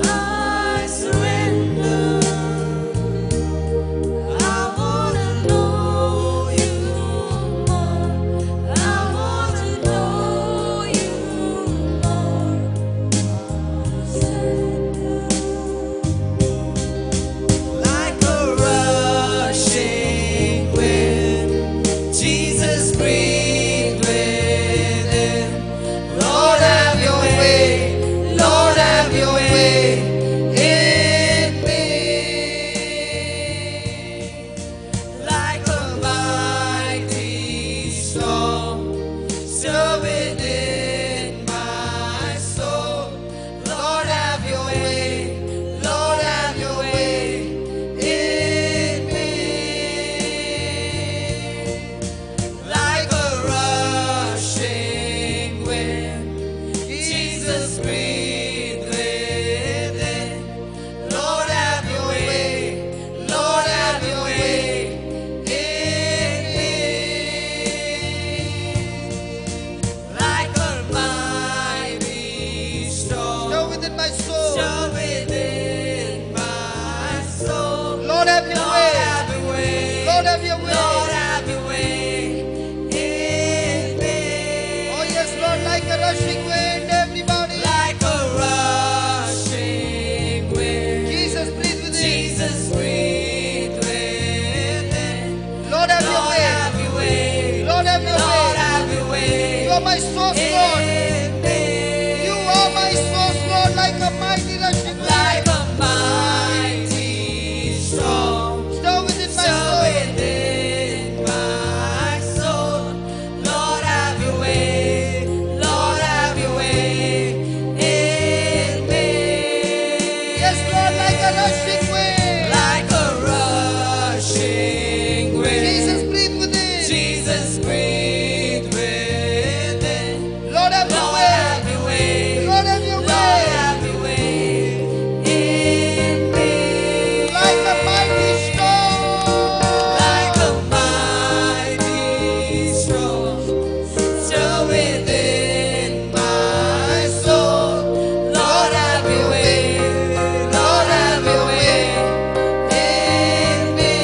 Speaker 2: I surrender. I wanna know you more. I wanna know you more. Like a rushing wind, Jesus breathe within. Lord, have your way. Lord, have your way in me. Like a mighty storm, stir within my soul. Lord, have your way. Lord, have your way in me. Like a rushing wind, Jesus breathe within. Lord, have your way. Lord, have your way in me.
Speaker 4: are my source, Lord. You are my source, Lord, like a mighty rushing wind.
Speaker 2: Like a mighty storm,
Speaker 4: Stir within my
Speaker 2: so
Speaker 4: soul.
Speaker 2: within my soul. Lord, have your way. Lord, have your way in me.
Speaker 4: Yes, Lord, like a rushing wind.
Speaker 2: Like a rushing wind.
Speaker 4: Jesus, breathe within.
Speaker 2: Jesus, breathe within.
Speaker 4: Lord, have your
Speaker 2: Lord,
Speaker 4: way.
Speaker 2: have your way.
Speaker 4: Lord, have your
Speaker 2: Lord,
Speaker 4: way.
Speaker 2: have your way in me.
Speaker 4: Like a mighty storm.
Speaker 2: Like a mighty storm, still within my soul. Lord, have your way. Lord, have your way in me.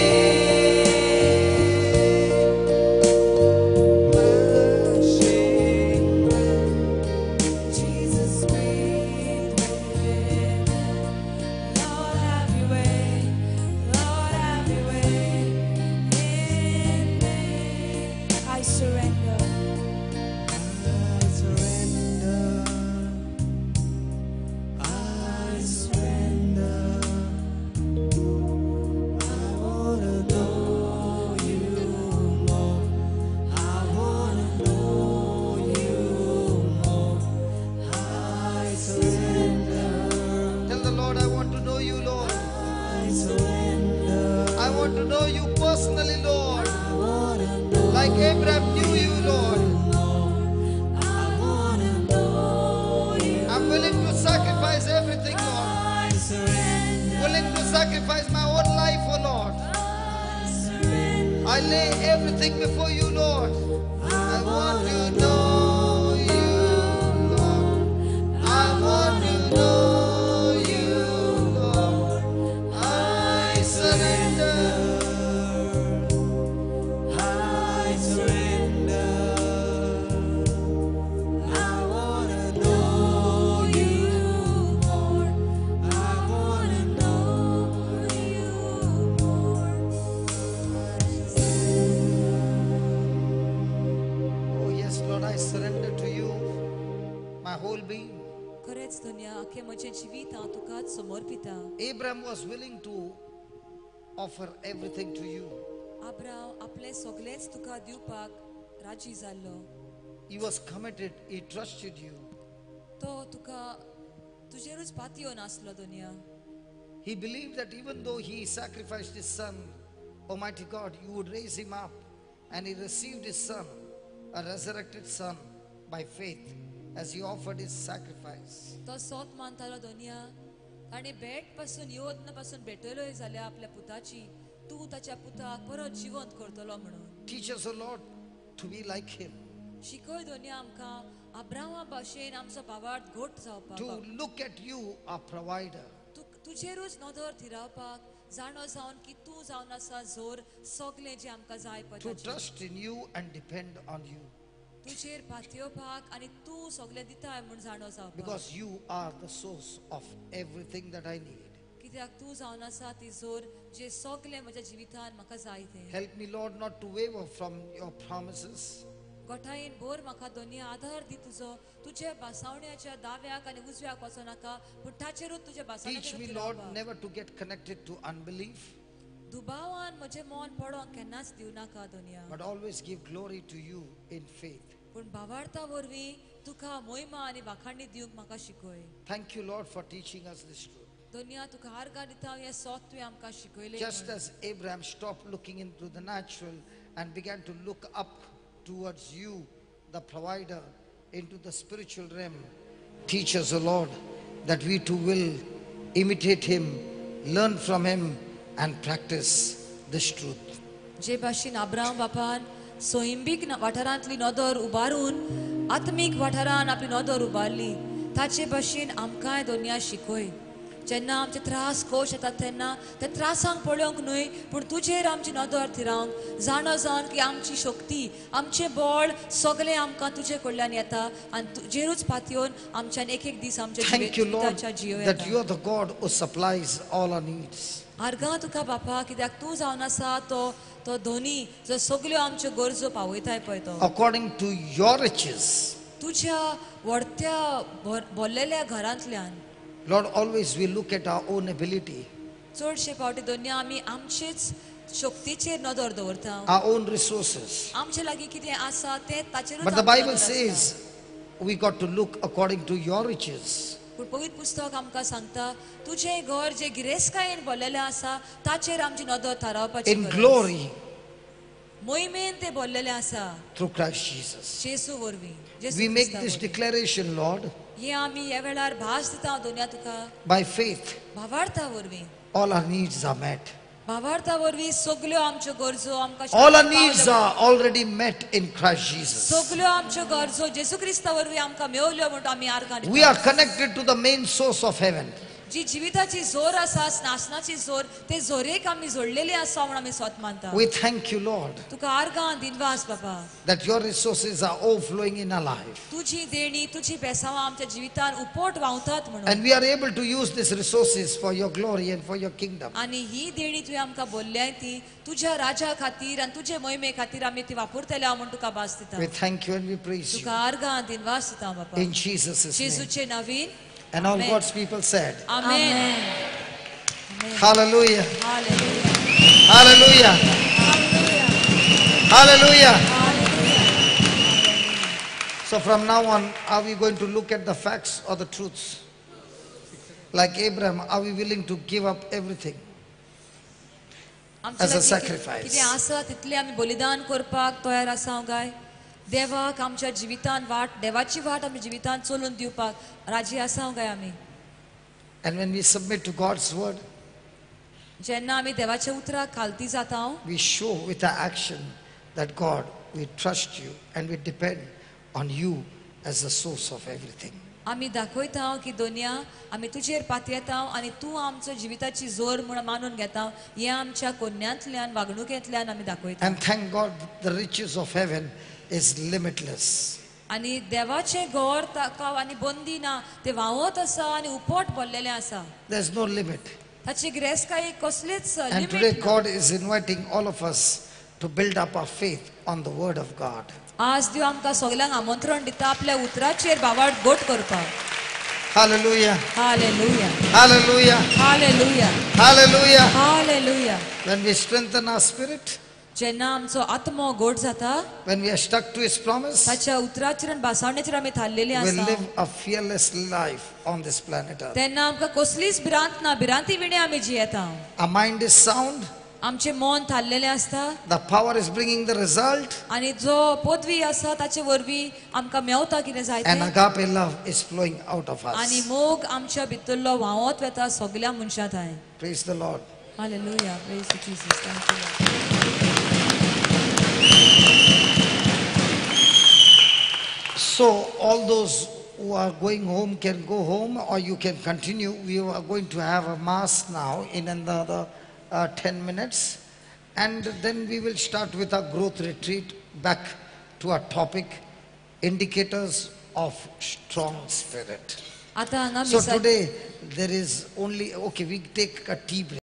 Speaker 2: Jesus, breathe within. Lord, have your way. Lord, have your way in me.
Speaker 1: I surrender.
Speaker 2: I surrender. I wanna know you more. I wanna know you more. I surrender.
Speaker 4: Tell the Lord, I want to know you, Lord.
Speaker 2: I surrender.
Speaker 4: I want to know you personally, Lord.
Speaker 2: I wanna know.
Speaker 4: Like Abraham knew you, Lord.
Speaker 2: I wanna know you.
Speaker 4: I'm willing to sacrifice everything, Lord.
Speaker 2: I surrender.
Speaker 4: Willing to sacrifice my own life, oh Lord.
Speaker 2: I surrender.
Speaker 4: I lay everything before you, Lord. I want to know you, Lord. I want to know you, Lord. I surrender.
Speaker 2: I surrender. I wanna know you more. I wanna know you more.
Speaker 4: Oh yes, Lord, I surrender to you my whole being.
Speaker 5: खरेंच दुनिया आखे म्हजें जिवीत हांव तुकाच समर्पिता.
Speaker 4: Abraham was willing to offer everything to you.
Speaker 5: Abraham आपले सगळेंच तुका दिवपाक राजी जाल्लो.
Speaker 4: He was committed, he trusted you.
Speaker 5: तो तुका तुजेरूच पातयो नासलो दुनिया.
Speaker 4: He believed that even though he sacrificed his son, Almighty God, you would raise him up. And he received his son, a resurrected son, by faith as he offered his sacrifice.
Speaker 5: तो सोत मानतालो दुनिया. ताणें बेट पासून योद्न पासून भेटलोय जाल्यार आपल्या पुताची तूं ताच्या पुताक परत जिवंत करतलो म्हणून.
Speaker 4: Teach us, O Lord, to be like him,
Speaker 5: शिकय दुनिया आमकां अब्रामा भाशेन आमचो भावार्थ घोट जावपाक.
Speaker 4: to look at you, our provider,
Speaker 5: तुजेरूच नदर थिरावपाक जाणो जावन की तूं जावन आसा जोर सगळें जें आमकां जाय
Speaker 4: to
Speaker 5: पडटा
Speaker 4: trust in you and depend on you.
Speaker 5: तुजेर पातयोवपाक आनी तूं सगळें दिताय म्हूण जाणो जावपाक.
Speaker 4: Because you are the source of everything that I need.
Speaker 5: कित्याक तूं जावन आसा ती जोर जे सगळें म्हज्या जिवितान म्हाका जाय तें.
Speaker 4: Help me, Lord, not to waver from your promises.
Speaker 5: गोठायेन बोर म्हाका दोनी आधार दी तुजो तुजे बासावण्याच्या दाव्याक आनी उजव्याक वचो नाका पूण ताचेरूच तुजे
Speaker 4: Teach me, Lord, never to get connected to unbelief,
Speaker 5: दुबावान म्हजें मन पडोंक केन्नाच दिव नाका Doniya.
Speaker 4: but always give glory to you in faith.
Speaker 5: पूण भावार्था वरवीं तुका मोहिमा आनी वाखाणणी दिवंक म्हाका शिकय.
Speaker 4: Thank you, Lord, for teaching us this truth.
Speaker 5: Doniya तुका आर्गां दिता हें सोत तुवें आमकां शिकयलें.
Speaker 4: Just as Abraham stopped looking into the natural and began to look up towards you, the provider, into the spiritual realm, teach us, O Lord, that we too will imitate him, learn from him, and practice this truth.
Speaker 5: जे भाशेन Abram बापान सोयंबीक वाठारांतली नदर उबारून आत्मीक वाठारान आपली नदर उबारली ताचे भाशेन आमकांय दोनिया शिकय. जेन्ना आमचे त्रास कोश येतात तेन्ना ते त्रासांक पळोवंक न्हय पूण तुजेर आमची नदर थिरावंक जाणो जावन की आमची शक्ती आमचें बळ सगळें आमकां तुजे कडल्यान येता आनी तुजेरूच पातयोवन आमच्यान एक एक दीस आमच्या
Speaker 4: Thank you, Lord,
Speaker 5: जिविताच्या जियो
Speaker 4: that you
Speaker 5: येता.
Speaker 4: are the God who supplies all our needs.
Speaker 5: आर्गां तुका बापा कित्याक तूं जावन आसा तो तो धोनी जो सगल्यो आमच्यो गरजो पावयताय पळय तो
Speaker 4: according to your riches.
Speaker 5: तुझ्या व्हडत्या भरलेल्या घरांतल्यान
Speaker 4: Lord, always we look at our own ability,
Speaker 5: चडशे फावटी दोनी आमी आमचेच शक्तीचेर नदर दवरता
Speaker 4: our own resources.
Speaker 5: आमचे लागीं कितें आसा तें ताचेरूच
Speaker 4: But the
Speaker 5: आमची
Speaker 4: Bible
Speaker 5: नदर आसता.
Speaker 4: says we got to look according to your riches.
Speaker 5: पूण पवित्र पुस्तक आमकां सांगता तुजें घर जे गिरेस्कायेन भरलेलें आसा ताचेर आमची नदर थारावपाची
Speaker 4: In
Speaker 5: गरज.
Speaker 4: glory
Speaker 5: मोहिमेन ते भरलेलें आसा
Speaker 4: through Christ Jesus.
Speaker 5: जेसू वरवीं जेसू
Speaker 4: We make
Speaker 5: क्रिस्ता
Speaker 4: this
Speaker 5: वरवीं.
Speaker 4: declaration, Lord,
Speaker 5: हे आमी ह्या वेळार भास दिता दोनया तुका
Speaker 4: by faith.
Speaker 5: भावार्था वरवीं
Speaker 4: All our needs are met.
Speaker 5: भावार्था वरवीं सगल्यो आमच्यो गरजो आमकां
Speaker 4: All our
Speaker 5: पावल्यो
Speaker 4: needs are already met in Christ Jesus.
Speaker 5: सगल्यो आमच्यो गरजो जेसू क्रिस्ता वरवीं आमकां मेवल्यो म्हणून आमी आर्गां
Speaker 4: We are connected to the main source of heaven.
Speaker 5: जी जिविताची जोर आसा नासनाची जोर ते जोरेक आमी जोडलेली आसा म्हणून आमी स्वत मानता
Speaker 4: We thank you, Lord,
Speaker 5: तुका आर्गां दिनवास बाबा
Speaker 4: that your resources are overflowing in our life.
Speaker 5: तुझी देणी तुझी बेसांवां आमच्या जिवितान उपोट व्हांवतात म्हणून
Speaker 4: And we are able to use these resources for your glory and for your kingdom.
Speaker 5: आनी ही देणी तुवें आमकां बोल्ल्याय ती तुज्या राजा खातीर आनी तुजे मोहिमे खातीर आमी ती वापरतले म्हूण तुका भास दिता
Speaker 4: We thank you and we praise you.
Speaker 5: तुका आर्गां दिनवास दिता बाबा
Speaker 4: In Jesus' name.
Speaker 5: जेजूचे Naveen
Speaker 4: And all
Speaker 5: Amen.
Speaker 4: God's people said,
Speaker 5: amen
Speaker 4: Hallelujah,
Speaker 5: hallelujah
Speaker 4: Hallelujah, Hallelujah. So from now on, are we going to look at the facts or the truths? Like Abraham, are we willing to give up everything? As a sacrifice.
Speaker 5: कितें आसा तितलें आमी बलिदान करपाक तयार आसा काय देवाक आमच्या जिवितान वाट देवाची वाट आमी जिवितान चलून दिवपाक राजी आसा काय आमी
Speaker 4: And when we submit to God's word,
Speaker 5: जेन्ना आमी देवाच्या उतराक खालती जाता
Speaker 4: we show with our action that God, we trust you and we depend on you as the source of everything.
Speaker 5: आमी दाखयता की दोनया आमी तुजेर पातयेता आनी तूं आमचो जिविताची जोर म्हूण मानून घेता हे आमच्या कोन्यांतल्यान वागणुकेंतल्यान आमी दाखयता
Speaker 4: And thank God, the riches of heaven is limitless.
Speaker 5: आनी देवाचें घर ताका आनी बंदी ना ते व्हांवत आसा आनी उपोट भरलेलें आसा
Speaker 4: There's no limit.
Speaker 5: ताची गिरेस्काय कसलीच
Speaker 4: And today
Speaker 5: limit
Speaker 4: God is inviting all of us to build up our faith on the word of God.
Speaker 5: आज देव आमकां सगल्यांक आमंत्रण दिता आपल्या उतराचेर बाबाड गोट करपाक
Speaker 4: Hallelujah,
Speaker 5: hallelujah
Speaker 4: hallelujah,
Speaker 5: hallelujah
Speaker 4: hallelujah.
Speaker 5: Hallelujah
Speaker 4: When we strengthen our spirit,
Speaker 5: जेन्ना आमचो आत्मो गोट जाता
Speaker 4: when we are stuck to his promise,
Speaker 5: ताच्या उतराचेर आनी भासावणेचेर आमी थारलेली
Speaker 4: we'll
Speaker 5: आसा
Speaker 4: live a fearless life on this planet Earth.
Speaker 5: तेन्ना आमकां कसलीच भिरांत ना भिरांती विणे आमी जियेता
Speaker 4: Our mind is sound,
Speaker 5: आमचें मन थारलेलें आसता
Speaker 4: the power is bringing the result,
Speaker 5: आनी जो पदवी आसा ताचे वरवीं आमकां मेवता कितें जाय
Speaker 4: and
Speaker 5: तें
Speaker 4: agape love is flowing out of
Speaker 5: आनी
Speaker 4: us.
Speaker 5: मोग आमच्या भितरलो व्हांवत वेता सगल्या मनशां थंय
Speaker 4: Praise the Lord.
Speaker 5: Hallelujah praise to Jesus thank you
Speaker 4: So all those who are going home can go home, or you can continue. We are going to have a mass now in another 10 minutes, and then we will start with our growth retreat back to our topic, indicators of strong spirit.
Speaker 5: आतां हांगा
Speaker 4: So
Speaker 5: मिसा
Speaker 4: today there is only, okay, we take a tea break.